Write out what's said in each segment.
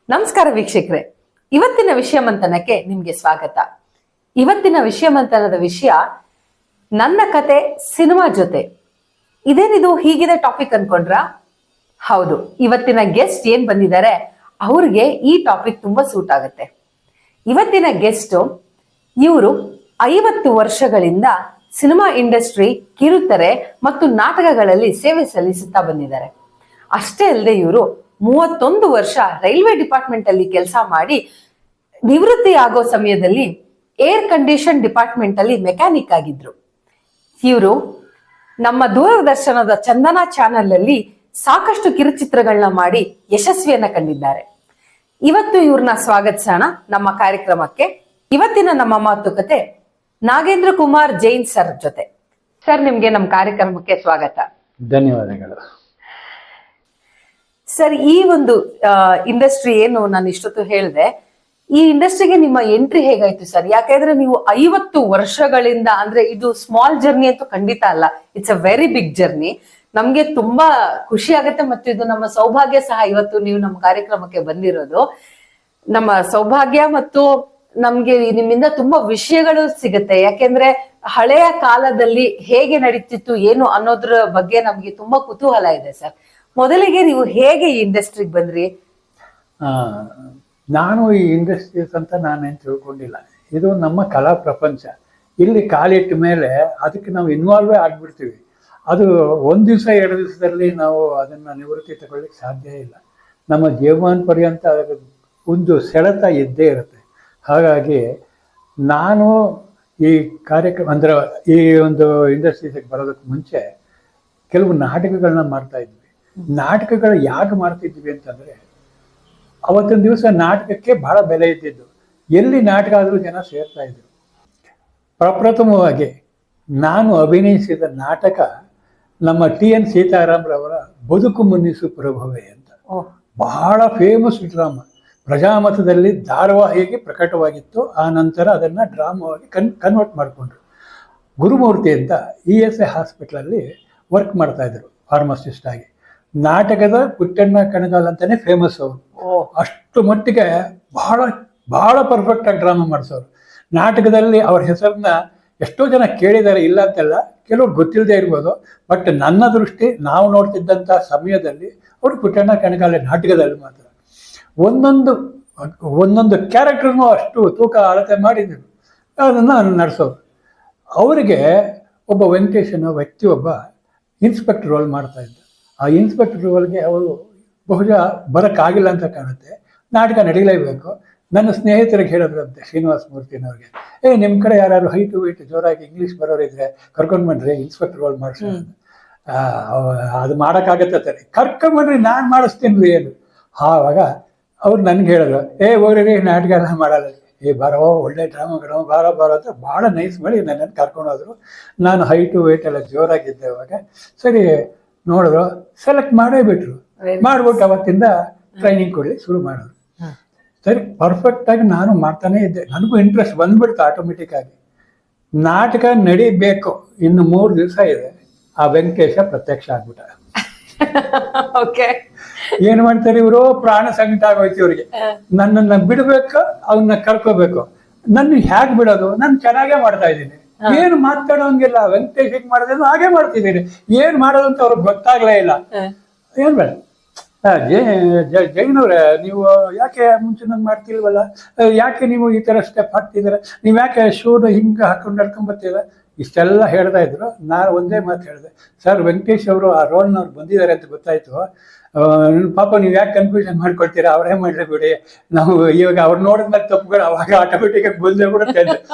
ನಮಸ್ಕಾರ ವೀಕ್ಷಕರೇ, ಇವತ್ತಿನ ವಿಷಯ ಮಂಥನಕ್ಕೆ ನಿಮ್ಗೆ ಸ್ವಾಗತ. ಇವತ್ತಿನ ವಿಷಯ ಮಂಥನದ ವಿಷಯ ನನ್ನ ಕತೆ ಸಿನಿಮಾ ಜೊತೆ. ಇದೇನಿದು ಹೀಗಿದೆ ಟಾಪಿಕ್ ಅನ್ಕೊಂಡ್ರ? ಹೌದು, ಇವತ್ತಿನ ಗೆಸ್ಟ್ ಏನ್ ಬಂದಿದ್ದಾರೆ ಅವ್ರಿಗೆ ಈ ಟಾಪಿಕ್ ತುಂಬಾ ಸೂಟ್ ಆಗುತ್ತೆ. ಇವತ್ತಿನ ಗೆಸ್ಟ್ ಇವರು 50 ವರ್ಷಗಳಿಂದ ಸಿನಿಮಾ ಇಂಡಸ್ಟ್ರಿ, ಕಿರುತೆರೆ ಮತ್ತು ನಾಟಕಗಳಲ್ಲಿ ಸೇವೆ ಸಲ್ಲಿಸುತ್ತಾ ಬಂದಿದ್ದಾರೆ. ಅಷ್ಟೇ ಅಲ್ಲದೆ ಇವರು 31 ವರ್ಷ ರೈಲ್ವೆ ಡಿಪಾರ್ಟ್ಮೆಂಟ್ ಅಲ್ಲಿ ಕೆಲಸ ಮಾಡಿ ನಿವೃತ್ತಿ ಆಗೋ ಸಮಯದಲ್ಲಿ ಏರ್ ಕಂಡೀಷನ್ ಡಿಪಾರ್ಟ್ಮೆಂಟ್ ಅಲ್ಲಿ ಮೆಕ್ಯಾನಿಕ್ ಆಗಿದ್ರು. ಇವರು ನಮ್ಮ ದೂರದರ್ಶನದ ಚಂದನ ಚಾನೆಲ್ ಅಲ್ಲಿ ಸಾಕಷ್ಟು ಕಿರುಚಿತ್ರಗಳನ್ನ ಮಾಡಿ ಯಶಸ್ವಿಯನ್ನ ಕಂಡಿದ್ದಾರೆ. ಇವತ್ತು ಇವ್ರನ್ನ ಸ್ವಾಗತಿಸೋಣ ನಮ್ಮ ಕಾರ್ಯಕ್ರಮಕ್ಕೆ. ಇವತ್ತಿನ ನಮ್ಮ ಮಾತುಕತೆ ನಾಗೇಂದ್ರ ಕುಮಾರ್ ಜೈನ್ ಸರ್ ಜೊತೆ. ಸರ್, ನಿಮ್ಗೆ ನಮ್ಮ ಕಾರ್ಯಕ್ರಮಕ್ಕೆ ಸ್ವಾಗತ. ಧನ್ಯವಾದಗಳು. ಸರ್, ಈ ಒಂದು ಇಂಡಸ್ಟ್ರಿ ಏನು ನಾನು ಇಷ್ಟೊತ್ತು ಹೇಳಿದೆ, ಈ ಇಂಡಸ್ಟ್ರಿಗೆ ನಿಮ್ಮ ಎಂಟ್ರಿ ಹೇಗಾಯ್ತು ಸರ್? ಯಾಕೆಂದ್ರೆ ನೀವು 50 ವರ್ಷಗಳಿಂದ, ಅಂದ್ರೆ ಇದು ಸ್ಮಾಲ್ ಜರ್ನಿ ಅಂತೂ ಖಂಡಿತ ಅಲ್ಲ, it's a very big journey. ನಮ್ಗೆ ತುಂಬಾ ಖುಷಿ ಆಗುತ್ತೆ ಮತ್ತು ಇದು ನಮ್ಮ ಸೌಭಾಗ್ಯ ಸಹ. ಇವತ್ತು ನೀವು ನಮ್ಮ ಕಾರ್ಯಕ್ರಮಕ್ಕೆ ಬಂದಿರೋದು ನಮ್ಮ ಸೌಭಾಗ್ಯ, ಮತ್ತು ನಮ್ಗೆ ನಿಮ್ಮಿಂದ ತುಂಬಾ ವಿಷಯಗಳು ಸಿಗುತ್ತೆ. ಯಾಕೆಂದ್ರೆ ಹಳೆಯ ಕಾಲದಲ್ಲಿ ಹೇಗೆ ನಡೀತಿತ್ತು ಏನು ಅನ್ನೋದ್ರ ಬಗ್ಗೆ ನಮ್ಗೆ ತುಂಬಾ ಕುತೂಹಲ ಇದೆ ಸರ್. ಮೊದಲಿಗೆ ನೀವು ಹೇಗೆ ಈ ಇಂಡಸ್ಟ್ರಿಗೆ ಬಂದ್ರಿ? ನಾನು ಈ ಇಂಡಸ್ಟ್ರೀಸ್ ಅಂತ ನಾನೇನು ತಿಳ್ಕೊಂಡಿಲ್ಲ. ಇದು ನಮ್ಮ ಕಲಾ ಪ್ರಪಂಚ. ಇಲ್ಲಿ ಕಾಲಿಟ್ಟ ಮೇಲೆ ಅದಕ್ಕೆ ನಾವು ಇನ್ವಾಲ್ವೇ ಆಗಿಬಿಡ್ತೀವಿ. ಅದು ಒಂದು ದಿವಸ 2 ದಿವಸದಲ್ಲಿ ನಾವು ಅದನ್ನು ನಿವೃತ್ತಿ ತಗೊಳ್ಳಿಕ್ಕೆ ಸಾಧ್ಯ ಇಲ್ಲ. ನಮ್ಮ ಜೀವಮಾನ ಪರ್ಯಂತ ಅದರ ಒಂದು ಸೆಳೆತ ಇದ್ದೇ ಇರುತ್ತೆ. ಹಾಗಾಗಿ ನಾನು ಈ ಕಾರ್ಯಕ್ರಮ ಅಂದರೆ ಈ ಒಂದು ಇಂಡಸ್ಟ್ರೀಸಿಗೆ ಬರೋದಕ್ಕೆ ಮುಂಚೆ ಕೆಲವು ನಾಟಕಗಳನ್ನ ಮಾಡ್ತಾ ಇದ್ವಿ. ನಾಟಕಗಳು ಯಾಕೆ ಮಾಡ್ತಿದ್ವಿ ಅಂತಂದರೆ, ಅವತ್ತೊಂದು ದಿವಸ ನಾಟಕಕ್ಕೆ ಬಹಳ ಬೆಲೆ ಇದ್ದಿದ್ದು. ಎಲ್ಲಿ ನಾಟಕ ಆದರೂ ಜನ ಸೇರ್ತಾ ಇದ್ರು. ಪ್ರಪ್ರಥಮವಾಗಿ ನಾನು ಅಭಿನಯಿಸಿದ ನಾಟಕ ನಮ್ಮ TN ಸೀತಾರಾಮ್ರವರ ಬದುಕು ಮುನ್ನಿಸು ಪ್ರಭುವೆ ಅಂತ. ಬಹಳ ಫೇಮಸ್ ಡ್ರಾಮಾ. ಪ್ರಜಾಮತದಲ್ಲಿ ಧಾರಾವಾಹಿಯಾಗಿ ಪ್ರಕಟವಾಗಿತ್ತು. ಆ ನಂತರ ಅದನ್ನು ಡ್ರಾಮಾವಾಗಿ ಕನ್ವರ್ಟ್ ಮಾಡಿಕೊಂಡ್ರು. ಗುರುಮೂರ್ತಿ ಅಂತ ESI ಹಾಸ್ಪಿಟ್ಲಲ್ಲಿ ವರ್ಕ್ ಮಾಡ್ತಾಯಿದ್ರು ಫಾರ್ಮಸಿಸ್ಟ್ ಆಗಿ. ನಾಟಕದ ಪುಟ್ಟಣ್ಣ ಕಣಗಾಲ್ ಅಂತಾನೆ ಫೇಮಸ್ ಅವರು. ಅಷ್ಟು ಮಟ್ಟಿಗೆ ಬಹಳ ಬಹಳ ಪರ್ಫೆಕ್ಟಾಗಿ ಡ್ರಾಮಾ ಮಾಡಿಸೋರು. ನಾಟಕದಲ್ಲಿ ಅವ್ರ ಹೆಸರನ್ನ ಎಷ್ಟೋ ಜನ ಕೇಳಿದ್ದಾರೆ, ಇಲ್ಲ ಅಂತಲ್ಲ, ಕೆಲವ್ರು ಗೊತ್ತಿಲ್ಲದೆ ಇರ್ಬೋದು. ಬಟ್ ನನ್ನ ದೃಷ್ಟಿ, ನಾವು ನೋಡ್ತಿದ್ದಂಥ ಸಮಯದಲ್ಲಿ ಅವರು ಪುಟ್ಟಣ್ಣ ಕಣಗಾಲೆ ನಾಟಕದಲ್ಲಿ ಮಾತ್ರ ಒಂದೊಂದು ಕ್ಯಾರೆಕ್ಟರ್ನೂ ಅಷ್ಟು ತೂಕ ಅಳತೆ ಮಾಡಿದ್ರು. ಅದನ್ನು ನಡೆಸೋರು. ಅವರಿಗೆ ಒಬ್ಬ ವೆಂಕಟೇಶ್ ಅನ್ನೋ ವ್ಯಕ್ತಿ ಒಬ್ಬ ಇನ್ಸ್ಪೆಕ್ಟರ್ ರೋಲ್ ಮಾಡ್ತಾ ಇದ್ದ. ಆ ಇನ್ಸ್ಪೆಕ್ಟರ್ ರೋಲ್ಗೆ ಅವರು ಬಹುಶಃ ಬರೋಕ್ಕಾಗಿಲ್ಲ ಅಂತ ಕಾಣುತ್ತೆ. ನಾಟಕ ನಡೀಲೇಬೇಕು. ನನ್ನ ಸ್ನೇಹಿತರಿಗೆ ಹೇಳಿದ್ರಂತೆ, ಶ್ರೀನಿವಾಸ ಮೂರ್ತಿನವ್ರಿಗೆ, ನಿಮ್ಮ ಕಡೆ ಯಾರು ಹೈಟು ವೆಯ್ಟ್ ಜೋರಾಗಿ ಇಂಗ್ಲೀಷ್ ಬರೋರಿದ್ರೆ ಕರ್ಕೊಂಡು ಬನ್ರಿ, ಇನ್ಸ್ಪೆಕ್ಟರ್ ರೋಲ್ ಮಾಡಿಸೋಣ. ಅದು ಮಾಡೋಕ್ಕಾಗತ್ತೆ, ಕರ್ಕೊಂಬನ್ರಿ, ನಾನು ಮಾಡಿಸ್ತೀನಿ ರೀ ಏನು. ಆವಾಗ ಅವ್ರು ನನಗೆ ಹೇಳಿದ್ರು, ಹೋಗ್ರಿ ನಾಟಕ ಎಲ್ಲ ಮಾಡಲ್ಲ, ಬರೋ ಒಳ್ಳೆ ಡ್ರಾಮಾಗಳು ಬಾರೋ ಅಂತ ಭಾಳ ನೈಸ್ ಮಾಡಿ ನನ್ನನ್ನು ಕರ್ಕೊಂಡು ಹೋದ್ರು. ನಾನು ಹೈಟು ವೆಯ್ಟ್ ಎಲ್ಲ ಜೋರಾಗಿದ್ದೆ. ಅವಾಗ ಸರಿ ನೋಡಿದ್ರು, ಸೆಲೆಕ್ಟ್ ಮಾಡೇ ಬಿಟ್ರು. ಮಾಡ್ಬಿಟ್ಟು ಅವತ್ತಿಂದ ಟ್ರೈನಿಂಗ್ ಕೊಡಲಿ ಶುರು ಮಾಡೋರು. ಸರಿ, ಪರ್ಫೆಕ್ಟಾಗಿ ನಾನು ಮಾಡ್ತಾನೇ ಇದ್ದೆ. ನನಗೂ ಇಂಟ್ರೆಸ್ಟ್ ಬಂದ್ಬಿಡ್ತು ಆಟೋಮೆಟಿಕ್ ಆಗಿ. ನಾಟಕ ನಡಿಬೇಕು, ಇನ್ನು 3 ದಿವಸ ಇದೆ. ಆ ವೆಂಕಟೇಶ ಪ್ರತ್ಯಕ್ಷ ಆಗ್ಬಿಟ್ಟ. ಏನ್ ಮಾಡ್ತಾರೆ ಇವರು? ಪ್ರಾಣ ಸಂಕಟ ಆಗೋಯ್ತು ಇವ್ರಿಗೆ. ನನ್ನನ್ನು ಬಿಡ್ಬೇಕು, ಅವನ್ನ ಕರ್ಕೋಬೇಕು. ನನ್ನ ಹೇಗೆ ಬಿಡೋದು? ನಾನು ಚೆನ್ನಾಗೇ ಮಾಡ್ತಾ ಇದ್ದೀನಿ, ಏನು ಮಾತಾಡೋಂಗಿಲ್ಲ. ವೆಂಕಟೇಶ್ ಹೇಗೆ ಮಾಡಿದ್ರು ಹಾಗೆ ಮಾಡ್ತಿದ್ದೀನಿ. ಏನ್ ಮಾಡೋದು ಅಂತ ಅವ್ರಿಗೆ ಗೊತ್ತಾಗ್ಲೇ ಇಲ್ಲ. ಏನ್ ಬೇಡ ಜೈನವ್ರೆ, ನೀವು ಯಾಕೆ ಮುಂಚೆ ನಂಗೆ ಮಾಡ್ತಿಲ್ವಲ್ಲ, ಯಾಕೆ ನೀವು ಈ ಥರ ಸ್ಟೆಪ್ ಹಾಕ್ತಿದ್ದೀರ, ನೀವು ಯಾಕೆ ಶೂನ ಹಿಂಗೆ ಹಾಕೊಂಡು ನಡ್ಕೊಂಬರ್ತೀರ, ಇಷ್ಟೆಲ್ಲ ಹೇಳ್ತಾ ಇದ್ರು. ನಾನು ಒಂದೇ ಮಾತು ಹೇಳಿದೆ, ಸರ್ ವೆಂಕಟೇಶ್ ಅವರು ಆ ರೋಲ್ನವ್ರು ಬಂದಿದ್ದಾರೆ ಅಂತ ಗೊತ್ತಾಯ್ತು. ಪಾಪ ನೀವು ಯಾಕೆ ಕನ್ಫ್ಯೂಷನ್ ಮಾಡ್ಕೊಳ್ತೀರಾ, ಅವರೇ ಮಾಡಲೇ ಬಿಡಿ. ನಾವು ಇವಾಗ ಅವ್ರು ನೋಡಿದ್ಮೇಲೆ ತಪ್ಪುಗಳು ಅವಾಗ ಆಟೋಮೆಟಿಕಾಗಿ ಬಂದೇ ಬಿಡುತ್ತೆ.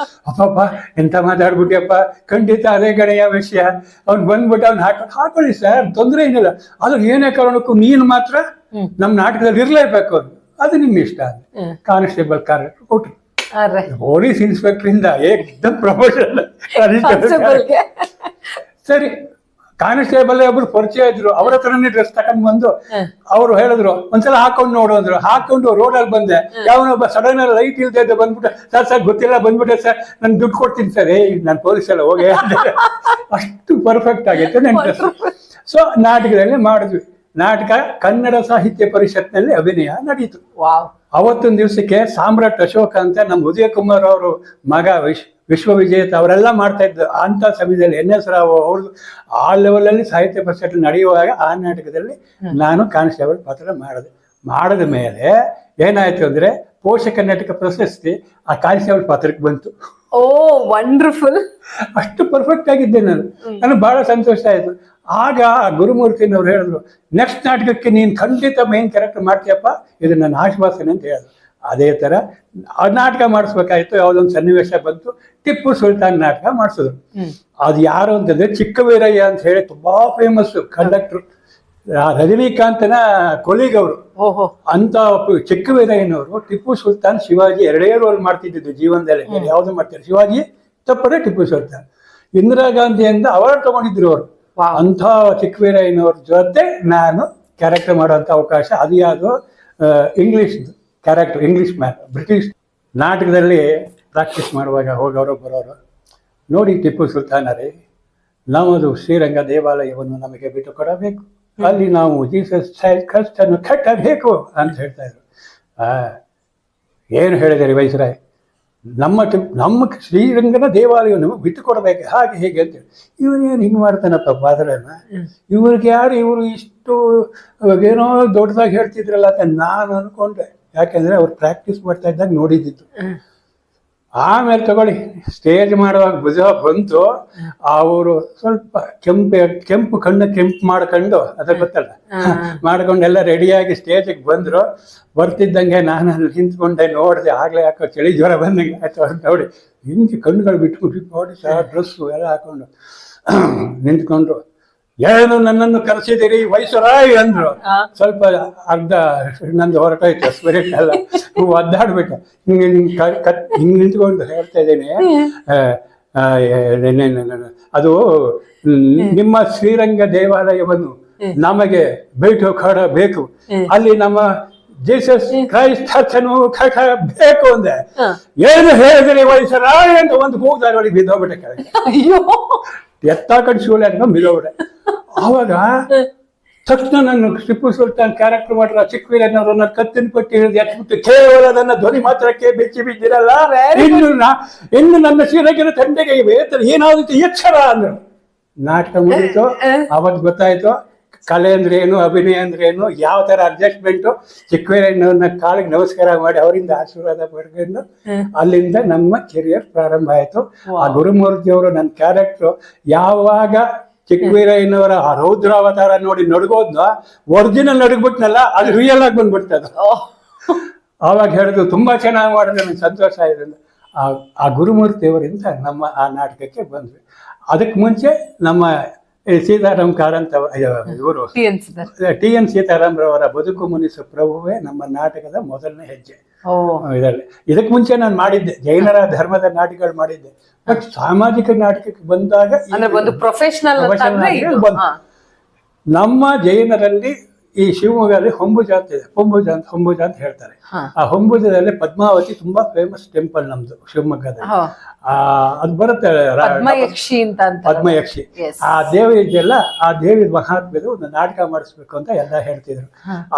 ಅಪ್ಪಪ್ಪ ಎಂತ ಮಾತಾಡ್ಬಿಟ್ಟಿಯಪ್ಪ, ಖಂಡಿತ ಅದೇ ಗಣೆಯ ವಿಷಯ. ಅವ್ನು ಬಂದ್ಬಿಟ್ಟು ಅವ್ನು ಹಾಕೊಳ್ಳಿ ಸರ್, ತೊಂದರೆ ಏನಿಲ್ಲ. ಆದ್ರೆ ಏನೇ ಕಾರಣಕ್ಕೂ ನೀನು ಮಾತ್ರ ನಮ್ಮ ನಾಟಕದಲ್ಲಿ ಇರಲೇಬೇಕು. ಅದು ನಿಮ್ಗೆ ಇಷ್ಟ. ಕಾನ್ಸ್ಟೇಬಲ್ ಕ್ಯಾರೆಕ್ಟರ್ ಕೊಟ್ರು. ಪೊಲೀಸ್ ಇನ್ಸ್ಪೆಕ್ಟರ್ ಇಂದ ಏಕದಮ್ ಪ್ರಮೋಷನ್. ಸರಿ, ಕಾನ್ಸ್ಟೇಬಲ್ ಒಬ್ರು ಪರಿಚಯ ಇದ್ರು. ಅವ್ರ ಹತ್ರನೇ ಡ್ರೆಸ್ ತಗೊಂಡ್ ಬಂದು ಅವ್ರು ಹೇಳಿದ್ರು, ಒಂದ್ಸಲ ಹಾಕೊಂಡು ನೋಡು ಅಂದ್ರು. ಹಾಕೊಂಡು ರೋಡಲ್ಲಿ ಬಂದೆ. ಯಾವನೊಬ್ಬ ಸಡನ್ ಲೈಟ್ ಇಲ್ದೆ ಬಂದ್ಬಿಟ್ಟೆ, ಸರ್ ಗೊತ್ತಿಲ್ಲ ಬಂದ್ಬಿಟ್ಟೆ ಸರ್, ನನ್ ದುಡ್ಡು ಕೊಡ್ತೀನಿ ಸರ್. ನಾನು ಪೊಲೀಸ್ ಎಲ್ಲ ಹೋಗಿ ಅಷ್ಟು ಪರ್ಫೆಕ್ಟ್ ಆಗಿತ್ತು ನನ್ನ ಡ್ರೆಸ್. ಸೊ ನಾಟಕದಲ್ಲಿ ಮಾಡಿದ್ವಿ. ನಾಟಕ ಕನ್ನಡ ಸಾಹಿತ್ಯ ಪರಿಷತ್ನಲ್ಲಿ ಅಭಿನಯ ನಡೀತು. ಅವತ್ತೊಂದು ದಿವಸಕ್ಕೆ ಸಾಮ್ರಾಟ್ ಅಶೋಕ ಅಂತ ನಮ್ಮ ಉದಯ ಕುಮಾರ್ ಅವರು ಮಗ ವಿಶ್ವವಿಜೇತ ಅವರೆಲ್ಲ ಮಾಡ್ತಾ ಇದ್ದು ಅಂತ ಸಮಯದಲ್ಲಿ NS ರಾವ್ ಅವ್ರದ್ದು ಆ ಲೆವೆಲಲ್ಲಿ ಸಾಹಿತ್ಯ ಪರಿಷತ್ ನಡೆಯುವಾಗ ಆ ನಾಟಕದಲ್ಲಿ ನಾನು ಕಾನ್ಸ್ಟೇಬಲ್ ಪಾತ್ರ ಮಾಡಿದ ಮೇಲೆ ಏನಾಯ್ತು ಅಂದ್ರೆ ಪೋಷಕ ನಾಟಕ ಪ್ರಶಸ್ತಿ ಆ ಕಾನ್ಸ್ಟೇಬಲ್ ಪಾತ್ರಕ್ಕೆ ಬಂತು. ಓ ವಂಡರ್ಫುಲ್. ಅಷ್ಟು ಪರ್ಫೆಕ್ಟ್ ಆಗಿದ್ದೆ ನನಗೆ ಬಹಳ ಸಂತೋಷ ಆಯ್ತು. ಆಗ ಗುರುಮೂರ್ತಿನವ್ರು ಹೇಳಿದ್ರು, ನೆಕ್ಸ್ಟ್ ನಾಟಕಕ್ಕೆ ನೀನು ಖಂಡಿತ ಮೇನ್ ಕ್ಯಾರೆಕ್ಟರ್ ಮಾಡ್ತೀಯಪ್ಪ, ಇದು ನನ್ನ ಆಶ್ವಾಸನೆ ಅಂತ ಹೇಳಿದ್ರು. ಅದೇ ತರ ಆ ನಾಟಕ ಮಾಡಿಸ್ಬೇಕಾಯ್ತು. ಯಾವುದೊಂದು ಸನ್ನಿವೇಶ ಬಂತು, ಟಿಪ್ಪು ಸುಲ್ತಾನ್ ನಾಟಕ ಮಾಡಿಸಿದ್ರು. ಅದು ಯಾರು ಅಂತಂದ್ರೆ ಚಿಕ್ಕವೀರಯ್ಯ ಅಂತ ಹೇಳಿ ತುಂಬಾ ಫೇಮಸ್ ಕಂಡಕ್ಟರ್, ರಜನಿಕಾಂತನ ಕೊಲೀಗ್ ಅವರು. ಅಂತ ಚಿಕ್ಕವೀರಯ್ಯನವರು ಟಿಪ್ಪು ಸುಲ್ತಾನ್ ಶಿವಾಜಿ ಎರಡೇ ರೋಲ್ ಮಾಡ್ತಿದ್ದು ಜೀವನದಲ್ಲಿ, ಯಾವ್ದು ಮಾಡ್ತಾರೆ, ಶಿವಾಜಿ ತಪ್ಪರೆ ಟಿಪ್ಪು ಸುಲ್ತಾನ್. ಇಂದಿರಾ ಗಾಂಧಿಯಿಂದ ಅವಾರ್ಡ್ ತಗೊಂಡಿದ್ರು ಅವರು. ಅಂಥ ಚಿಕ್ಕವೀರಯ್ಯನವ್ರ ಜೊತೆ ನಾನು ಕ್ಯಾರೆಕ್ಟರ್ ಮಾಡುವಂತ ಅವಕಾಶ. ಅದು ಯಾವುದು English character, English man, British ನಾಟಕದಲ್ಲಿ ಪ್ರಾಕ್ಟೀಸ್ ಮಾಡುವಾಗ ಹೋಗೋರು ಬರೋರು ನೋಡಿ, ಟಿಪ್ಪು ಸುಲ್ತಾನರೇ, ನಮ್ಮದು ಶ್ರೀರಂಗ ದೇವಾಲಯವನ್ನು ನಮಗೆ ಬಿಟ್ಟು ಕೊಡಬೇಕು, ಅಲ್ಲಿ ನಾವು ಜೀಸಸ್ ಚೈಲ್ಡ್ ಖರ್ಚನ್ನು ಕಟ್ಟಬೇಕು ಅಂತ ಹೇಳ್ತಾ ಇದ್ರು. ಏನು ಹೇಳಿದಾರೆ ವೈಸರಾಯ್, ನಮ್ಮ ಶ್ರೀರಂಗನ ದೇವಾಲಯ ನಮಗೆ ಬಿಟ್ಟು ಕೊಡಬೇಕು, ಹಾಗೆ ಹೇಗೆ ಅಂತೇಳಿ. ಇವನೇನು ಹಿಂಗೆ ಮಾಡ್ತಾನಪ್ಪ ಪಾತ್ರನ, ಇವ್ರಿಗೆ ಯಾರು ಇವರು ಇಷ್ಟು ಏನೋ ದೊಡ್ಡದಾಗಿ ಹೇಳ್ತಿದ್ರಲ್ಲ ಅಂತ ನಾನು ಅನ್ಕೊಂಡೆ. ಯಾಕೆಂದ್ರೆ ಅವ್ರು ಪ್ರಾಕ್ಟೀಸ್ ಮಾಡ್ತಾ ಇದ್ದಾಗ ನೋಡಿದ್ದಿತ್ತು. ಆಮೇಲೆ ತಗೊಳ್ಳಿ, ಸ್ಟೇಜ್ ಮಾಡುವಾಗ ಭುಜ ಬಂತು, ಅವರು ಸ್ವಲ್ಪ ಕೆಂಪು ಕಣ್ಣು ಕೆಂಪು ಮಾಡ್ಕೊಂಡು, ಅದ ಗೊತ್ತಲ್ಲ, ಮಾಡ್ಕೊಂಡೆಲ್ಲ ರೆಡಿಯಾಗಿ ಸ್ಟೇಜಿಗೆ ಬಂದ್ರು. ಬರ್ತಿದ್ದಂಗೆ ನಾನು ಅಲ್ಲಿ ನಿಂತ್ಕೊಂಡೆ, ನೋಡಿದೆ. ಆಗ್ಲೇ ಯಾಕೋ ಚಳಿ ಜ್ವರ ಬಂದಂಗೆ ಆಯ್ತು ಅವ್ರು ನೋಡಿ. ಹಿಂಗೆ ಕಣ್ಣುಗಳು ಬಿಟ್ಬಿಟ್ಟು ನೋಡಿ ಡ್ರೆಸ್ಸು ಎಲ್ಲ ಹಾಕೊಂಡು ನಿಂತ್ಕೊಂಡ್ರು. ಏನು ನನ್ನನ್ನು ಕರೆಸಿದಿರಿ ವೈಸರಾಯ್ ಅಂದ್ರು. ಸ್ವಲ್ಪ ಅರ್ಧ ನಂದು ಹೊರಟೋಯ್ತು ಸ್ಪಿರಿಟ್ ಎಲ್ಲ, ಒದ್ದಾಡ್ಬಿಟ್ಟು ಹಿಂಗೆ ಹಿಂಗೆ ನಿಂತ್ಕೊಂಡು ಹೇಳ್ತಾ ಇದ್ದೇನೆ, ಅದು ನಿಮ್ಮ ಶ್ರೀರಂಗ ದೇವಾಲಯವನ್ನು ನಮಗೆ ಭೇಟಿ ಕೊಡಬೇಕು, ಅಲ್ಲಿ ನಮ್ಮ ಜೀಸಸ್ ಕ್ರೈಸ್ಟ್ ಚರ್ಚನ್ನು ಕಟ್ಟಬೇಕು ಅಂದೆ. ಏನು ಹೇಳಿದ್ರಿ ವೈಸರಾಯ್ ಅಂತ ಒಂದು ಕೂಗ್ದಾರ ಒಳಗೆ ಬಿದ್ದೋಗ್ಬಿಟ್ಟೆ ಕೆಳಗೆ. ಎತ್ತಾಕಂಡು ಶೂಲೆ ಅಂತ ಬಿದ್ದೋಗ್ಬಿಟ್ಟೆ. ಆವಾಗ ತಕ್ಷಣ ನಾನು ಟಿಪ್ಪು ಸುಲ್ತಾನ್ ಕ್ಯಾರೆಕ್ಟರ್ ಮಾಡ್ರ ಚಿಕ್ಕವೀರಯ್ಯನವರು ನನ್ನ ಕತ್ತಿನ ಪಟ್ಟಿ ಹಿಡಿದು ಎತ್ಬಿಟ್ಟು ಕೇವಲ ನನ್ನ ಧ್ವನಿ ಮಾತ್ರಕ್ಕೆ ಬೆಚ್ಚಿ ಬಿದ್ದಿರಲ್ಲ, ಇನ್ನು ನನ್ನ ಶ್ರೀರಂಗನ ತಂದೆಗೆ ಏನಾಗುತ್ತೆ ಎಚ್ಚರ ಅಂದ್ರು. ನಾಟಕ ಮುಗಿತು. ಅವತ್ತು ಗೊತ್ತಾಯ್ತು ಕಲೆ ಅಂದ್ರೆ ಏನು, ಅಭಿನಯ ಅಂದ್ರೆ ಏನು, ಯಾವ ತರ ಅಡ್ಜಸ್ಟ್ಮೆಂಟು. ಚಿಕ್ಕವೀರಯ್ಯನವ್ರನ್ನ ಕಾಲಿಗೆ ನಮಸ್ಕಾರ ಮಾಡಿ ಅವರಿಂದ ಆಶೀರ್ವಾದ ಪಡ್ಕೊಂಡು ಅಲ್ಲಿಂದ ನಮ್ಮ ಕೆರಿಯರ್ ಪ್ರಾರಂಭ ಆಯ್ತು. ಆ ಗುರುಮೂರ್ತಿ ಅವರು ನನ್ನ ಕ್ಯಾರೆಕ್ಟರ್ ಯಾವಾಗ ಚಿಕ್ಕವೀರಯ್ಯನವರ ಆ ರೌದ್ರಾವತಾರ ನೋಡಿ ನಡ್ಗೋದ್ನ, ಒರಿಜಿನಲ್ ನಡ್ಗ್ಬಿಟ್ನಲ್ಲ, ಅದು ರಿಯಲ್ ಆಗಿ ಬಂದ್ಬಿಡ್ತದ. ಆವಾಗ ಹೇಳಿದ್ರು ತುಂಬಾ ಚೆನ್ನಾಗಿ ಮಾಡಿದ್ರೆ ನನಗೆ ಸಂತೋಷ ಆಗಿದೆ. ಆ ಗುರುಮೂರ್ತಿಯವರಿಂದ ನಮ್ಮ ಆ ನಾಟಕಕ್ಕೆ ಬಂದ್ವಿ. ಅದಕ್ಕೆ ಮುಂಚೆ ನಮ್ಮ ಸೀತಾರಾಮ್ ಕಾರಂತ ಇವರು TN ಸೀತಾರಾಮ್ರವರ ಬದುಕು ಮುನಿಸು ಪ್ರಭುವೇ ನಮ್ಮ ನಾಟಕದ ಮೊದಲನೇ ಹೆಜ್ಜೆ ಇದರಲ್ಲಿ. ಇದಕ್ಕೆ ಮುಂಚೆ ನಾನು ಮಾಡಿದ್ದೆ, ಜೈನರ ಧರ್ಮದ ನಾಟಕಗಳು ಮಾಡಿದ್ದೆ. ಬಟ್ ಸಾಮಾಜಿಕ ನಾಟಕಕ್ಕೆ ಬಂದಾಗ ನಮ್ಮ ಜೈನರಲ್ಲಿ ಈ ಶಿವಮೊಗ್ಗದಲ್ಲಿ ಹೊಂಬುಜ ಅಂತ ಇದೆ, ಹೊಂಬುಜ ಅಂತ ಹೇಳ್ತಾರೆ. ಆ ಹೊಂಬುಜದಲ್ಲಿ ಪದ್ಮಾವತಿ ತುಂಬಾ ಫೇಮಸ್ ಟೆಂಪಲ್ ನಮ್ದು ಶಿವಮೊಗ್ಗದಲ್ಲಿ. ಅದು ಬರುತ್ತೆ ಪದ್ಮಯಕ್ಷಿ. ಆ ದೇವಿ ಇದೆಯಲ್ಲ, ಆ ದೇವಿ ಮಹಾತ್ಮೆದು ಒಂದು ನಾಟಕ ಮಾಡಿಸ್ಬೇಕು ಅಂತ ಎಲ್ಲ ಹೇಳ್ತಿದ್ರು.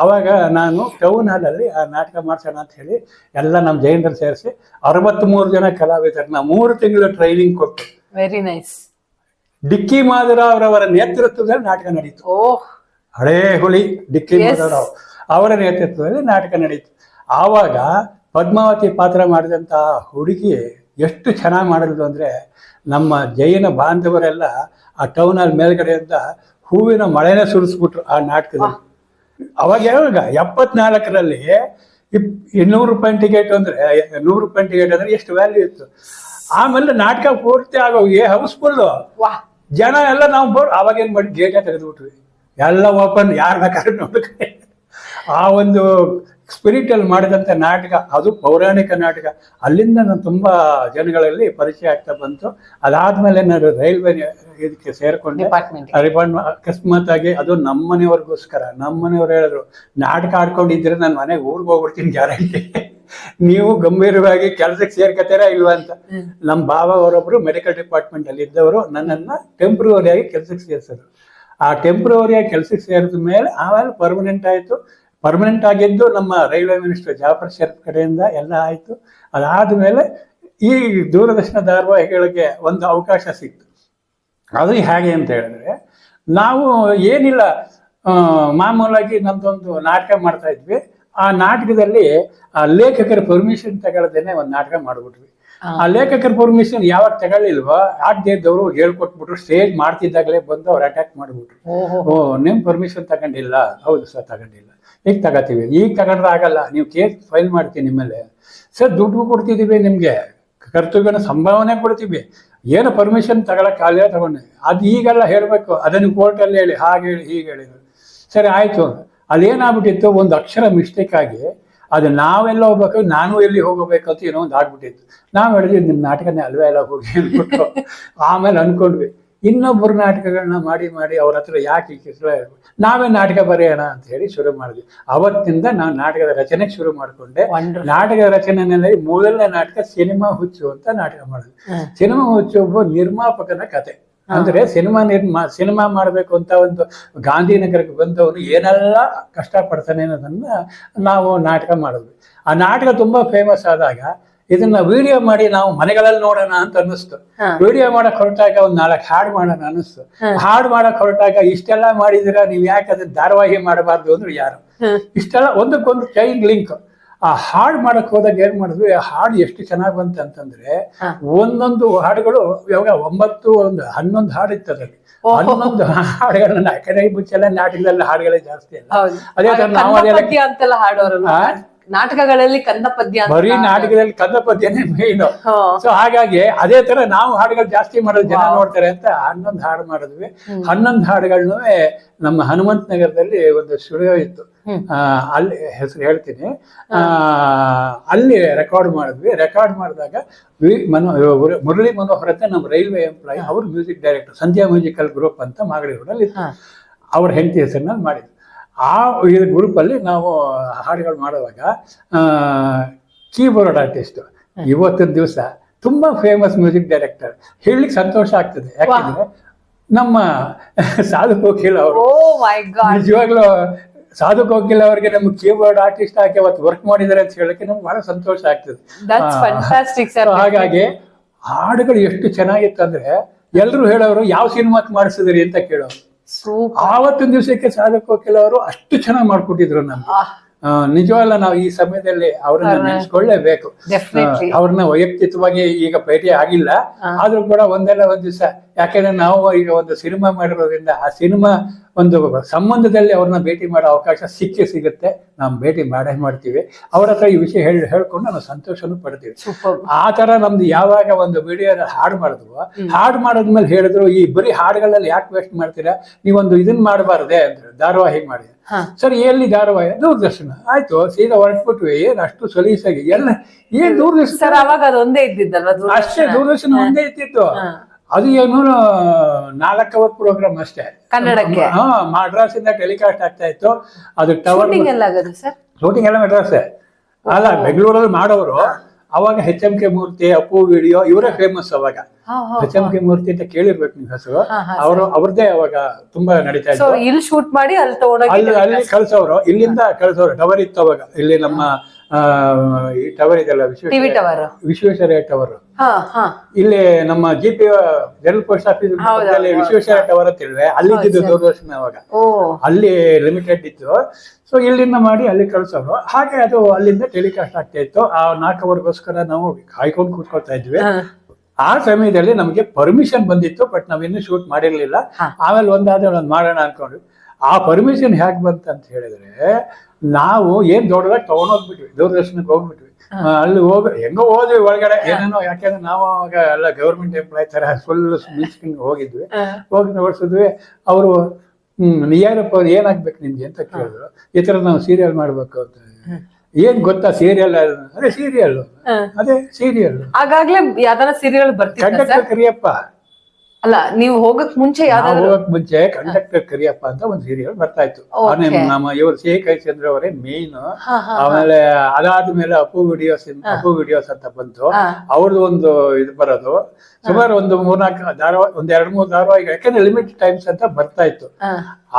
ಅವಾಗ ನಾನು ಟೌನ್ ಹಾಲ್ ಅಲ್ಲಿ ಆ ನಾಟಕ ಮಾಡ್ಸೋಣ ಅಂತ ಹೇಳಿ ಎಲ್ಲ ನಮ್ಮ ಜೈನರು ಸೇರಿಸಿ 63 ಜನ ಕಲಾವಿದರನ್ನ 3 ತಿಂಗಳು ಟ್ರೈನಿಂಗ್ ಕೊಟ್ಟು, ವೆರಿ ನೈಸ್, ಡಿಕ್ಕಿ ಮಾಧವರವರ ನೇತೃತ್ವದಲ್ಲಿ ನಾಟಕ ನಡೀತು. ಹಳೇ ಹುಲಿ ಡಿಕ್ಕಿ ಮಾಧವರಾವ್ ಅವರ ನೇತೃತ್ವದಲ್ಲಿ ನಾಟಕ ನಡೀತು. ಆವಾಗ ಪದ್ಮಾವತಿ ಪಾತ್ರ ಮಾಡಿದಂಥ ಹುಡುಗಿ ಎಷ್ಟು ಚೆನ್ನಾಗಿ ಮಾಡಿದ್ರು ಅಂದರೆ, ನಮ್ಮ ಜೈನ ಬಾಂಧವರೆಲ್ಲ ಆ ಟೌನಲ್ಲಿ ಮೇಲ್ಗಡೆಯಿಂದ ಹೂವಿನ ಮಳೆನೇ ಸುರಿಸ್ಬಿಟ್ರು ಆ ನಾಟಕದಲ್ಲಿ. ಅವಾಗ ಯಾವಾಗ 74ರಲ್ಲಿ 200 ರೂಪಾಯಿ ಟಿಕೆಟ್ ಅಂದರೆ 100 ರೂಪಾಯಿ ಟಿಕೆಟ್ ಅಂದರೆ ಎಷ್ಟು ವ್ಯಾಲ್ಯೂ ಇತ್ತು. ಆಮೇಲೆ ನಾಟಕ ಪೂರ್ತಿ ಆಗೋಗಿ ಹೌಸ್ಫುಲ್ಲು ಜನ ಎಲ್ಲ ನಾವು ಅವಾಗ ಏನು ಮಾಡಿ ಗೇಟೇ ತೆಗೆದುಬಿಟ್ವಿ, ಎಲ್ಲ ಓಪನ್, ಯಾರು ಬೇಕಾದ್ರೂ ನೋಡ್ತಾರೆ. ಆ ಒಂದು ಸ್ಪಿರಿಟ್ ಅಲ್ಲಿ ಮಾಡಿದಂಥ ನಾಟಕ, ಅದು ಪೌರಾಣಿಕ ನಾಟಕ. ಅಲ್ಲಿಂದ ನಾನು ತುಂಬಾ ಜನಗಳಲ್ಲಿ ಪರಿಚಯ ಆಗ್ತಾ ಬಂತು. ಅದಾದ್ಮೇಲೆ ನಾನು ರೈಲ್ವೆ ಇದಕ್ಕೆ ಸೇರ್ಕೊಂಡೆ ಡಿಪಾರ್ಟ್ಮೆಂಟ್. ಅಕಸ್ಮಾತ್ ಆಗಿ ಅದು ನಮ್ಮನೆಯವ್ರಿಗೋಸ್ಕರ, ನಮ್ಮನೆಯವ್ರು ಹೇಳಿದ್ರು, ನಾಟಕ ಆಡ್ಕೊಂಡಿದ್ರೆ ನಾನು ಮನೆಗೆ ಊರಿಗೆ ಹೋಗ್ಬಿಡ್ತೀನಿ ಗ್ಯಾರಂಟಿ, ನೀವು ಗಂಭೀರವಾಗಿ ಕೆಲಸಕ್ಕೆ ಸೇರ್ಕತ್ತೀರಾ ಇಲ್ವಾ ಅಂತ. ನಮ್ಮ ಬಾವ ಅವರೊಬ್ರು ಮೆಡಿಕಲ್ ಡಿಪಾರ್ಟ್ಮೆಂಟ್ ಅಲ್ಲಿ ಇದ್ದವರು ನನ್ನನ್ನ ಟೆಂಪ್ರವರಿಯಾಗಿ ಕೆಲಸಕ್ಕೆ ಸೇರಿಸಿದ್ರು. ಆ ಟೆಂಪ್ರವರಿಯಾಗಿ ಕೆಲಸಕ್ಕೆ ಸೇರಿದ ಮೇಲೆ ಆಮೇಲೆ ಪರ್ಮನೆಂಟ್ ಆಯಿತು. ಪರ್ಮನೆಂಟ್ ಆಗಿದ್ದು ನಮ್ಮ ರೈಲ್ವೆ ಮಿನಿಸ್ಟರ್ ಜಾಫರ್ ಶರೀಫ್ ಕಡೆಯಿಂದ ಎಲ್ಲ ಆಯಿತು. ಅದಾದಮೇಲೆ ಈ ದೂರದರ್ಶನ ಧಾರಾವಾಹಿಗಳಿಗೆ ಒಂದು ಅವಕಾಶ ಸಿಕ್ತು. ಅದು ಹೇಗೆ ಅಂತ ಹೇಳಿದ್ರೆ, ನಾವು ಏನಿಲ್ಲ, ಮಾಮೂಲಾಗಿ ನಮ್ದೊಂದು ನಾಟಕ ಮಾಡ್ತಾ ಇದ್ವಿ. ಆ ನಾಟಕದಲ್ಲಿ ಆ ಲೇಖಕರ ಪರ್ಮಿಷನ್ ತಗೊಳ್ಳದೇನೆ ಒಂದು ನಾಟಕ ಮಾಡ್ಬಿಟ್ವಿ. ಆ ಲೇಖಕರ ಪರ್ಮಿಷನ್ ಯಾವಾಗ ತಗೊಳ್ಳಿಲ್ವೋ ಆಗದೆ ಇದ್ದವರು ಹೇಳ್ಕೊಟ್ಬಿಟ್ರು. ಸ್ಟೇಜ್ ಮಾಡ್ತಿದ್ದಾಗಲೇ ಬಂದು ಅವ್ರು ಅಟ್ಯಾಕ್ ಮಾಡ್ಬಿಟ್ರು. ನಿಮ್ ಪರ್ಮಿಷನ್ ತಗೊಂಡಿಲ್ಲ. ಹೌದು ಸರ್, ತಗೊಂಡಿಲ್ಲ. ಈಗ ತಗೋತೀವಿ. ಈಗ ತಗೊಂಡ್ರೆ ಆಗಲ್ಲ, ನೀವು ಕೇಸ್ ಫೈಲ್ ಮಾಡ್ತೀನಿ ನಿಮ್ಮಲ್ಲಿ. ಸರ್, ದುಡ್ಡು ಕೊಡ್ತಿದೀವಿ, ನಿಮ್ಗೆ ಕರ್ತವ್ಯನ ಸಂಭಾವನೆ ಕೊಡ್ತೀವಿ, ಏನು ಪರ್ಮಿಷನ್ ತಗೊಳಕ್ಕಾಗಲೇ ತಗೊಂಡೆ. ಅದು ಈಗೆಲ್ಲ ಹೇಳ್ಬೇಕು, ಅದನ್ನು ಕೋರ್ಟಲ್ಲಿ ಹೇಳಿ, ಹಾಗೆ ಹೇಳಿ, ಹೀಗೆ ಹೇಳಿದ್ರು. ಸರಿ ಆಯ್ತು. ಅದೇನಾಗ್ಬಿಟ್ಟಿತ್ತು, ಒಂದು ಅಕ್ಷರ ಮಿಸ್ಟೇಕ್ ಆಗಿ ಅದು ನಾವೆಲ್ಲ ಹೋಗ್ಬೇಕು, ನಾನು ಎಲ್ಲಿ ಹೋಗಬೇಕಂತ ಏನೋ ಒಂದು ಆಗ್ಬಿಟ್ಟಿತ್ತು. ನಾವು ಹೇಳಿದ್ವಿ, ನಿಮ್ಮ ನಾಟಕನೇ ಅಲ್ವೇ ಎಲ್ಲ ಹೋಗಿ ಅಂದ್ಬಿಟ್ಟು ಆಮೇಲೆ ಅನ್ಕೊಂಡ್ವಿ, ಇನ್ನೊಬ್ಬರು ನಾಟಕಗಳನ್ನ ಮಾಡಿ ಮಾಡಿ ಅವ್ರ ಹತ್ರ ಯಾಕೆ ನಾವೇ ನಾಟಕ ಬರೆಯೋಣ ಅಂತ ಹೇಳಿ ಶುರು ಮಾಡಿದ್ವಿ. ಅವತ್ತಿಂದ ನಾವು ನಾಟಕದ ರಚನೆಗೆ ಶುರು ಮಾಡಿಕೊಂಡೆ. ನಾಟಕದ ರಚನೆಯಲ್ಲಿ ಮೊದಲನೇ ನಾಟಕ ಸಿನಿಮಾ ಹುಚ್ಚು ಅಂತ ನಾಟಕ ಮಾಡಿದ್ವಿ. ಸಿನಿಮಾ ಹುಚ್ಚು ಒಬ್ಬ ನಿರ್ಮಾಪಕನ ಕತೆ. ಅಂದ್ರೆ ಸಿನಿಮಾ ಮಾಡಬೇಕು ಅಂತ ಒಂದು ಗಾಂಧಿನಗರಕ್ಕೆ ಬಂದವನು ಏನೆಲ್ಲ ಕಷ್ಟಪಡ್ತಾನೆ ಅನ್ನೋದನ್ನ ನಾವು ನಾಟಕ ಮಾಡಿದ್ವಿ. ಆ ನಾಟಕ ತುಂಬಾ ಫೇಮಸ್ ಆದಾಗ ಇದನ್ನ ವಿಡಿಯೋ ಮಾಡಿ ನಾವು ಮನೆಗಳಲ್ಲಿ ನೋಡೋಣ ಅಂತ ಅನ್ನಿಸ್ತು. ವಿಡಿಯೋ ಮಾಡಕ್ ಹೊರಟಾಗ ಒಂದ್ 4 ಹಾಡು ಮಾಡೋಣ ಅನ್ನಿಸ್ತು. ಹಾಡು ಮಾಡಕ್ ಹೊರಟಾಗ ಇಷ್ಟೆಲ್ಲ ಮಾಡಿದಿರ, ನೀವ್ ಯಾಕೆ ಅದನ್ನ ಧಾರಾವಾಹಿ ಮಾಡಬಾರ್ದು ಅಂದ್ರೆ ಯಾರು ಇಷ್ಟೆಲ್ಲ ಒಂದಕ್ಕೊಂದು ಚೈನ್ ಲಿಂಕ್. ಆ ಹಾಡು ಮಾಡಕ್ ಹೋದಾಗ ಏನ್ ಮಾಡಿದ್ವಿ, ಆ ಹಾಡು ಎಷ್ಟು ಚೆನ್ನಾಗ್ ಬಂತ ಅಂತಂದ್ರೆ, ಒಂದೊಂದು ಹಾಡುಗಳು ಇವಾಗ 11 ಹಾಡು ಇತ್ತದಲ್ಲಿ. 11 ಹಾಡುಗಳನ್ನ ಯಾಕಂದ್ರೆ ಮುಂಚೆಲ್ಲ ನಾಟಕದಲ್ಲಿ ಹಾಡುಗಳೇ ಜಾಸ್ತಿ ಅಲ್ಲ. ಅದೇ ತರ ನಾವು ಅಂತೆಲ್ಲ ಹಾಡೋರಲ್ಲ ನಾಟಕಗಳಲ್ಲಿ ಕಂದ ಪದ್ಯ, ಬರೀ ನಾಟಕದಲ್ಲಿ ಕಂದ ಪದ್ಯನೇ ಮೇನ್. ಸೊ ಹಾಗಾಗಿ ಅದೇ ತರ ನಾವು ಹಾಡುಗಳು ಜಾಸ್ತಿ ಮಾಡೋದು, ಜನ ನೋಡ್ತಾರೆ ಅಂತ 11 ಹಾಡು ಮಾಡಿದ್ವಿ. 11 ಹಾಡುಗಳನ್ನು ನಮ್ಮ ಹನುಮಂತ ನಗರದಲ್ಲಿ ಒಂದು ಸ್ಟುಡಿಯೋ ಇತ್ತು, ಅಲ್ಲಿ ಹೆಸರು ಹೇಳ್ತೀನಿ, ಅಲ್ಲಿ ರೆಕಾರ್ಡ್ ಮಾಡಿದ್ವಿ. ರೆಕಾರ್ಡ್ ಮಾಡಿದಾಗ ಮುರಳಿ ಮನೋಹರ್ ಅಂತ ನಮ್ಮ ರೈಲ್ವೆ ಎಂಪ್ಲಾಯಿ, ಅವ್ರ ಮ್ಯೂಸಿಕ್ ಡೈರೆಕ್ಟರ್, ಸಂಧ್ಯಾ ಮ್ಯೂಸಿಕಲ್ ಗ್ರೂಪ್ ಅಂತ ಮಾಗಡಿ ರೋಡಲ್ಲಿ ಇತ್ತು. ಅವ್ರ ಹೆಂಡತಿ ಹೆಸರಿನಲ್ಲಿ ಮಾಡಿದ್ವಿ. ಆ ಗ್ರೂಪಲ್ಲಿ ನಾವು ಹಾಡುಗಳು ಮಾಡುವಾಗ ಕೀಬೋರ್ಡ್ ಆರ್ಟಿಸ್ಟ್ ಇವತ್ತಿನ ದಿವಸ ತುಂಬಾ ಫೇಮಸ್ ಮ್ಯೂಸಿಕ್ ಡೈರೆಕ್ಟರ್. ಹೇಳಲಿಕ್ಕೆ ಸಂತೋಷ ಆಗ್ತದೆ, ಯಾಕಂದ್ರೆ ನಮ್ಮ ಸಾಧು ಕೋಕಿಲ್ ಅವರು. ನಿಜವಾಗ್ಲೂ ಸಾಧು ಕೋಕಿಲ್ ಅವರಿಗೆ ನಮ್ಗೆ ಕೀಬೋರ್ಡ್ ಆರ್ಟಿಸ್ಟ್ ಆಗಿ ಅವತ್ತು ವರ್ಕ್ ಮಾಡಿದ್ದಾರೆ ಅಂತ ಹೇಳಕ್ಕೆ ನಮ್ಗೆ ಬಹಳ ಸಂತೋಷ ಆಗ್ತದೆ. ಹಾಗಾಗಿ ಹಾಡುಗಳು ಎಷ್ಟು ಚೆನ್ನಾಗಿತ್ತು ಅಂದ್ರೆ ಎಲ್ರು ಹೇಳೋರು ಯಾವ ಸಿನಿಮಾಕ್ಕೆ ಮಾಡಿಸಿದ್ರಿ ಅಂತ ಕೇಳೋರು. ಆವತ್ತಿನ ದಿವಸಕ್ಕೆ ಸಾಧು ಕೋಕಿಲ್ ಅವರು ಅಷ್ಟು ಚೆನ್ನಾಗಿ ಮಾಡ್ಕೊಟ್ಟಿದ್ರು ನಮ್ಗೆ. ನಿಜವಲ್ಲ, ನಾವು ಈ ಸಮಯದಲ್ಲಿ ಅವ್ರನ್ನ ನೆನೆಸ್ಕೊಳ್ಳೇಬೇಕು. ಅವ್ರನ್ನ ವೈಯಕ್ತಿಕವಾಗಿ ಈಗ ಭೇಟಿ ಆಗಿಲ್ಲ, ಆದ್ರೂ ಕೂಡ ಒಂದಲ್ಲ ಒಂದ್ ದಿವಸ, ಯಾಕೆಂದ್ರೆ ನಾವು ಈಗ ಒಂದು ಸಿನಿಮಾ ಮಾಡಿರೋದ್ರಿಂದ ಆ ಸಿನಿಮಾ ಒಂದು ಸಂಬಂಧದಲ್ಲಿ ಅವ್ರನ್ನ ಭೇಟಿ ಮಾಡೋ ಅವಕಾಶ ಸಿಗುತ್ತೆ. ನಾವು ಭೇಟಿ ಮಾಡೇ ಮಾಡ್ತೀವಿ. ಅವ್ರ ಹತ್ರ ಈ ವಿಷಯ ಹೇಳ್ಕೊಂಡು ನಾವು ಸಂತೋಷನೂ ಪಡ್ತೀವಿ. ಆ ತರ ನಮ್ದು ಯಾವಾಗ ಒಂದು ವಿಡಿಯೋದಲ್ಲಿ ಹಾಡು ಮಾಡಿದ್ವು, ಹಾಡು ಮಾಡೋದ್ಮೇಲೆ ಹೇಳಿದ್ರು, ಈ ಬರೀ ಹಾಡುಗಳಲ್ಲಿ ಯಾಕೆ ವೇಸ್ಟ್ ಮಾಡ್ತೀರಾ, ನೀವೊಂದು ಇದನ್ ಮಾಡಬಾರ್ದೆ ಅಂದ್ರೆ ಧಾರಾವಾಹಿ ಮಾಡಿ. ಸರಿ, ಎಲ್ಲಿ ಧಾರಾವಾಹಿ? ದೂರದರ್ಶನ. ಆಯ್ತು, ಸೀದಾ ಹೊರಟ್ಬಿಟ್ವಿ. ಏನ್ ಅಷ್ಟು ಸಲೀಸಾಗಿ ಎಲ್ಲ ಏನ್ ದೂರದರ್ಶನ ಅವಾಗ ಅದೊಂದೇ ಇದ್ದಿದ್ದಲ್ವ? ಅಷ್ಟೇ, ದೂರದರ್ಶನ ಒಂದೇ ಇತ್ತಿತ್ತು. ಅದು ಏನು 4 ಅವರ್ ಪ್ರೋಗ್ರಾಮ್ ಅಷ್ಟೇ ಕನ್ನಡಕ್ಕೆ. ಮಡ್ರಾಸ್ ಇಂದ ಟೆಲಿಕಾಸ್ಟ್ ಆಗ್ತಾ ಇತ್ತು. ಅದು ಟವರ್ ಶೂಟಿಂಗ್ ಎಲ್ಲ ಮಡ್ರಾಸ್ ಅಲ್ಲ, ಬೆಂಗಳೂರಲ್ಲಿ ಮಾಡೋರು. ಅವಾಗ HMK ಮೂರ್ತಿ, ಅಪ್ಪು ವಿಡಿಯೋ ಇವರೇ ಫೇಮಸ್. ಅವಾಗ HMK ಮೂರ್ತಿ ಅಂತ ಕೇಳಿರ್ಬೇಕು ನೀವು ಹೆಸರು. ಅವ್ರದ್ದೇ ಅವಾಗ ತುಂಬಾ ನಡೀತಾ ಇತ್ತು. ಇಲ್ಲಿ ಶೂಟ್ ಮಾಡಿ ಅಲ್ಲಿ ಕಳ್ಸೋರು, ಇಲ್ಲಿಂದ ಕಳ್ಸೋರು. ಟವರ್ ಇತ್ತು ಅವಾಗ. ಇಲ್ಲಿ ನಮ್ಮ ಈ ಟವರ್ ಇದೆಲ್ಲ, ವಿಶ್ವೇಶ್ವರಯ್ಯ ಟವರ್. ಇಲ್ಲಿ ನಮ್ಮ GP general post office Visvesvaraya tower ಅಂತ ಹೇಳಿದ್ರೆ ಅಲ್ಲಿದ್ದು ದೂರದರ್ಶನ. ಅವಾಗ ಅಲ್ಲಿ ಲಿಮಿಟೆಡ್ ಇತ್ತು. ಸೊ ಇಲ್ಲಿಂದ ಮಾಡಿ ಅಲ್ಲಿ ಕಳ್ಸೋರು. ಹಾಗೆ ಅದು ಅಲ್ಲಿಂದ ಟೆಲಿಕಾಸ್ಟ್ ಆಗ್ತಾ ಇತ್ತು. ಆ 4 ಅವರ್ಗೋಸ್ಕರ ನಾವು ಕಾಯ್ಕೊಂಡು ಕೂತ್ಕೊಳ್ತಾ ಇದ್ವಿ. ಆ ಸಮಯದಲ್ಲಿ ನಮಗೆ ಪರ್ಮಿಷನ್ ಬಂದಿತ್ತು, ಬಟ್ ನಾವಿನ್ನೂ ಶೂಟ್ ಮಾಡಿರ್ಲಿಲ್ಲ. ಆಮೇಲೆ ಒಂದಾದ್ರೆ ಒಂದ್ ಮಾಡೋಣ ಅನ್ಕೊಂಡ್ವಿ. ಆ ಪರ್ಮಿಷನ್ ಹೇಗೆ ಬಂತಂತ ಹೇಳಿದ್ರೆ, ನಾವು ಏನ್ ದೊಡ್ಡದಾಗಿ ತಗೊಂಡೋಗ್ಬಿಟ್ವಿ, ದೂರದರ್ಶನಕ್ಕೆ ಹೋಗ್ಬಿಟ್ವಿ. ಅಲ್ಲಿ ಹೆಂಗೋ ಹೋದ್ವಿ ಒಳಗಡೆ ಏನೇನೋ. ಯಾಕೆಂದ್ರೆ ನಾವು ಅವಾಗ ಎಲ್ಲ ಗವರ್ಮೆಂಟ್ ಎಂಪ್ಲಾಯ್ ತರ ಫುಲ್ ಮಿಲ್ಸ್ಕೊಂಡು ಹೋಗಿ ನೋಡ್ಸಿದ್ವಿ. ಅವರು ಯಾರಪ್ಪ ಅವ್ರು ಏನಾಗ್ಬೇಕು ನಿಮ್ಗೆ ಅಂತ ಕೇಳಿದ್ರು. ಈ ತರ ನಾವು ಸೀರಿಯಲ್ ಮಾಡ್ಬೇಕು ಅಂತ. ಏನ್ ಗೊತ್ತಾ ಸೀರಿಯಲ್? ಅದೇ ಸೀರಿಯಲ್, ಅದೇ ಸೀರಿಯಲ್. ಆಗಾಗ್ಲೇ ಯಾವ್ದಾರ ಸೀರಿಯಲ್ ಬರ್ತಿತ್ತು. ಕಂಡಕ್ಟರ್ ಕರಿಯಪ್ಪ ಅಲ್ಲ, ನೀವು ಹೋಗಕ್ ಮುಂಚೆ ಕಂಡಕ್ಟರ್ ಕರಿಯಪ್ಪ ಅಂತ ಒಂದು ಸೀರಿಯಲ್ ಬರ್ತಾ ಇತ್ತು. ನಮ್ಮ ಇವರು C.K. ಚಂದ್ರ ಅವರೇ ಮೇನ್. ಆಮೇಲೆ ಅದಾದ್ಮೇಲೆ ಅಪ್ಪು ವಿಡಿಯೋಸ್ ಅಂತ ಬಂತು. ಅವ್ರದ್ದು ಒಂದು ಇದು ಬರೋದು. ಸುಮಾರು ಒಂದು 3-4 ಧಾರಾವಾಹಿ, 2-3 ಧಾರಾವಾಹಿ, ಯಾಕಂದ್ರೆ ಲಿಮಿಟ್ ಟೈಮ್ಸ್ ಅಂತ ಬರ್ತಾ ಇತ್ತು.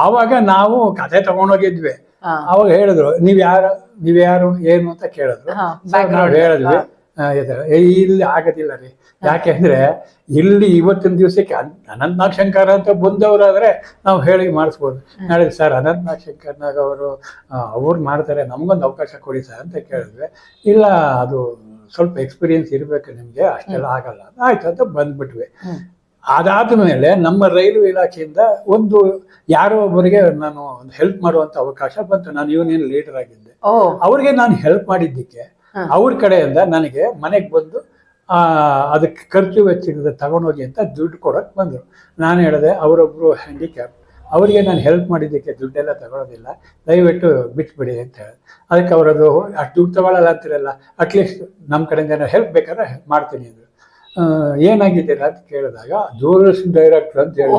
ಆವಾಗ ನಾವು ಕತೆ ತಗೊಂಡೋಗಿದ್ವಿ. ಅವಾಗ ಹೇಳಿದ್ರು ನೀವ್ಯಾರು ಏನು ಅಂತ ಕೇಳಿದ್ರು. ನಾವು ಹೇಳಿದ್ವಿ ಇಲ್ಲಿ ಆಗದಿಲ್ಲ ರೀ, ಯಾಕೆಂದ್ರೆ ಇಲ್ಲಿ ಇವತ್ತಿನ ದಿವಸಕ್ಕೆ ಅನಂತನಾಗ್ ಶಂಕರ್ ಅಂತ ಬಂದವರಾದ್ರೆ ನಾವು ಹೇಳಿ ಮಾಡಿಸ್ಬೋದು. ನಾಳೆ ಸರ್ ಅನಂತನಾಗ್ ಶಂಕರ್ನಾಗ್ ಅವ್ರು ಮಾಡ್ತಾರೆ, ನಮ್ಗೊಂದು ಅವಕಾಶ ಕೊಡಿ ಸರ್ ಅಂತ ಕೇಳಿದ್ವಿ. ಇಲ್ಲ ಅದು ಸ್ವಲ್ಪ ಎಕ್ಸ್ಪೀರಿಯನ್ಸ್ ಇರ್ಬೇಕು ನಿಮ್ಗೆ, ಅಷ್ಟೆಲ್ಲ ಆಗಲ್ಲ ಆಯ್ತು ಅಂತ ಬಂದ್ಬಿಟ್ವಿ. ಅದಾದ್ಮೇಲೆ ನಮ್ಮ ರೈಲ್ವೆ ಇಲಾಖೆಯಿಂದ ಯಾರೋ ಒಬ್ಬರಿಗೆ ನಾನು ಒಂದು ಹೆಲ್ಪ್ ಮಾಡುವಂತ ಅವಕಾಶ ಬಂತು. ನಾನು ಯೂನಿಯನ್ ಲೀಡರ್ ಆಗಿದ್ದೆ. ಅವ್ರಿಗೆ ನಾನು ಹೆಲ್ಪ್ ಮಾಡಿದ್ದಕ್ಕೆ ಅವ್ರ ಕಡೆಯಿಂದ ನನಗೆ ಮನೆಗೆ ಬಂದು ಅದಕ್ಕೆ ಖರ್ಚು ವೆಚ್ಚದ ತಗೊಂಡೋಗಿ ಅಂತ ದುಡ್ಡು ಕೊಡೋಕೆ ಬಂದರು. ನಾನು ಹೇಳಿದೆ ಅವರೊಬ್ಬರು ಹ್ಯಾಂಡಿಕ್ಯಾಪ್, ಅವರಿಗೆ ನಾನು ಹೆಲ್ಪ್ ಮಾಡಿದ್ದಕ್ಕೆ ದುಡ್ಡೆಲ್ಲ ತಗೊಳ್ಳೋದಿಲ್ಲ, ದಯವಿಟ್ಟು ಬಿಟ್ಬಿಡಿ ಅಂತ ಹೇಳಿದೆ. ಅದಕ್ಕೆ ಅವರದು ಅಷ್ಟು ದುಡ್ಡು ತಗೊಳ್ಳಲ್ಲ ಅಂತಿರಲ್ಲ, ಅಟ್ಲೀಸ್ಟ್ ನಮ್ಮ ಕಡೆಯಿಂದ ಏನೋ ಹೆಲ್ಪ್ ಬೇಕಾದ್ರೆ ಮಾಡ್ತೀನಿ ಅಂದರು. ಏನಾಗಿದ್ದೀರಾ ಅಂತ ಕೇಳಿದಾಗ ದೂರದರ್ಶನ ಡೈರೆಕ್ಟರ್ ಅಂತ ಹೇಳಿ,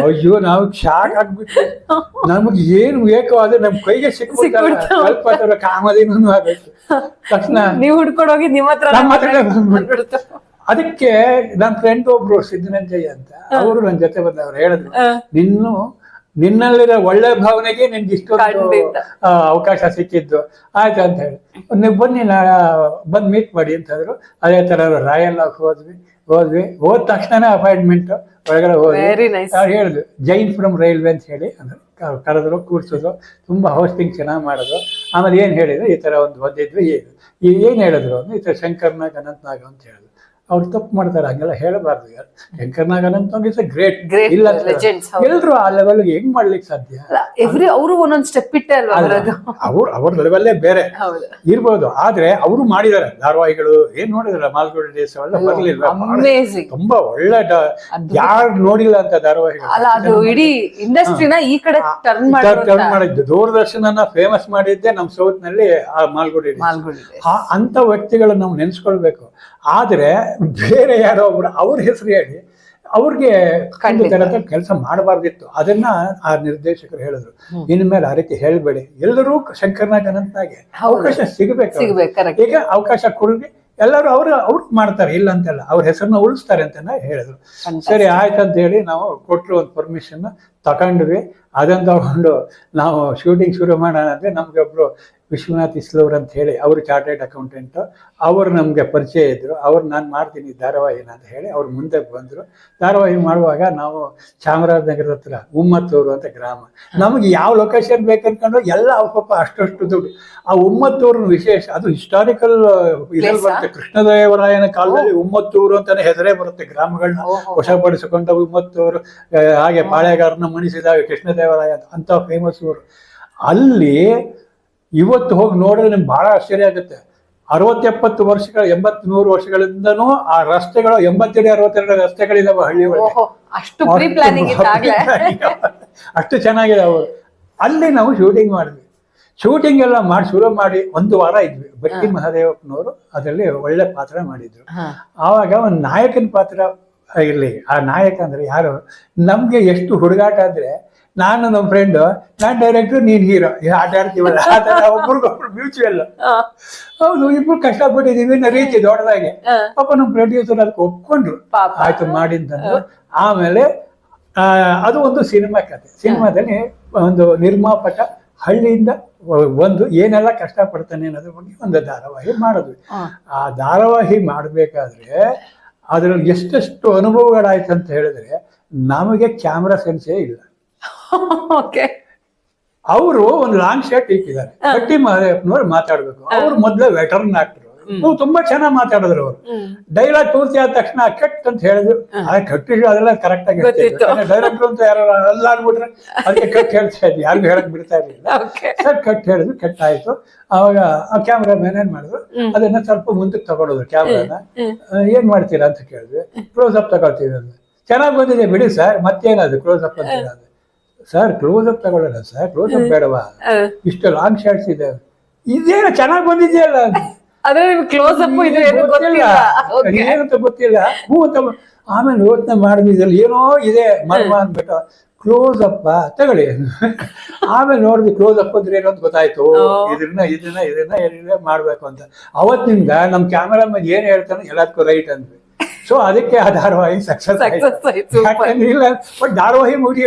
ಅಯ್ಯೋ ನಾವು ಶಾಕ್ ಆಗ್ಬಿಟ್ಟು ನಮಗೆ ಏನು ಬೇಕೋ ಅದು ನಮ್ ಕೈಗೆ ಸಿಕ್ಬಿಟ್ಟು ಕಾಮಧೇನು ಆಗಬೇಕು. ತಕ್ಷಣ ನೀವು ಹುಡ್ಕೊಂಡೋಗಿ ನಿಮ್ಮ ಹತ್ರ ಅದಕ್ಕೆ ನನ್ನ ಫ್ರೆಂಡ್ ಒಬ್ರು ಸಿದ್ದನಂಜಯ್ಯ ಅಂತ ಅವರು ನನ್ನ ಜೊತೆ ಬಂದವ್ರು ಹೇಳಿದ್ರು, ನಿನ್ನಲ್ಲಿರೋ ಒಳ್ಳೆ ಭಾವನೆಗೆ ನಿನ್ಗೆ ಇಷ್ಟೊಂದು ಅವಕಾಶ ಸಿಕ್ಕಿದ್ದು ಆಯ್ತು ಅಂತ ಹೇಳಿ, ನೀವು ಬನ್ನಿ ಬಂದು ಮೀಟ್ ಮಾಡಿ ಅಂತಂದ್ರು. ಅದೇ ತರ ರಾಯಲ್ ಹೋದ್ವಿ ಹೋದ ತಕ್ಷಣ ಅಪಾಯಿಂಟ್ಮೆಂಟ್ ಒಳಗಡೆ ಹೋದ್ವಿ. ಅವ್ರು ಹೇಳಿದ್ರು ಜೈನ್ ಫ್ರಮ್ ರೈಲ್ವೆ ಅಂತ ಹೇಳಿ ಅಂದ್ರೆ ಕರೆದ್ರು, ಕೂರ್ಸಿದ್ರು, ತುಂಬಾ ಹೋಸ್ಟಿಂಗ್ ಚೆನ್ನಾಗಿ ಮಾಡಿದ್ರು. ಆಮೇಲೆ ಏನ್ ಹೇಳಿದ್ರು, ಈ ತರ ಒಂದು ಬಂದಿದ್ವಿ, ಏನ್ ಹೇಳಿದ್ರು ಅಂದ್ರೆ ಈ ತರ ಶಂಕರ್ನಾಗ್ ಅನಂತನಾಗ್ ಅಂತ ಹೇಳಿದ್ರು. ಅವ್ರು ತಪ್ಪು ಮಾಡ್ತಾರೆ, ಹಂಗೆಲ್ಲ ಹೇಳಬಾರ್ದು. ಶಂಕರ್ನಾಗ್ ಅನಂತನಾಗ್ ಇಸ್ ಗ್ರೇಟ್, ಇಲ್ಲ ಎಲ್ರು ಆ ಲೆವೆಲ್ ಹೆಂಗ್ ಮಾಡ್ಲಿಕ್ಕೆ ಸಾಧ್ಯ? ಅವರು ಒಂದೊಂದು ಸ್ಟೆಪ್ ಇಟ್ಟೆ ಅಲ್ವಾ, ಅವ್ರ ಲೆವೆಲ್ಲೇ ಬೇರೆ ಇರ್ಬೋದು. ಆದ್ರೆ ಅವರು ಮಾಡಿದಾರೆ ಧಾರಾವಾಹಿಗಳು, ಏನ್ ನೋಡಿದಾರೆ ಮಾಲ್ಗುಡಿ ಡೇಸ್ ಅವೆಲ್ಲ ಬರ್ಲಿಲ್ಲ, ತುಂಬಾ ಒಳ್ಳೆ ಯಾರು ನೋಡಿಲ್ಲ ಅಂತ ಧಾರಾವಾಹಿಗಳು. ಇಡೀ ಇಂಡಸ್ಟ್ರಿನ ಈ ಕಡೆ ಟರ್ನ್ ಮಾಡಿದ್ದು, ದೂರದರ್ಶನ ಫೇಮಸ್ ಮಾಡಿದ್ದೆ ನಮ್ ಸೌತ್ ನಲ್ಲಿ ಆ ಮಾಲ್ಗುಡಿ. ಅಂತ ವ್ಯಕ್ತಿಗಳನ್ನ ನಾವು ನೆನ್ಸ್ಕೊಳ್ಬೇಕು. ಆದ್ರೆ ಬೇರೆ ಯಾರೋ ಒಬ್ರು ಅವ್ರ ಹೆಸರು ಹೇಳಿ ಅವ್ರಿಗೆ ಕೆಲಸ ಮಾಡಬಾರ್ದಿತ್ತು. ಅದನ್ನ ಆ ನಿರ್ದೇಶಕರು ಹೇಳಿದ್ರು, ಇನ್ಮೇಲೆ ಆ ರೀತಿ ಹೇಳ್ಬೇಡಿ, ಎಲ್ಲರೂ ಶಂಕರ್ನಾಗ್ ಅನಂತನಾಗೆ ಅವಕಾಶ ಸಿಗಬೇಕು. ಈಗ ಅವಕಾಶ ಕೊಡ್ರಿ, ಎಲ್ಲರೂ ಅವ್ರು ಮಾಡ್ತಾರೆ, ಇಲ್ಲ ಅಂತಲ್ಲ, ಅವ್ರ ಹೆಸರನ್ನ ಉಳಿಸ್ತಾರೆ ಅಂತ ಹೇಳಿದ್ರು. ಸರಿ ಆಯ್ತಂತ ಹೇಳಿ ನಾವು ಕೊಟ್ಟರು, ಒಂದು ಪರ್ಮಿಷನ್ ತಗೊಂಡ್ವಿ. ಅದನ್ನ ತಗೊಂಡು ನಾವು ಶೂಟಿಂಗ್ ಶುರು ಮಾಡೋಣ ಅಂದ್ರೆ ನಮ್ಗೆ ಒಬ್ರು ವಿಶ್ವನಾಥ್ ಇಸ್ಲೂರ್ ಅಂತ ಹೇಳಿ ಅವರು ಚಾರ್ಟೆಡ್ ಅಕೌಂಟೆಂಟ್, ಅವರು ನಮ್ಗೆ ಪರಿಚಯ ಇದ್ರು. ಅವ್ರು ನಾನು ಮಾಡ್ತೀನಿ ಧಾರಾವಾಹಿನ ಅಂತ ಹೇಳಿ ಅವ್ರು ಮುಂದೆ ಬಂದ್ರು. ಧಾರಾವಾಹಿ ಮಾಡುವಾಗ ನಾವು ಚಾಮರಾಜನಗರದ ಹತ್ರ ಉಮ್ಮತ್ತೂರು ಅಂತ ಗ್ರಾಮ, ನಮಗೆ ಯಾವ ಲೊಕೇಶನ್ ಬೇಕನ್ಕೊಂಡು ಎಲ್ಲ ಪಾಪ ಅಷ್ಟು ದುಡ್ಡು. ಆ ಉಮ್ಮತ್ತೂರು ವಿಶೇಷ, ಅದು ಹಿಸ್ಟಾರಿಕಲ್ ಇದ್ರಲ್ಲಿ ಬರುತ್ತೆ. ಕೃಷ್ಣದೇವರಾಯನ ಕಾಲದಲ್ಲಿ ಉಮ್ಮತ್ತೂರು ಅಂತಾನೆ ಹೆಸರೇ ಬರುತ್ತೆ. ಗ್ರಾಮಗಳನ್ನ ವಶಪಡಿಸಿಕೊಂಡ ಉಮ್ಮತ್ತೂರು, ಹಾಗೆ ಪಾಳೆಗಾರನ ಮಣಿಸಿದಾಗ ಕೃಷ್ಣದೇವರಾಯ ಅಂತ ಫೇಮಸ್ ಊರು. ಅಲ್ಲಿ ಇವತ್ತು ಹೋಗಿ ನೋಡಿದ್ರೆ ನಿಮ್ಗೆ ಬಹಳ ಆಶ್ಚರ್ಯ ಆಗುತ್ತೆ. 60-70 ವರ್ಷಗಳ 80-100 ವರ್ಷಗಳಿಂದನೂ ಆ ರಸ್ತೆಗಳು 82 ರಸ್ತೆಗಳಿದಾವೆ ಹಳ್ಳಿ ಒಳಗೆ. ಅಷ್ಟು ಚೆನ್ನಾಗಿದೆ ಅವರು. ಅಲ್ಲಿ ನಾವು ಶೂಟಿಂಗ್ ಮಾಡಿದ್ವಿ. ಶೂಟಿಂಗ್ ಎಲ್ಲ ಶುರು ಮಾಡಿ 1 ವಾರ ಇದ್ವಿ. ಬಟ್ಟಿ ಮಹದೇವಪ್ಪನವರು ಅದರಲ್ಲಿ ಒಳ್ಳೆ ಪಾತ್ರ ಮಾಡಿದ್ರು. ಆವಾಗ ಒಂದು ನಾಯಕನ ಪಾತ್ರ ಇರ್ಲಿ, ಆ ನಾಯಕ ಅಂದ್ರೆ ಯಾರು, ನಮ್ಗೆ ಎಷ್ಟು ಹುಡುಗಾಟ ಅಂದ್ರೆ, ನಾನು ನಮ್ಮ ಫ್ರೆಂಡ್, ನಾನ್ ಡೈರೆಕ್ಟರ್, ನೀನ್ ಹೀರೋ, ಆಟ ಆಡ್ತೀವಲ್ಲ ಆ ತರ ಒಬ್ರಿಗೊಬ್ರು ಮ್ಯೂಚುವಲ್. ಹೌದು, ಇಬ್ರು ಕಷ್ಟಪಟ್ಟಿದೀವಿ ರೀತಿ ದೊಡ್ಡದಾಗಿ. ಪಾಪ ನಮ್ ಪ್ರೊಡ್ಯೂಸರ್ ಅದಕ್ಕೆ ಒಪ್ಕೊಂಡ್ರು, ಆಯ್ತು ಮಾಡಿ ಅಂತಂದ್ರು. ಆಮೇಲೆ ಅದು ಒಂದು ಸಿನಿಮಾ ಕಥೆ. ಸಿನಿಮಾದಲ್ಲಿ ಒಂದು ನಿರ್ಮಾಪಕ ಹಳ್ಳಿಯಿಂದ ಒಂದು ಏನೆಲ್ಲ ಕಷ್ಟಪಡ್ತಾನೆ ಅನ್ನೋದ್ರ ಬಗ್ಗೆ ಒಂದು ಧಾರಾವಾಹಿ ಮಾಡಿದ್ವಿ. ಆ ಧಾರಾವಾಹಿ ಮಾಡ್ಬೇಕಾದ್ರೆ ಅದ್ರಲ್ಲಿ ಎಷ್ಟೆಷ್ಟು ಅನುಭವಗಳಾಯ್ತು ಅಂತ ಹೇಳಿದ್ರೆ, ನಮಗೆ ಕ್ಯಾಮ್ರಾ ಸೆನ್ಸೇ ಇಲ್ಲ. ಅವರು ಒಂದು ಲಾಂಗ್ ಶಾಟ್ ಇಟ್ಟಿದ್ದಾರೆ, ಬಟ್ಟಿ ಮಹದೇವಪ್ಪನವ್ರು ಮಾತಾಡ್ಬೇಕು. ಅವ್ರು ಮೊದ್ಲೇ ವೆಟರ್ನ್ ಆಕ್ಟರ್, ತುಂಬಾ ಚೆನ್ನಾಗಿ ಮಾತಾಡಿದ್ರು. ಅವರು ಡೈಲಾಗ್ ಪೂರ್ತಿ ಆದ ತಕ್ಷಣ ಕಟ್ ಅಂತ ಹೇಳಿದ್ರು. ಕಟ್ಟಿದ್ರು ಅದೆಲ್ಲ ಕರೆಕ್ಟ್ ಆಗಿ ಡೈರೆಕ್ಟರ್ ಅಂತ ಯಾರು ಅಲ್ಲ ಅನ್ಬಿಟ್ರೆ ಅದಕ್ಕೆ ಕಟ್ ಹೇಳ್ತಾ ಇದ್ವಿ, ಯಾರಿಗೂ ಹೇಳಕ್ ಬಿಡ್ತಾ ಇರ್ಲಿಲ್ಲ. ಸರ್ ಕಟ್ ಹೇಳಿದ್ರು, ಕಟ್ ಆಯ್ತು. ಅವಾಗ ಆ ಕ್ಯಾಮ್ರಾ ಮ್ಯಾನ್ ಏನ್ ಮಾಡಿದ್ರು, ಅದನ್ನ ಸ್ವಲ್ಪ ಮುಂದಕ್ಕೆ ತಗೊಳೋದು ಕ್ಯಾಮ್ರಾನ. ಏನ್ ಮಾಡ್ತೀರಾ ಅಂತ ಕೇಳಿದ್ವಿ. ಕ್ಲೋಸ್ ಅಪ್ ತಗೊಳ್ತೀವಿ ಅಂತ. ಚೆನ್ನಾಗಿ ಬಂದಿದೆ ಬಿಡಿ ಸರ್, ಮತ್ತೇನದು ಕ್ಲೋಸ್ ಅಪ್ ಅಂತ ಹೇಳೋದು. ಸರ್ ಕ್ಲೋಸ್ ಅಪ್ ತಗೊಳ್ಳೋಣ ಸರ್, ಕ್ಲೋಸ್ ಅಪ್ ಬೇಡವಾ, ಇಷ್ಟು ಲಾಂಗ್ ಶಾಟ್ಸ್ ಇದೆ, ಇದೇನು ಚೆನ್ನಾಗಿ ಬಂದಿದೆಯಲ್ಲ ಏನಂತ ಗೊತ್ತಿಲ್ಲ. ಹೂ ಅಂತ ಆಮೇಲೆ ಯೋಚನೆ ಮಾಡಿದ್ರಲ್ಲಿ ಏನೋ ಇದೆ ಮರ್ಮ ಅಂದ್ಬಿಟ್ಟು ಕ್ಲೋಸ್ ಅಪ್ ತಗೊಳ್ಳಿ. ಆಮೇಲೆ ನೋಡಿದ್ವಿ ಕ್ಲೋಸ್ ಅಪ್ ಅಂದ್ರೆ ಏನೋ ಅಂತ ಗೊತ್ತಾಯ್ತು. ಇದನ್ನ ಮಾಡ್ಬೇಕು ಅಂತ. ಅವತ್ತಿನಿಂದ ನಮ್ ಕ್ಯಾಮರಾ ಮೇಲೆ ಏನ್ ಹೇಳ್ತಾನೆ ಎಲ್ಲದಕ್ಕೂ ರೈಟ್ ಅಂದ್ವಿ. ಸೊ ಅದಕ್ಕೆ ಆ ಧಾರಾವಾಹಿ ಸಕ್ಸಸ್ Success ಆಯ್ತು, super. ಯಾಕಂದ್ರೆ ಇಲ್ಲ ಬಟ್ ಧಾರಾವಾಹಿ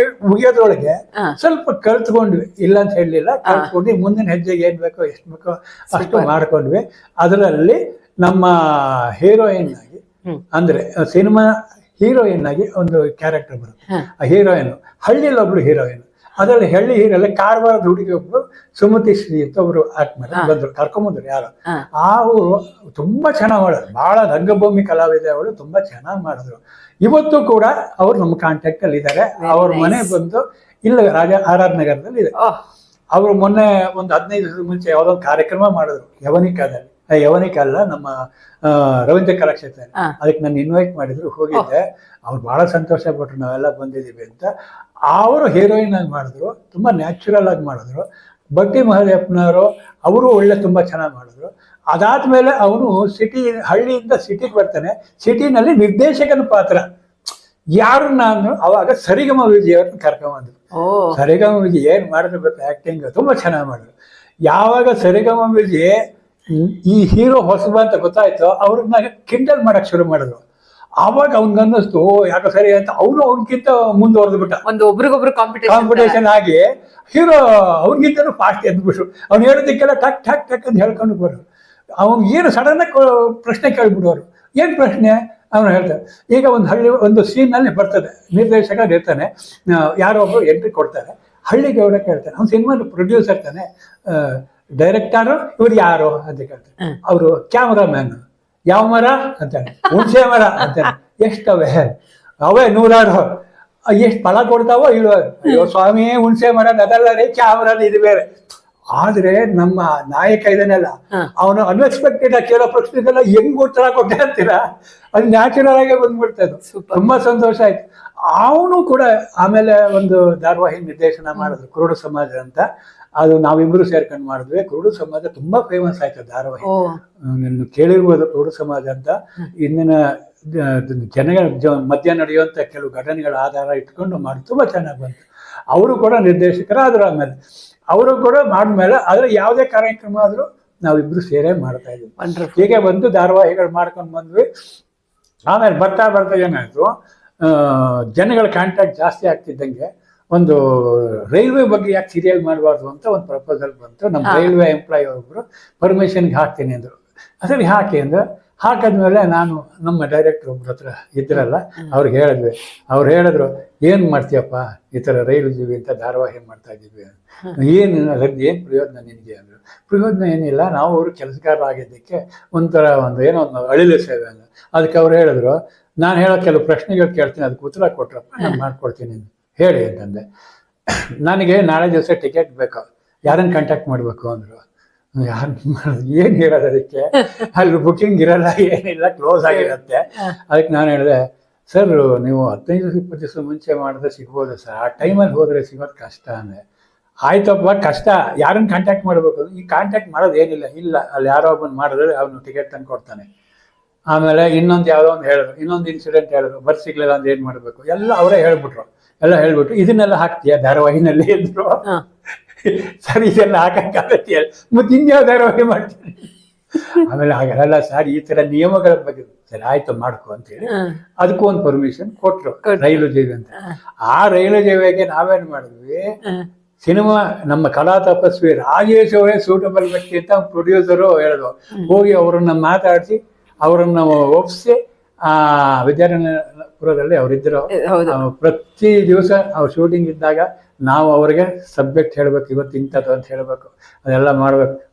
ಮುಗಿಯೋದ್ರೊಳಗೆ ಸ್ವಲ್ಪ ಕಲ್ತ್ಕೊಂಡ್ವಿ, ಇಲ್ಲ ಅಂತ ಹೇಳಲಿಲ್ಲ, ಕಲ್ತ್ಕೊಂಡ್ವಿ. ಮುಂದಿನ ಹೆಜ್ಜೆಗೆ ಏನ್ ಬೇಕೋ ಎಷ್ಟು ಬೇಕೋ ಅಷ್ಟು ಮಾಡ್ಕೊಂಡ್ವಿ. ಅದರಲ್ಲಿ ನಮ್ಮ ಹೀರೋಯಿನ್ ಆಗಿ ಅಂದ್ರೆ ಸಿನಿಮಾ ಹೀರೋಯಿನ್ ಆಗಿ ಒಂದು ಕ್ಯಾರೆಕ್ಟರ್ ಬರುತ್ತೆ. ಆ ಹೀರೋಯಿನ್ ಹಳ್ಳಿಯಲ್ಲಿ ಒಬ್ಳು ಹೀರೋಯಿನ್, ಅದರಲ್ಲಿ ಹಳ್ಳಿ ಹೀರಲ್ಲಿ ಕಾರವಾರದ ಹುಡುಗಿ ಒಬ್ರು ಸುಮತಿ ಶ್ರೀ ಅಂತ ಒಬ್ರು ಆಕ್ಟ್ ಮಾಡಿ ಬಂದ್ರು, ಕರ್ಕೊಂಬಂದ್ರು ಯಾರು. ಅವರು ತುಂಬಾ ಚೆನ್ನಾಗಿ ಮಾಡೋರು, ಬಹಳ ರಂಗಭೂಮಿ ಕಲಾವಿದೆ ಅವಳು, ತುಂಬಾ ಚೆನ್ನಾಗಿ ಮಾಡಿದ್ರು. ಇವತ್ತು ಕೂಡ ಅವ್ರು ನಮ್ಮ ಕಾಂಟ್ಯಾಕ್ಟ್ ಅಲ್ಲಿ ಇದ್ದಾರೆ. ಅವ್ರ ಮನೆ ಬಂದು ಇಲ್ಲ RR ನಗರದಲ್ಲಿ ಇದೆ. ಅವರು ಮೊನ್ನೆ ಒಂದು 15 ದಿವಸದ ಮುಂಚೆ ಯಾವ್ದೊಂದು ಕಾರ್ಯಕ್ರಮ ಮಾಡಿದ್ರು ಯವನಿಕಾದಲ್ಲಿ. ಯವನಿಕ ಅಲ್ಲ, ನಮ್ಮ ರವೀಂದ್ರ ಕಲಾಕ್ಷೇತ್ರ, ಅದಕ್ಕೆ ನಾನು ಇನ್ವೈಟ್ ಮಾಡಿದ್ರು, ಹೋಗಿದ್ದೆ. ಅವ್ರು ಬಹಳ ಸಂತೋಷ ಪಟ್ರು ನಾವೆಲ್ಲ ಬಂದಿದ್ದೀವಿ ಅಂತ. ಅವರು ಹೀರೋಯಿನ್ ಆಗಿ ಮಾಡಿದ್ರು, ತುಂಬಾ ನ್ಯಾಚುರಲ್ ಆಗಿ ಮಾಡಿದ್ರು. ಬಟ್ಟಿ ಮಹದೇವಪ್ಪನವರು ಅವರು ಒಳ್ಳೆ ತುಂಬಾ ಚೆನ್ನಾಗಿ ಮಾಡಿದ್ರು. ಅದಾದ್ಮೇಲೆ ಅವನು ಹಳ್ಳಿಯಿಂದ ಸಿಟಿಗೆ ಬರ್ತಾನೆ. ಸಿಟಿನಲ್ಲಿ ನಿರ್ದೇಶಕನ ಪಾತ್ರ ಯಾರು ನಾನು ಅವಾಗ ಸರಿಗಮ ವಿಜಯ್ ಅವ್ರನ್ನ ಕರ್ಕೊಂಡ್ಬಂದ್ರು. ಸರಿಗಮ ವಿಜಯ್ ಏನ್ ಮಾಡಿದ್ರು ಗೊತ್ತಾ, ಆಕ್ಟಿಂಗ್ ತುಂಬಾ ಚೆನ್ನಾಗಿ ಮಾಡಿದ್ರು. ಯಾವಾಗ ಸರಿಗಮ ವಿಜಯ್ ಈ ಹೀರೋ ಹೊಸಬ ಅಂತ ಗೊತ್ತಾಯ್ತು, ಅವ್ರನ್ನ ಕಿಂಡಲ್ ಮಾಡಕ್ ಶುರು ಮಾಡಿದ್ರು. ಆವಾಗ ಅವ್ನಿಗನ್ನಿಸ್ತು ಯಾಕೆ ಸರಿ ಅಂತ. ಅವನು ಅವ್ನಿಗಿಂತ ಮುಂದುವರೆದು ಬಿಟ್ಟ, ಒಂದು ಒಬ್ರಿಗೊಬ್ರು ಕಾಂಪಿಟೇಷನ್ ಆಗಿ ಹೀರೋ ಅವ್ನಿಗಿಂತನೂ ಫಾಸ್ಟ್ ಎದ್ಬಿಟ್ರು. ಅವ್ನು ಹೇಳೋದಕ್ಕೆಲ್ಲ ಟಕ್ ಟಕ್ ಟಕ್ ಅಂತ ಹೇಳ್ಕೊಂಡು ಬರೋರು. ಅವ್ನು ಏನು ಸಡನ್ ಆಗಿ ಪ್ರಶ್ನೆ ಕೇಳ್ಬಿಡೋರು. ಏನ್ ಪ್ರಶ್ನೆ ಅವನು ಹೇಳ್ತಾರೆ. ಈಗ ಒಂದು ಸೀನ್ ನಲ್ಲಿ ಬರ್ತದೆ, ನಿರ್ದೇಶಕ ಇರ್ತಾನೆ, ಯಾರೋ ಒಬ್ರು ಎಂಟ್ರಿ ಕೊಡ್ತಾರೆ, ಹಳ್ಳಿಗೆ ಅವರ ಕೇಳ್ತಾರೆ. ಅವ್ನು ಸಿನಿಮಾ ಪ್ರೊಡ್ಯೂಸರ್ ತಾನೆ, ಡೈರೆಕ್ಟರ್ ಇವ್ರು ಯಾರು ಅಂತ ಕೇಳ್ತಾರೆ. ಅವರು ಕ್ಯಾಮರಾಮ್ಯಾನ್. ಯಾವ ಮರ ಅಂತಾನೆ, ಹುಣಸೆ ಮರ ಅಂತಾನೆ. ಎಷ್ಟವೆ? ಅವೇ 100 ಎಷ್ಟು ಫಲ ಕೊಡ್ತಾವೋ ಇಳುವ. ಅಯ್ಯೋ ಸ್ವಾಮಿ, ಹುಣಸೆ ಮರ ಅದಲ್ಲ ರೀ, ಕ್ಯಾಮರಾ ಇದು ಬೇರೆ. ಆದ್ರೆ ನಮ್ಮ ನಾಯಕ ಇದನ್ನೆಲ್ಲ ಅವನು ಅನ್ಎಕ್ಸ್ಪೆಕ್ಟೆಡ್ ಆಗಿ ಕೇಳೋ ಪ್ರಶ್ನೆಗೆಲ್ಲ ಹೆಂಗ್ ಉತ್ತರ ಕೊಟ್ಟೆ ಅಂತೀರಾ, ಅದು ನ್ಯಾಚುರಲ್ ಆಗೇ ಬಂದ್ಬಿಡ್ತದೆ. ತುಂಬಾ ಸಂತೋಷ ಆಯ್ತು. ಅವನು ಕೂಡ ಆಮೇಲೆ ಒಂದು ಧಾರಾವಾಹಿ ನಿರ್ದೇಶನ ಮಾಡಿದ್ರು, ಕುರುಡು ಸಮಾಜ ಅಂತ. ಅದು ನಾವಿಬ್ರು ಸೇರ್ಕೊಂಡು ಮಾಡಿದ್ವಿ. ಕುರುಡು ಸಮಾಜ ತುಂಬಾ ಫೇಮಸ್ ಆಯ್ತು ಧಾರಾವಾಹಿ. ನೀನು ಕೇಳಿರ್ಬೋದು ಕುರುಡು ಸಮಾಜ ಅಂತ. ಇಂದಿನ ಜನಗಳ ಮಧ್ಯ ನಡೆಯುವಂತ ಕೆಲವು ಘಟನೆಗಳ ಆಧಾರ ಇಟ್ಕೊಂಡು ಮಾಡಿ ತುಂಬಾ ಚೆನ್ನಾಗಿ ಬಂತು. ಅವರು ಕೂಡ ನಿರ್ದೇಶಕರಾದ್ರು. ಆಮೇಲೆ ಅವರು ಕೂಡ ಮಾಡಿದ್ಮೇಲೆ ಆದ್ರೆ ಯಾವುದೇ ಕಾರ್ಯಕ್ರಮ ಆದ್ರೂ ನಾವಿಬ್ರು ಸೇರೇ ಮಾಡ್ತಾ ಇದ್ವಿ. ಹೀಗೆ ಬಂದು ಧಾರಾವಾಹಿಗಳು ಮಾಡ್ಕೊಂಡು ಬಂದ್ವಿ. ಆಮೇಲೆ ಬರ್ತಾ ಬರ್ತಾ ಏನಾಯ್ತು, ಜನಗಳ ಕಾಂಟ್ಯಾಕ್ಟ್ ಜಾಸ್ತಿ ಆಗ್ತಿದ್ದಂಗೆ ಒಂದು ರೈಲ್ವೆ ಬಗ್ಗೆ ಯಾಕೆ ಸೀರಿಯಲ್ ಮಾಡಬಾರ್ದು ಅಂತ ಒಂದು ಪ್ರಪೋಸಲ್ ಬಂತು. ನಮ್ಮ ರೈಲ್ವೆ ಎಂಪ್ಲಾಯಿ ಒಬ್ರು ಪರ್ಮಿಷನ್ಗೆ ಹಾಕ್ತೀನಿ ಅಂದ್ರು. ಅದ್ರಲ್ಲಿ ಹಾಕಿ ಅಂದ್ರೆ ಹಾಕಿದ್ಮೇಲೆ ನಾನು ನಮ್ಮ ಡೈರೆಕ್ಟರ್ ಒಬ್ರ ಹತ್ರ ಇದ್ರಲ್ಲ, ಅವ್ರಿಗೆ ಹೇಳಿದ್ವಿ. ಅವ್ರು ಹೇಳಿದ್ರು, ಏನ್ ಮಾಡ್ತೀಯಪ್ಪ ಈ ಥರ ರೈಲು ಜೀವಿ ಅಂತ ಧಾರಾವಾಹಿ ಮಾಡ್ತಾ ಇದ್ದೀವಿ, ಏನು ಪ್ರಯೋಜನ ನಿನಗೆ ಅಂದರು. ಪ್ರಯೋಜನ ಏನಿಲ್ಲ, ನಾವು ಅವರು ಕೆಲಸಗಾರರಾಗಿದ್ದಕ್ಕೆ ಒಂಥರ ಏನೋ ಒಂದು ಅಳಿಲು ಸೇವೆ ಅಂದರು. ಅದಕ್ಕೆ ಅವ್ರು ಹೇಳಿದ್ರು, ನಾನು ಹೇಳೋ ಕೆಲವು ಪ್ರಶ್ನೆಗಳು ಕೇಳ್ತೀನಿ, ಅದಕ್ಕೆ ಉತ್ತರ ಕೊಟ್ರಪ್ಪ ನಾನು ಮಾಡ್ಕೊಡ್ತೀನಿ ಹೇಳಿ ಅಂತಂದೆ. ನನಗೆ ನಾಳೆ ದಿವಸ ಟಿಕೆಟ್ ಬೇಕು, ಯಾರನ್ನು ಕಾಂಟ್ಯಾಕ್ಟ್ ಮಾಡಬೇಕು ಅಂದರು. ಏನ್ ಹೇಳೋದು ಅದಕ್ಕೆ, ಅಲ್ಲಿ ಬುಕಿಂಗ್ ಇರಲ್ಲ, ಏನಿಲ್ಲ, ಕ್ಲೋಸ್ ಆಗಿರುತ್ತೆ. ಅದಕ್ಕೆ ನಾನು ಹೇಳಿದೆ, ಸರ್ ನೀವು 15-20 ದಿವಸ ಮುಂಚೆ ಮಾಡಿದ್ರೆ ಸಿಗ್ಬೋದು ಸರ್, ಆ ಟೈಮಲ್ಲಿ ಹೋದ್ರೆ ಸಿಗೋದು ಕಷ್ಟ ಅಂದೆ. ಆಯ್ತಪ್ಪ ಕಷ್ಟ, ಯಾರನ್ನ ಕಾಂಟ್ಯಾಕ್ಟ್ ಮಾಡಬೇಕು, ಈ ಕಾಂಟ್ಯಾಕ್ಟ್ ಮಾಡೋದು ಏನಿಲ್ಲ, ಇಲ್ಲ ಅಲ್ಲಿ ಯಾರೋ ಒಬ್ಬನ ಮಾಡಿದ್ರೆ ಅವನು ಟಿಕೆಟ್ ತಂದು ಕೊಡ್ತಾನೆ. ಆಮೇಲೆ ಇನ್ನೊಂದು ಯಾವುದೋ ಒಂದು ಹೇಳಿದ್ರು, ಇನ್ನೊಂದು ಇನ್ಸಿಡೆಂಟ್ ಹೇಳಿದ್ರು, ಬಸ್ ಸಿಗ್ಲಿಲ್ಲ ಅಂದ್ರೆ ಏನ್ ಮಾಡ್ಬೇಕು, ಎಲ್ಲ ಅವರೇ ಹೇಳ್ಬಿಟ್ರು. ಎಲ್ಲ ಹೇಳ್ಬಿಟ್ಟು ಇದನ್ನೆಲ್ಲ ಹಾಕ್ತೀಯ ಧಾರಾವಾಹಿನಲ್ಲಿ ಅಂದ್ರು. ಸರಿ ಇದೆಲ್ಲ ಹಾಕಕ್ಕಾಗತ್ತೆ, ಮತ್ತೆ ಇನ್ಯಾವ ಧಾರಾವಾಹಿ ಮಾಡ್ತೀನಿ. ಆಮೇಲೆ ಹಾಗಲ್ಲ ಸರ್, ಈ ತರ ನಿಯಮಗಳ ಬಗ್ಗೆ, ಸರಿ ಆಯ್ತು ಮಾಡ್ಕೊ ಅಂತ ಹೇಳಿ ಅದಕ್ಕೂ ಒಂದು ಪರ್ಮಿಷನ್ ಕೊಟ್ರು, ರೈಲು ಜೀವಿ ಅಂತ. ಆ ರೈಲು ಜೀವಿಗೆ ನಾವೇನ್ ಮಾಡಿದ್ವಿ, ಸಿನಿಮಾ ನಮ್ಮ ಕಲಾ ತಪಸ್ವಿ ರಾಜೇಶ್ ಅವರೇ ಸೂಟಬಲ್ ವ್ಯಕ್ತಿ ಅಂತ ಪ್ರೊಡ್ಯೂಸರು ಹೇಳಿದ್ರು. ಹೋಗಿ ಅವರನ್ನ ಮಾತಾಡಿಸಿ ಅವರನ್ನ ಒಪ್ಪಿಸಿ ಆ ವಿದ್ಯಾರಣ್ಯಪುರದಲ್ಲಿ ಅವರಿದ್ರು. ಪ್ರತಿ ದಿವಸ ಅವ್ರು ಶೂಟಿಂಗ್ ಇದ್ದಾಗ ನಾವು ಅವ್ರಿಗೆ ಸಬ್ಜೆಕ್ಟ್ ಹೇಳ್ಬೇಕು, ಇವತ್ತು ಇಂಥದ್ದು ಅಂತ ಹೇಳ್ಬೇಕು, ಅದೆಲ್ಲ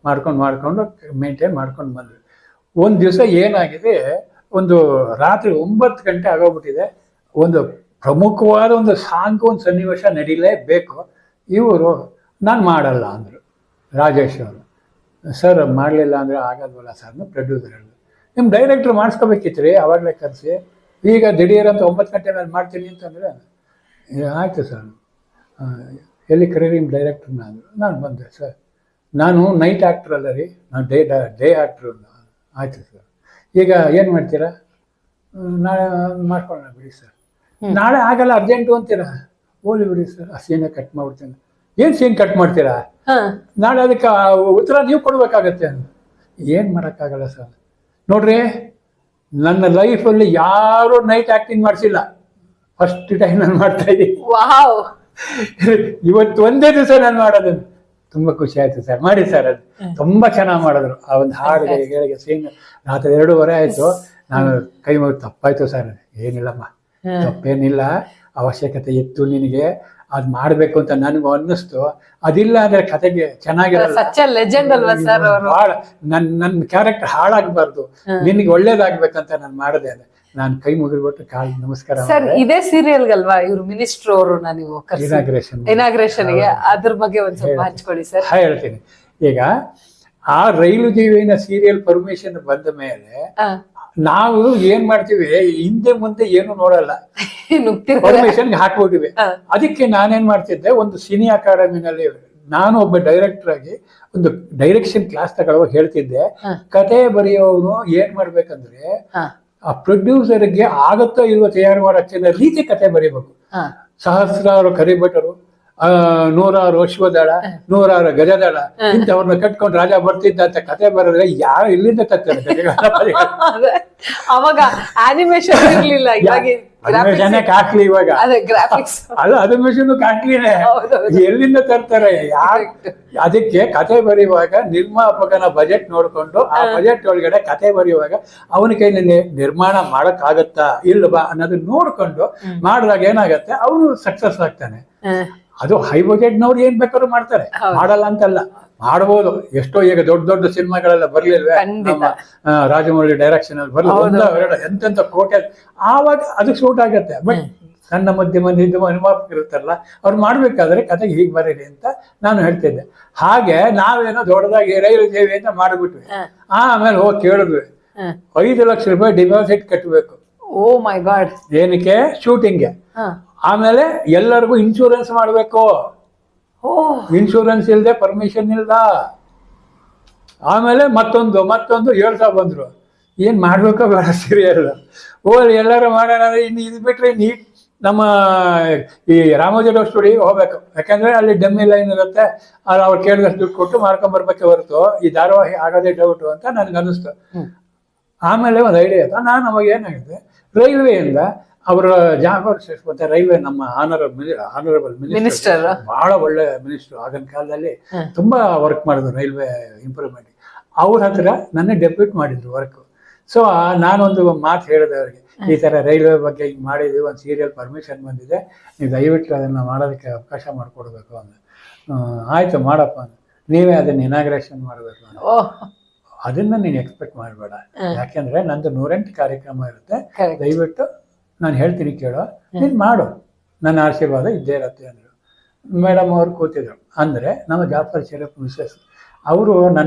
ಮಾಡ್ಕೊಂಡು ಮೇಂಟೈನ್ ಮಾಡ್ಕೊಂಡು ಬಂದ್ವಿ. ಒಂದು ದಿವಸ ಏನಾಗಿದೆ, ಒಂದು ರಾತ್ರಿ 9 ಗಂಟೆ ಆಗೋಗ್ಬಿಟ್ಟಿದೆ. ಒಂದು ಪ್ರಮುಖವಾದ ಒಂದು ಸನ್ನಿವೇಶ ನಡೀಲೇಬೇಕು. ಇವರು ನಾನು ಮಾಡಲ್ಲ ಅಂದರು, ರಾಜೇಶ್ ಅವರು. ಸರ್ ಮಾಡಲಿಲ್ಲ ಅಂದರೆ ಆಗೋದ್ವಲ್ಲ ಸರ್, ಪ್ರೊಡ್ಯೂಸರ್ ಹೇಳಿದ್ರು. ನಿಮ್ಮ ಡೈರೆಕ್ಟ್ರ್ ಮಾಡಿಸ್ಕೋಬೇಕಿತ್ತು ರೀ, ಅವಾಗಲೇ ಕರೆಸಿ, ಈಗ ದಿಢೀರಂತ 9 ಗಂಟೆ ಮೇಲೆ ಮಾಡ್ತೀನಿ ಅಂತಂದರೆ ಆಯಿತು ಸರ್, ಎಲ್ಲಿ ಕರೀರಿ ನಿಮ್ಮ ಡೈರೆಕ್ಟ್ರನ್ನ ಅಂದರು. ನಾನು ಬಂದೆ, ಸರ್ ನಾನು ನೈಟ್ ಆ್ಯಕ್ಟ್ರ್ ಅಲ್ಲ ರೀ, ನಾನು ಡೇ ಆ್ಯಕ್ಟ್ರು. ಆಯಿತು ಸರ್, ಈಗ ಏನು ಮಾಡ್ತೀರಾ, ನಾಳೆ ಮಾಡ್ಕೊಳ್ಳೋಣ ಬಿಡಿ ಸರ್. ನಾಳೆ ಆಗಲ್ಲ ಅರ್ಜೆಂಟು ಅಂತೀರಾ, ಹೋಲಿ ಬಿಡಿ ಸರ್, ಆ ಸೀನೇ ಕಟ್ ಮಾಡ್ಬಿಡ್ತೀನಿ. ಏನು ಸೀನ್ ಕಟ್ ಮಾಡ್ತೀರಾ, ನಾಳೆ ಅದಕ್ಕೆ ಉತ್ತರ ನೀವು ಕೊಡಬೇಕಾಗತ್ತೆ. ಏನು ಮಾಡೋಕ್ಕಾಗಲ್ಲ ಸರ್. ನೋಡ್ರಿ, ನನ್ನ ಲೈಫಲ್ಲಿ ಯಾರು ನೈಟ್ ಆಕ್ಟಿಂಗ್ ಮಾಡಿಸಿಲ್ಲ, ಫಸ್ಟ್ ಟೈಮ್ ನಾನು ಮಾಡ್ತಾ ಇದ್ದೀನಿ. ವಾವ್. ಇವತ್ತು ಒಂದೇ ದಿವಸ ನಾನು ಮಾಡೋದನ್ನು ತುಂಬಾ ಖುಷಿ ಆಯ್ತು ಸರ್. ಮಾಡಿ ಸರ್, ಅದು ತುಂಬಾ ಚೆನ್ನಾಗಿ ಮಾಡಿದ್ರು. ಆ ಒಂದು ಹಾಡಿಗೆ ಸೀನ್ ರಾತ್ರಿ 2:30 ಆಯ್ತು. ನಾನು ಕೈ ಮುಗಿದು ತಪ್ಪಾಯ್ತು ಸರ್. ಏನಿಲ್ಲಮ್ಮ, ತಪ್ಪೇನಿಲ್ಲ, ಅವಶ್ಯಕತೆ ಇತ್ತು ನಿನಗೆ, ಅದ್ ಮಾಡ್ಬೇಕು ಅಂತ ನನಗೂ ಅನ್ನಿಸ್ತು. ಅದಿಲ್ಲ ಅಂದ್ರೆ ಕತೆಗೆ ಚೆನ್ನಾಗಿರಲ್ಲ. ಲೆಜೆಂಡ್ ಅಲ್ವಾ ಸರ್ ಅವರು? ನನ್ನ ಕ್ಯಾರೆಕ್ಟರ್ ಹಾಳಾಗಬಾರ್ದು, ನಿನಗೆ ಒಳ್ಳೇದಾಗ್ಬೇಕಂತ ನಾನು ಮಾಡಿದೆ. ಅಂದ್ರೆ ನಾನು ಕೈ ಮುಗಿದ್ಬಿಟ್ಟು ಕಾಲ್ ನಮಸ್ಕಾರ. ಸರ್ ಇದೇ ಸೀರಿಯಲ್ ಗಲ್ವಾ ಇವ್ರು ಮಿನಿಸ್ಟರ್ ಅವರು ನೀವು ಇನಾಗ್ರೇಷನ್ ಗೆ? ಅದ್ರ ಬಗ್ಗೆ ಒಂದ್ ಸ್ವಲ್ಪ ಹಂಚ್ಕೊಳ್ಳಿ ಸರ್. ಹೇಳ್ತೀನಿ. ಈಗ ಆ ರೈಲು ಜೀವಿನ ಸೀರಿಯಲ್ ಪರ್ಮಿಷನ್ ಬಂದ ಮೇಲೆ ನಾವು ಏನ್ ಮಾಡ್ತೀವಿ, ಹಿಂದೆ ಮುಂದೆ ಏನು ನೋಡಲ್ಲ, ಪರ್ಮಿಷನ್ ಹಾಕ್ಬಿಟ್ಟಿವಿ. ಅದಕ್ಕೆ ನಾನೇನ್ ಮಾಡ್ತಿದ್ದೆ, ಒಂದು ಸಿನಿ ಅಕಾಡೆಮಿನಲ್ಲಿ ನಾನು ಒಬ್ಬ ಡೈರೆಕ್ಟರ್ ಆಗಿ ಒಂದು ಡೈರೆಕ್ಷನ್ ಕ್ಲಾಸ್ ತಗೊಳ್ಳುವಾಗ ಹೇಳ್ತಿದ್ದೆ, ಕತೆ ಬರೆಯೋನು ಏನ್ ಮಾಡ್ಬೇಕಂದ್ರೆ ಆ ಪ್ರೊಡ್ಯೂಸರ್ಗೆ ಆಗತ್ತೋ ಇಲ್ವೋ ತಯಾರು ಮಾಡೋ ರೀತಿ ಕತೆ ಬರೀಬೇಕು. ಸಹಸ್ರಾರು ಕರಿಭಟರು, 100 ಅಶ್ವದಳ, 100 ಗಜದಳ, ಇಂಥವ್ರನ್ನ ಕಟ್ಕೊಂಡು ರಾಜ ಬರ್ತಿದ್ದ ಅಂತ ಕತೆ ಬರೋದ್ರೆ ಯಾರು ಇಲ್ಲಿಂದ ತರ್ತಾರೆ? ಅವಾಗ ಅನಿಮೇಷನ್ ಇರ್ಲಿಲ್ಲ, ಕಾಸ್ಟ್ಲಿ ಇವಾಗ. ಅಲ್ಲ, ಅನಿಮೇಷನ್ ಕಾಸ್ಟ್ಲಿನೇ, ಎಲ್ಲಿಂದ ತರ್ತಾರೆ ಯಾರು? ಅದಕ್ಕೆ ಕತೆ ಬರೆಯುವಾಗ ನಿರ್ಮಾಪಕನ ಬಜೆಟ್ ನೋಡ್ಕೊಂಡು ಆ ಬಜೆಟ್ ಒಳಗಡೆ ಕತೆ ಬರೆಯುವಾಗ ಅವನ ಕೈನಲ್ಲಿ ನಿರ್ಮಾಣ ಮಾಡಕ್ ಆಗತ್ತಾ ಇಲ್ವಾ ಅನ್ನೋದನ್ನ ನೋಡ್ಕೊಂಡು ಮಾಡಿದಾಗ ಏನಾಗತ್ತೆ, ಅವನು ಸಕ್ಸಸ್ ಆಗ್ತಾನೆ. ಅದು ಹೈ ಬಜೆಟ್ ನವ್ರು ಏನ್ ಬೇಕಾದ್ರೂ ಮಾಡ್ತಾರೆ, ಮಾಡಲ್ಲ ಅಂತಲ್ಲ, ಮಾಡ್ಬೋದು. ಎಷ್ಟೋ ಈಗ ದೊಡ್ಡ ದೊಡ್ಡ ಸಿನಿಮಾಗಳೆಲ್ಲ ಬರ್ಲಿಲ್ವೇ, ನಮ್ಮ ರಾಜಮೌಳಿ ಡೈರೆಕ್ಷನ್ ಅಲ್ಲಿ ಬರ್ಲಿ, ಎಂತೆಂತ ಕೋಟೆ, ಆವಾಗ ಅದಕ್ಕೆ ಸೂಟ್ ಆಗತ್ತೆ. ಬಟ್ ಸಣ್ಣ ಮಧ್ಯಮ ನಿರ್ಮಾಪಕರು ಇರ್ತಾರಲ್ಲ, ಅವ್ರು ಮಾಡ್ಬೇಕಾದ್ರೆ ಕತೆಗೆ ಹೀಗೆ ಬರೀರಿ ಅಂತ ನಾನು ಹೇಳ್ತಿದ್ದೆ. ಹಾಗೆ ನಾವೇನೋ ದೊಡ್ಡದಾಗಿ ರೈಲು ಸೇವೆ ಅಂತ ಮಾಡಿಬಿಟ್ವಿ. ಆಮೇಲೆ ಹೋಗಿ ಕೇಳಿದ್ವಿ, 5 ಲಕ್ಷ ರೂಪಾಯಿ ಡಿಪಾಸಿಟ್ ಕಟ್ಟಬೇಕು. ಓ ಮೈ ಗಾಡ್. ಏನಕ್ಕೆ? ಶೂಟಿಂಗ್ಗೆ. ಆಮೇಲೆ ಎಲ್ಲರಿಗೂ ಇನ್ಶೂರೆನ್ಸ್ ಮಾಡಬೇಕು. ಇನ್ಶೂರೆನ್ಸ್ ಇಲ್ಲದೆ ಪರ್ಮಿಷನ್ ಇಲ್ಲ. ಆಮೇಲೆ ಮತ್ತೊಂದು 7 ಬಂದ್ರು. ಏನ್ ಮಾಡ್ಬೇಕೋ ಬೇಡ ಸೀರಿಯಲ್, ಎಲ್ಲರೂ ಮಾಡೋಣ. ಇನ್ನು ಇದು ಬಿಟ್ರೆ ನಮ್ಮ ಈ ರಾಮೋಜಿರಾವ್ ಸ್ಟುಡಿಯೋಗೆ ಹೋಗ್ಬೇಕು, ಯಾಕಂದ್ರೆ ಅಲ್ಲಿ ಡಮ್ಮಿ ಲೈನ್ ಇರುತ್ತೆ, ಅವ್ರು ಕೇಳಿದಷ್ಟು ದುಡ್ಡು ಕೊಟ್ಟು ಮಾಡ್ಕೊಂಡ್ಬರ್ಬೇಕೆ ಹೊರತು ಈ ಧಾರಾವಾಹಿ ಆಗೋದೇ ಡೌಟು ಅಂತ ನನ್ಗೆ ಅನ್ನಿಸ್ತು. ಆಮೇಲೆ ಒಂದು ಐಡಿಯಾ ಇತ್ತು. ನಾನು ಅವಾಗ ಏನಾಗಿದೆ, ರೈಲ್ವೆಯಿಂದ ಅವರ ಜಾಫರ್ ಶೇಖ್ ಮತ್ತೆ ರೈಲ್ವೆ ನಮ್ಮ ಆನರಬಲ್ ಮಿನಿಸ್ಟರ್, ಬಹಳ ಒಳ್ಳೆ ಮಿನಿಸ್ಟರ್ ಆಗಿನ ಕಾಲದಲ್ಲಿ, ತುಂಬಾ ವರ್ಕ್ ಮಾಡಿದ್ರು ರೈಲ್ವೆ ಇಂಪ್ರೂವ್ಮೆಂಟ್. ಅವ್ರ ಹತ್ರ ನನ್ನ ಡೆಪ್ಯೂಟ್ ಮಾಡಿದ್ರು ವರ್ಕ್. ಸೊ ನಾನೊಂದು ಮಾತು ಹೇಳಿದೆ ಅವ್ರಿಗೆ, ಈ ತರ ರೈಲ್ವೆ ಬಗ್ಗೆ ಹಿಂಗೆ ಮಾಡಿದ್ವಿ, ಒಂದು ಸೀರಿಯಲ್ ಪರ್ಮಿಷನ್ ಬಂದಿದೆ, ನೀವು ದಯವಿಟ್ಟು ಅದನ್ನ ಮಾಡೋದಕ್ಕೆ ಅವಕಾಶ ಮಾಡಿಕೊಡ್ಬೇಕು ಅಂದ. ಆಯ್ತು ಮಾಡಪ್ಪ, ನೀವೇ ಅದನ್ನ ಇನಾಗ್ರೇಷನ್ ಮಾಡಬೇಕು. ಅದನ್ನ ನೀನು ಎಕ್ಸ್ಪೆಕ್ಟ್ ಮಾಡಬೇಡ, ಯಾಕೆಂದ್ರೆ ನಂದು 108 ಕಾರ್ಯಕ್ರಮ ಇರುತ್ತೆ, ದಯವಿಟ್ಟು ನಾನು ಹೇಳ್ತೀನಿ ಕೇಳೋ, ನೀನು ಮಾಡು, ನನ್ನ ಆಶೀರ್ವಾದ ಇದ್ದೇ ಇರತ್ತೆ ಅಂದರು. ಮೇಡಮ್ ಅವ್ರು ಕೂತಿದ್ರು. ಅಂದರೆ ನಮ್ಮ ಜಾಫರ್ ಶರೀಫ್ ಮಿಸ್ಸಸ್ ಅವರು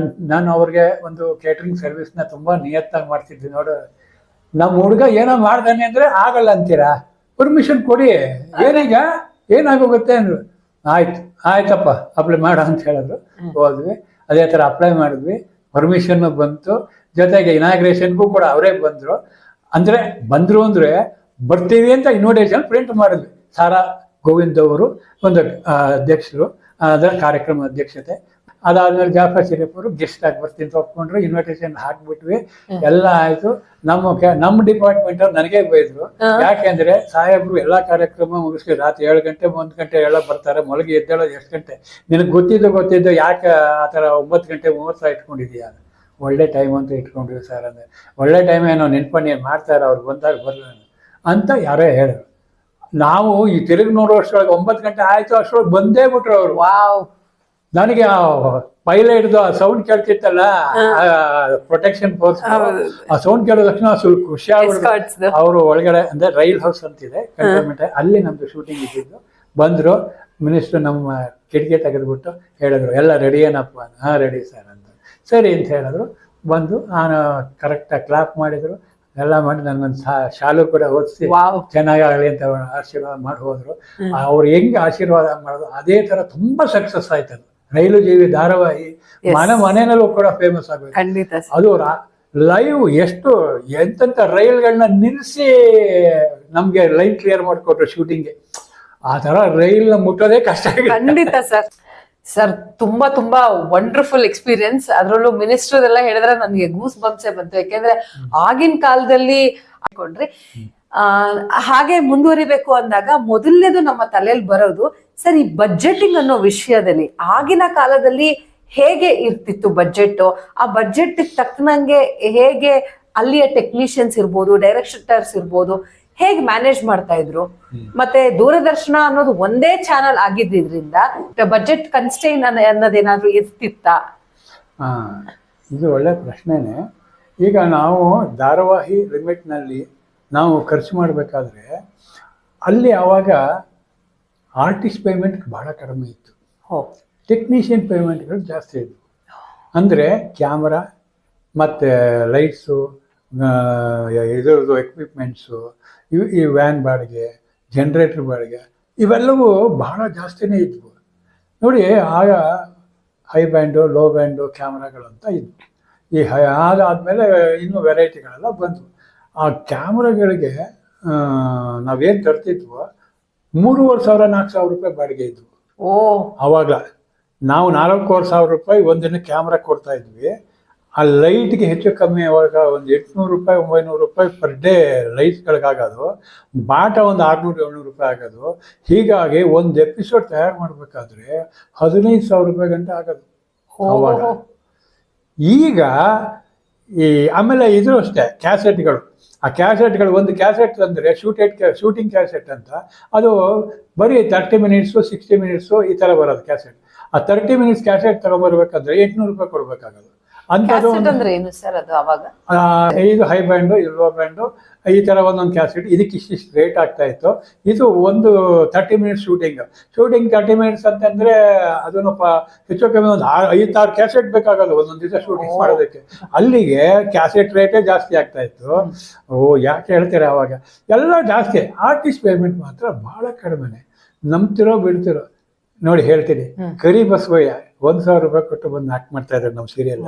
ನಾನು ಅವ್ರಿಗೆ ಒಂದು ಕೇಟ್ರಿಂಗ್ ಸರ್ವಿಸ್ನ ತುಂಬ ನಿಯತ್ತಾಗಿ ಮಾಡ್ತಿದ್ವಿ. ನೋಡು, ನಮ್ಮ ಹುಡುಗ ಏನೋ ಮಾಡ್ದಾನೆ ಅಂದರೆ ಆಗಲ್ಲ ಅಂತೀರಾ, ಪರ್ಮಿಷನ್ ಕೊಡಿ, ಏನೀಗ ಏನಾಗೋಗುತ್ತೆ ಅಂದರು. ಆಯ್ತಪ್ಪ ಅಪ್ಲೈ ಮಾಡ ಅಂತ ಹೇಳಿದ್ರು. ಹೋದ್ವಿ, ಅದೇ ಥರ ಅಪ್ಲೈ ಮಾಡಿದ್ವಿ, ಪರ್ಮಿಷನ್ ಬಂತು. ಜೊತೆಗೆ ಇನಾಗ್ರೇಷನ್ಗೂ ಕೂಡ ಅವರೇ ಬಂದರು. ಅಂದರೆ ಬರ್ತೀವಿ ಅಂತ ಇನ್ವಿಟೇಷನ್ ಪ್ರಿಂಟ್ ಮಾಡಿದ್ವಿ. ಸಾರಾ ಗೋವಿಂದ್ ಅವರು ಒಂದು ಅಧ್ಯಕ್ಷರು, ಅದರ ಕಾರ್ಯಕ್ರಮ ಅಧ್ಯಕ್ಷತೆ. ಅದಾದ್ಮೇಲೆ ಜಾಫರ್ ಶರೀಫ್ ಅವರು ಗೆಸ್ಟ್ ಆಗಿ ಬರ್ತೀನಿ ಒಪ್ಕೊಂಡ್ರು, ಇನ್ವಿಟೇಷನ್ ಹಾಕ್ಬಿಟ್ವಿ, ಎಲ್ಲ ಆಯ್ತು. ನಮ್ಮ ಡಿಪಾರ್ಟ್ಮೆಂಟ್ ಅವ್ರು ನನಗೆ ಬೈದ್ರು, ಯಾಕೆಂದ್ರೆ ಸಾಹೇಬ್ರು ಎಲ್ಲಾ ಕಾರ್ಯಕ್ರಮ ಮುಗಿಸ್ಲಿ, ರಾತ್ರಿ 7 ಗಂಟೆ 1 ಗಂಟೆ ಎಲ್ಲ ಬರ್ತಾರೆ, ಮೊಳಗೆ ಎದ್ದೇಳೋದು ಎಷ್ಟು ಗಂಟೆ, ನಿನಗೆ ಗೊತ್ತಿದ್ದು ಯಾಕೆ ಆ ಥರ 9 ಗಂಟೆ 30 ಇಟ್ಕೊಂಡಿದೀಯ? ಒಳ್ಳೆ ಟೈಮ್ ಅಂತ ಇಟ್ಕೊಂಡಿವಿ ಸರ್ ಅಂದ್ರೆ. ಒಳ್ಳೆ ಟೈಮ್ ಏನೋ ನೆನ್ಪಣ್ಣಿ ಮಾಡ್ತಾರೆ, ಅವ್ರು ಬಂದಾಗ ಬರಲ್ಲ ಅಂತ ಯಾರೇ ಹೇಳಿದ್ರು. ನಾವು ಈ ತಿರುಗಿ ನೋಡೋ ಅಷ್ಟೊಳಗೆ 9 ಗಂಟೆ ಆಯ್ತು, ಅಷ್ಟೊಳಗೆ ಬಂದೇ ಬಿಟ್ರು ಅವರು. ವಾವ್! ನನಗೆ ಪೈಲಟ್ದು ಆ ಸೌಂಡ್ ಕೇಳ್ತಿತ್ತಲ್ಲ, ಪ್ರೊಟೆಕ್ಷನ್ ಫೋರ್ಸ್, ಆ ಸೌಂಡ್ ಕೇಳಿದ ತಕ್ಷಣ ಸ್ವಲ್ಪ ಖುಷಿ ಆಗ್ಬಿಡ್ತು. ಅವರು ಒಳಗಡೆ ಅಂದ್ರೆ ರೈಲ್ ಹೌಸ್ ಅಂತಿದೆ ಕಂಟೋನ್ಮೆಂಟ್, ಅಲ್ಲಿ ನಮ್ದು ಶೂಟಿಂಗ್ ಇದ್ದಿದ್ದು. ಬಂದ್ರು ಮಿನಿಸ್ಟರ್, ನಮ್ಮ ಕಿಟಕಿ ತೆಗೆದ್ಬಿಟ್ಟು ಹೇಳಿದ್ರು, ಎಲ್ಲ ರೆಡಿ ಏನಪ್ಪ? ರೆಡಿ ಸರ್ ಅಂತ. ಸರಿ ಅಂತ ಹೇಳಿದ್ರು. ಬಂದು ನಾನು ಕರೆಕ್ಟಾಗಿ ಕ್ಲಾಪ್ ಮಾಡಿದ್ರು, ಎಲ್ಲ ಮಾಡಿ ನನಗೊಂದು ಶಾಲು ಕೂಡ ಓದಿಸಿ ಚೆನ್ನಾಗಿ ಆಗಲಿ ಅಂತ ಆಶೀರ್ವಾದ ಮಾಡಿ ಹೋದ್ರು. ಅವ್ರು ಹೆಂಗೆ ಆಶೀರ್ವಾದ ಮಾಡೋದು ಅದೇ ತರ ತುಂಬಾ ಸಕ್ಸಸ್ ಆಯ್ತದು. ರೈಲು ಜೀವಿ ಧಾರಾವಾಹಿ ಮನೆಯಲ್ಲೂ ಕೂಡ ಫೇಮಸ್ ಆಗಬೇಕು. ಅದು ಲೈವ್ ಎಷ್ಟು ಎಂತೆಂಥ ರೈಲ್ಗಳನ್ನ ನಿಲ್ಲಿಸಿ ನಮ್ಗೆ ಲೈನ್ ಕ್ಲಿಯರ್ ಮಾಡಿಕೊಟ್ರು ಶೂಟಿಂಗ್ಗೆ. ಆ ತರ ರೈಲ್ ಮುಟ್ಟೋದೇ ಕಷ್ಟ. ಖಂಡಿತ ಸರ್. ಸರ್ ತುಂಬಾ ತುಂಬಾ ವಂಡರ್ಫುಲ್ ಎಕ್ಸ್ಪೀರಿಯನ್ಸ್. ಅದ್ರಲ್ಲೂ ಮಿನಿಸ್ಟರ್ ಎಲ್ಲ ಹೇಳಿದ್ರೆ ನನಗೆ ಗೂಸ್ ಬಂಪ್ಸೆ ಬಂತು. ಯಾಕೆಂದ್ರೆ ಆಗಿನ ಕಾಲದಲ್ಲಿ ಹಾಕೊಂಡ್ರಿ ಹಾಗೆ ಮುಂದುವರಿಬೇಕು ಅಂದಾಗ ಮೊದಲನೇದು ನಮ್ಮ ತಲೆಯಲ್ಲಿ ಬರೋದು ಸರ್ ಈ ಬಜೆಟಿಂಗ್ ಅನ್ನೋ ವಿಷಯದಲ್ಲಿ ಆಗಿನ ಕಾಲದಲ್ಲಿ ಹೇಗೆ ಇರ್ತಿತ್ತು ಬಜೆಟ್, ಆ ಬಜೆಟ್ ತಕ್ಕನಂಗೆ ಹೇಗೆ ಅಲ್ಲಿಯ ಟೆಕ್ನಿಷಿಯನ್ಸ್ ಇರ್ಬೋದು, ಡೈರೆಕ್ಟರ್ಸ್ ಇರ್ಬೋದು, ಹೇಗೆ ಮ್ಯಾನೇಜ್ ಮಾಡ್ತಾ ಇದ್ರು. ಮತ್ತೆ ದೂರದರ್ಶನ ಅನ್ನೋದು ಒಂದೇ ಚಾನಲ್ ಆಗಿದ್ರಿಂದ ಬಜೆಟ್ ಕನ್ಸ್ಟೈನ್ ಅನ್ನೋದೇನಾದ್ರೂ ಇರ್ತಿತ್ತ? ಇದು ಒಳ್ಳೆ ಪ್ರಶ್ನೆನೆ. ಈಗ ನಾವು ಧಾರಾವಾಹಿ ಲಿಮಿಟ್ನಲ್ಲಿ ನಾವು ಖರ್ಚು ಮಾಡಬೇಕಾದ್ರೆ ಅಲ್ಲಿ ಆವಾಗ ಆರ್ಟಿಸ್ಟ್ ಪೇಮೆಂಟ್ ಬಹಳ ಕಡಿಮೆ ಇತ್ತು, ಟೆಕ್ನಿಷಿಯನ್ ಪೇಮೆಂಟ್ಗಳು ಜಾಸ್ತಿ ಇದ್ವು. ಅಂದರೆ ಕ್ಯಾಮ್ರಾ ಮತ್ತು ಲೈಟ್ಸು, ಇದರದ್ದು ಎಕ್ವಿಪ್ಮೆಂಟ್ಸು, ಈ ವ್ಯಾನ್ ಬಾಡಿಗೆ, ಜನ್ರೇಟ್ರ್ ಬಾಡಿಗೆ ಇವೆಲ್ಲವೂ ಬಹಳ ಜಾಸ್ತಿನೇ ಇದ್ವು. ನೋಡಿ ಆಗ ಹೈ ಬ್ಯಾಂಡು, ಲೋ ಬ್ಯಾಂಡು ಕ್ಯಾಮ್ರಾಗಳು ಅಂತ ಇದ್ವು. ಈ ಅದಾದಮೇಲೆ ಇನ್ನೂ ವೆರೈಟಿಗಳೆಲ್ಲ ಬಂದವು. ಆ ಕ್ಯಾಮ್ರಾಗಳಿಗೆ ನಾವೇನು ತರ್ತಿದ್ವೋ 3,500 4,000 ರೂಪಾಯಿ ಬಾಡಿಗೆ ಇದ್ವು. ಆವಾಗ ನಾವು 4,500 ರೂಪಾಯಿ ಒಂದಿನ ಕ್ಯಾಮ್ರಾ ಕೊಡ್ತಾ ಇದ್ವಿ. ಆ ಲೈಟ್ಗೆ ಹೆಚ್ಚು ಕಮ್ಮಿ ಅವಾಗ ಒಂದು 800 ರೂಪಾಯಿ 900 ರೂಪಾಯಿ ಪರ್ ಡೇ ಲೈಟ್ಸ್ಗಳಿಗಾಗೋದು. ಬಾಟ ಒಂದು 600-700 ರೂಪಾಯಿ ಆಗೋದು. ಹೀಗಾಗಿ ಒಂದು ಎಪಿಸೋಡ್ ತಯಾರು ಮಾಡಬೇಕಾದ್ರೆ 15,000 ರೂಪಾಯಿ ಗಂಟೆ ಆಗೋದು ಅವಾಗ. ಈಗ ಆಮೇಲೆ ಇದು ಅಷ್ಟೇ, ಕ್ಯಾಸೆಟ್ಗಳು. ಆ ಕ್ಯಾಸೆಟ್ಗಳು, ಒಂದು ಕ್ಯಾಸೆಟ್ ಅಂದರೆ ಶೂಟಿಂಗ್ ಕ್ಯಾಸೆಟ್ ಅಂತ, ಅದು ಬರೀ 30 ಮಿನಿಟ್ಸು 60 ಮಿನಿಟ್ಸು ಈ ಥರ ಬರೋದು ಕ್ಯಾಸೆಟ್. ಆ 30 ಮಿನಿಟ್ಸ್ ಕ್ಯಾಸೆಟ್ ತಗೊಂಬರ್ಬೇಕಾದ್ರೆ 800 ರೂಪಾಯಿ ಕೊಡಬೇಕಾಗೋದು. ಅಂಥದ್ದು ಇದು ಹೈ ಬ್ಯಾಂಡು, ಇದು ಲೋ ಬ್ಯಾಂಡು, ಈ ಥರ ಒಂದೊಂದು ಕ್ಯಾಸೆಟ್. ಇದಕ್ಕೆ ಇಷ್ಟಿಷ್ಟು ರೇಟ್ ಆಗ್ತಾ ಇತ್ತು. ಇದು ಒಂದು 30 ಮಿನಿಟ್ಸ್ ಶೂಟಿಂಗ್ 30 ಮಿನಿಟ್ಸ್ ಅಂತಂದರೆ ಅದನ್ನು ಹೆಚ್ಚು ಕಮ್ಮಿ ಒಂದು 5-6 ಕ್ಯಾಸೆಟ್ ಬೇಕಾಗೋದು ಒಂದೊಂದು ದಿವಸ ಶೂಟಿಂಗ್ ಮಾಡೋದಕ್ಕೆ. ಅಲ್ಲಿಗೆ ಕ್ಯಾಸೆಟ್ ರೇಟೇ ಜಾಸ್ತಿ ಆಗ್ತಾ ಇತ್ತು. ಯಾಕೆ ಹೇಳ್ತೀರಾ, ಅವಾಗ ಎಲ್ಲ ಜಾಸ್ತಿ. ಆರ್ಟಿಸ್ಟ್ ಪೇಮೆಂಟ್ ಮಾತ್ರ ಭಾಳ ಕಡಿಮೆನೆ. ನಂಬ್ತಿರೋ ಬಿಡ್ತಿರೋ ನೋಡಿ ಹೇಳ್ತೀನಿ. ಕರಿ ಬಸವಯ್ಯ 1,000 ರೂಪಾಯಿ ಕೊಟ್ಟು ಬಂದು ಆಕ್ಟ್ ಮಾಡ್ತಾ ಇದ್ದಾರೆ ನಮ್ಮ ಸೀರಿಯಲ್.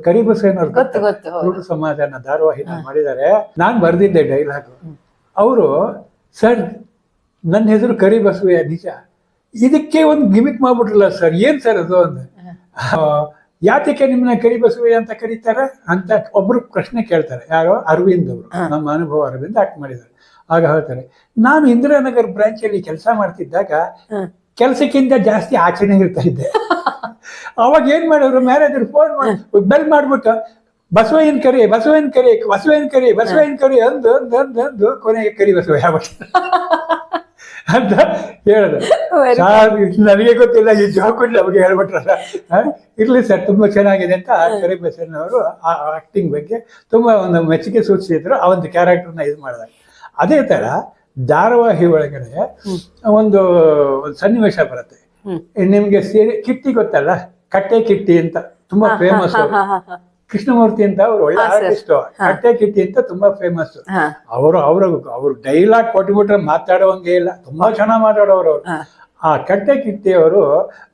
ಕರಿ ಬಸವಯ್ಯನವ್ರು ಸಮಾಧಾನ ಧಾರಾವಾಹಿ ಮಾಡಿದ್ದಾರೆ. ನಾನು ಬರ್ದಿದ್ದೆ ಡೈಲಾಗ್. ಅವರು ಸರ್ ನನ್ನ ಹೆಸರು ಕರಿ ಬಸವಯ್ಯ ನಿಜ, ಇದಕ್ಕೆ ಒಂದು ಗಿಮಿಕ್ ಮಾಡ್ಬಿಟ್ರಲ್ಲ ಸರ್, ಏನ್ ಸರ್ ಅದು ಅಂದ. ಯಾತಕ್ಕೆ ನಿಮ್ಮನ್ನ ಕರಿ ಬಸವಯ್ಯ ಅಂತ ಕರೀತಾರೆ ಅಂತ ಒಬ್ರು ಪ್ರಶ್ನೆ ಕೇಳ್ತಾರೆ. ಯಾರೋ ಅರವಿಂದ್ ಅವರು, ನಮ್ಮ ಅನುಭವ ಅರವಿಂದ್ ಆಕ್ಟ್ ಮಾಡಿದ್ದಾರೆ. ಆಗ ಹೇಳ್ತಾರೆ, ನಾನು ಇಂದಿರಾನಗರ್ ಬ್ರಾಂಚಲ್ಲಿ ಕೆಲಸ ಮಾಡ್ತಿದ್ದಾಗ ಕೆಲಸಕ್ಕಿಂತ ಜಾಸ್ತಿ ಆಚರಣೆ ಇರ್ತಾ ಇದ್ದೆ. ಅವಾಗ ಏನ್ ಮಾಡೋರು, ಮ್ಯಾನೇಜರ್ ಫೋನ್ ಮಾಡಿ ಬೆಲ್ ಮಾಡ್ಬಿಟ್ಟು ಬಸವಯ್ಯನ ಕರಿ ಅಂದು ಕೊನೆಗೆ ಕರಿ ಬಸವಯ್ಯ ಅಂತ ಹೇಳಿದ್ರು. ನನಗೆ ಗೊತ್ತಿಲ್ಲ, ಈ ಜೋಕೊಂಡು ನಮಗೆ ಹೇಳ್ಬಿಟ್ರಲ್ಲ. ಇರ್ಲಿ ಸರ್, ತುಂಬಾ ಚೆನ್ನಾಗಿದೆ ಅಂತ ಕರಿ ಬಸವಯ್ಯನವರು ಆ ಆಕ್ಟಿಂಗ್ ಬಗ್ಗೆ ತುಂಬಾ ಒಂದು ಮೆಚ್ಚುಗೆ ಸೂಚಿಸಿದ್ರು. ಆ ಒಂದು ಕ್ಯಾರೆಕ್ಟರ್ನ ಇದು ಮಾಡಿದಾಗ. ಅದೇ ತರ ಧಾರಾವಾಹಿ ಒಳಗಡೆ ಒಂದು ಸನ್ನಿವೇಶ ಬರುತ್ತೆ. ನಿಮ್ಗೆ ಕಿಟ್ಟಿ ಗೊತ್ತಲ್ಲ, ಕಟ್ಟೆ ಕಿಟ್ಟಿ ಅಂತ ತುಂಬಾ ಫೇಮಸ್. ಕೃಷ್ಣಮೂರ್ತಿ ಅಂತ ಅವ್ರು ಒಳ್ಳೆ ಆರ್ಟಿಸ್ಟ್. ಕಟ್ಟೆ ಕಿಟ್ಟಿ ಅಂತ ತುಂಬಾ ಫೇಮಸ್. ಅವರು ಡೈಲಾಗ್ ಕೊಟ್ಬಿಟ್ರೆ ಮಾತಾಡೋಂಗೆ ಇಲ್ಲ, ತುಂಬಾ ಚೆನ್ನಾಗಿ ಮಾತಾಡೋರು ಅವರು. ಆ ಕಟ್ಟೆ ಕಿಟ್ಟಿ ಅವರು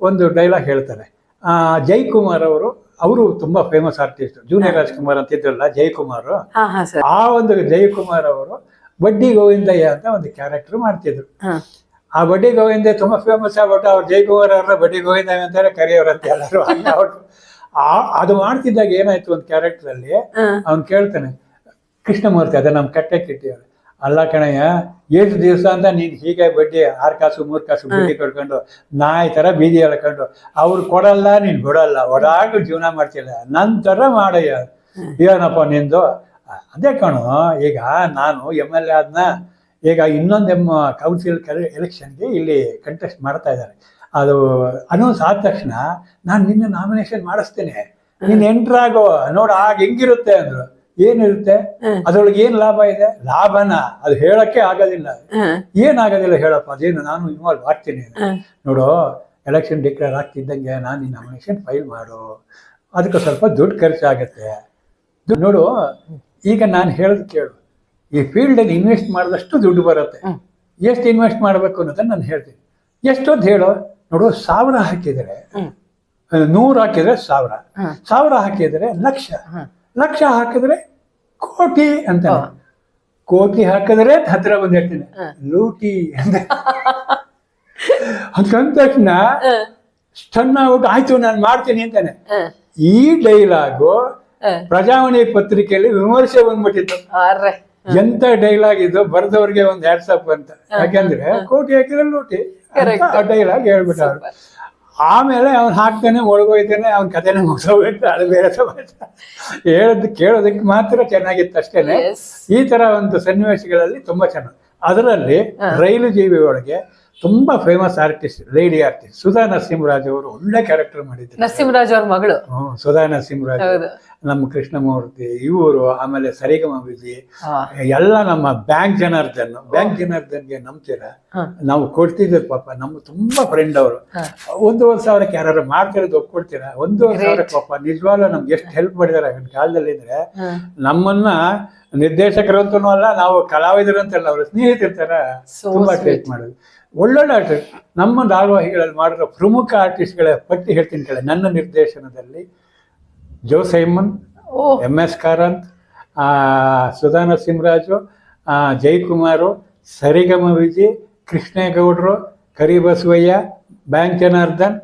ಒಂದು ಡೈಲಾಗ್ ಹೇಳ್ತಾರೆ. ಜಯಕುಮಾರ್ ಅವರು ತುಂಬಾ ಫೇಮಸ್ ಆರ್ಟಿಸ್ಟ್. ಜೂನಿಯರ್ ರಾಜ್ಕುಮಾರ್ ಅಂತ ಇದ್ರಲ್ಲ ಜಯಕುಮಾರ್, ಆ ಒಂದು ಜಯಕುಮಾರ್ ಅವರು ಬಡ್ಡಿ ಗೋವಿಂದಯ್ಯ ಅಂತ ಒಂದು ಕ್ಯಾರೆಕ್ಟರ್ ಮಾಡ್ತಿದ್ರು. ಆ ಬಡ್ಡಿ ಗೋವಿಂದ ತುಂಬಾ ಫೇಮಸ್ ಆಗ್ಬಿಟ್ಟು ಅವ್ರು ಜಯಕುಮಾರ್ ಅವ್ರನ್ನ ಬಡ್ಡಿ ಗೋವಿಂದಯ್ಯ ಅಂತಾರೆ ಕರೆಯೋರಂತ ಎಲ್ಲರೂ. ಅದು ಮಾಡ್ತಿದ್ದಾಗ ಏನಾಯ್ತು, ಒಂದು ಕ್ಯಾರೆಕ್ಟರ್ ಅಲ್ಲಿ ಅವ್ನು ಕೇಳ್ತಾನೆ, ಕೃಷ್ಣಮೂರ್ತಿ ಅದೇ ನಮ್ಮ ಕಟ್ಟೆ ಕಿಟ್ಟಿ ಅವರು, ಅಲ್ಲ ಕಣಯ್ಯ ಎಷ್ಟು ದಿವಸ ಅಂತ ನೀನ್ ಹೀಗೆ ಬಡ್ಡಿ 6 ಕಾಸು 3 ಕಾಸು ಬಡ್ಡಿ ಕೊಡ್ಕೊಂಡು ನಾಯಿ ತರ ಬೀದಿ ಎಳ್ಕೊಂಡು ಅವ್ರು ಕೊಡಲ್ಲ, ನೀನ್ ಬಿಡಲ್ಲ, ಒಡಾಗ ಜೀವನ ಮಾಡ್ತಿಲ್ಲ, ನನ್ ತರ ಮಾಡಯ್ಯ, ಏನಪ್ಪ ನಿಂದು. ಅದೇ ಕಣು, ಈಗ ನಾನು MLA ಆದ್ನ, ಈಗ ಇನ್ನೊಂದು ಕೌನ್ಸಿಲ್ ಎಲೆಕ್ಷನ್ಗೆ ಇಲ್ಲಿ ಕಂಟೆಸ್ಟ್ ಮಾಡ್ತಾ ಇದ್ದಾರೆ. ಅದು ಅನೌನ್ಸ್ ಆದ ತಕ್ಷಣ ನಾನು ನಿನ್ನ ನಾಮಿನೇಷನ್ ಮಾಡಿಸ್ತೇನೆ, ನೀನ್ ಎಂಟ್ರಾಗೋ ನೋಡ ಆಗ ಹೆಂಗಿರುತ್ತೆ ಅಂದ್ರು. ಏನಿರುತ್ತೆ ಅದ್ರೊಳಗೆ ಏನ್ ಲಾಭ ಇದೆ? ಲಾಭನ ಅದು ಹೇಳಕ್ಕೆ ಆಗೋದಿಲ್ಲ. ಏನಾಗೋದಿಲ್ಲ ಹೇಳಪ್ಪ, ಅದೇನು ನಾನು ಇನ್ವಾಲ್ವ್ ಆಗ್ತೀನಿ. ನೋಡು, ಎಲೆಕ್ಷನ್ ಡಿಕ್ಲೇರ್ ಆಗ್ತಿದ್ದಂಗೆ ನಾನು ನಿನ್ನ ನಾಮಿನೇಷನ್ ಫೈಲ್ ಮಾಡು, ಅದಕ್ಕೆ ಸ್ವಲ್ಪ ದುಡ್ಡು ಖರ್ಚಾಗತ್ತೆ. ನೋಡು, ಈಗ ನಾನು ಹೇಳೋದು ಕೇಳು, ಈ ಫೀಲ್ಡಲ್ಲಿ ಇನ್ವೆಸ್ಟ್ ಮಾಡಿದಷ್ಟು ದುಡ್ಡು ಬರುತ್ತೆ. ಎಷ್ಟು ಇನ್ವೆಸ್ಟ್ ಮಾಡಬೇಕು ಅನ್ನೋದನ್ನ ನಾನು ಹೇಳ್ತೀನಿ. ಎಷ್ಟೊಂದು ಹೇಳೋ, ನೋಡು, 1000 ಹಾಕಿದರೆ 100 ಹಾಕಿದ್ರೆ 1000, 1000 ಹಾಕಿದರೆ ಲಕ್ಷ, ಲಕ್ಷ ಹಾಕಿದ್ರೆ ಕೋಟಿ ಅಂತ, ಕೋಟಿ ಹಾಕಿದ್ರೆ ಹತ್ರ ಬಂದು ಹೇಳ್ತೀನಿ ಲೂಟಿ ಅಂತ. ಅಂದ ತಕ್ಷಣ ಸ್ಟನ್ ಆಗ್ಬಿಟ್ಟು ಆಯ್ತು ನಾನು ಮಾಡ್ತೀನಿ ಅಂತಾನೆ. ಹ. ಈ ಡೈಲಾಗು ಹ. ಪ್ರಜಾವಾಣಿ ಪತ್ರಿಕೆಯಲ್ಲಿ ವಿಮರ್ಶೆ ಬಂದ್ಬಿಟ್ಟಿತ್ತು. ಅರ್ರೆ. ಎಂತ ಡೈಲಾಗ್ ಇದು, ಬರ್ದವ್ರಿಗೆ ಒಂದು ಹ್ಯಾಟ್ಸಪ್ ಅಂತ. ಯಾಕಂದ್ರೆ ಕೋಟಿ ಹಾಕಿದ್ರೆ ಲೂಟಿ ಅಂತ ಆ ಡೈಲಾಗ್ ಹೇಳ್ಬಿಟ್ಟ ಅವ್ರು. ಆಮೇಲೆ ಅವ್ನು ಹಾಕ್ತಾನೆ, ಒಳಗೋಯ್ತಾನೆ, ಅವ್ನ ಕಥೆನ ಮುಗಿಸೋಗ್ಬಿಟ್ಟು ಅದು ಬೇರೆ ಸಮಾಚಾರ. ಕೇಳೋದಕ್ಕೆ ಮಾತ್ರ ಚೆನ್ನಾಗಿತ್ತು ಅಷ್ಟೇನೆ. Yes. ಈ ತರ ಒಂದು ಸನ್ನಿವೇಶಗಳಲ್ಲಿ ತುಂಬಾ ಚೆನ್ನಾಗಿ. ಅದರಲ್ಲಿ ರೈಲು ಜೀವಿ ಒಳಗೆ ತುಂಬಾ famous artist, lady artist Sudha Narasimharaj ಅವರು ಒಳ್ಳೆ ಕ್ಯಾರೆಕ್ಟರ್ ಮಾಡಿದ್ರು. ನರಸಿಂಹರಾಜ್ ಅವ್ರ ಮಗಳು. ಸುಧಾ ನರಸಿಂಹರಾಜ್, ಹೌದು. ನಮ್ಮ ಕೃಷ್ಣಮೂರ್ತಿ ಇವರು, ಆಮೇಲೆ ಸರಿಗಮ ವಿಜಿ, ಹಾ. ಎಲ್ಲ ನಮ್ಮ ಬ್ಯಾಂಕ್ ಜನಾರ್ದನ್ಗೆ ನಂಬ್ತೀರಾ? ನಾವು ಕೊಡ್ತಿದ್ದ ಪಾಪ, ನಮ್ಮ ತುಂಬಾ ಫ್ರೆಂಡ್ ಅವರು. 1,500 ಯಾರು ಮಾಡ್ತಿರೋದು ಒಪ್ಕೊಡ್ತೀರಾ? 1,500 ಪಾಪ ನಿಜವಾಗ್ಲೂ ನಮ್ಗೆ ಎಷ್ಟು ಹೆಲ್ಪ್ ಮಾಡಿದಾರೆ ಆಗಿನ ಕಾಲದಲ್ಲಿ. ಇದ್ರೆ ನಮ್ಮನ್ನ ನಿರ್ದೇಶಕರಂತೂ ಅಲ್ಲ, ನಾವು ಕಲಾವಿದರಂತಲ್ಲ, ಅವ್ರ ಸ್ನೇಹಿತರ ತುಂಬಾ ಟ್ರೀಟ್ ಮಾಡೋದು. ಒಳ್ಳೊಳ್ಳೆ ಆರ್ಟಿಸ್ಟ್ ನಮ್ಮ ಧಾರಾವಾಹಿಗಳಲ್ಲಿ ಮಾಡಿರೋ ಪ್ರಮುಖ ಆರ್ಟಿಸ್ಟ್ಗಳ ಪಟ್ಟಿ ಹೇಳ್ತೀನಿ ಕೇಳಿ. ನನ್ನ ನಿರ್ದೇಶನದಲ್ಲಿ Joe Simon, MS Karanth, Sudha Narasimharaju, Jayakumar, Sarigama Viji, ಕೃಷ್ಣೇಗೌಡರು, ಕರಿಬಸವಯ್ಯ, ಬ್ಯಾಂಕ್ ಜನಾರ್ದನ್,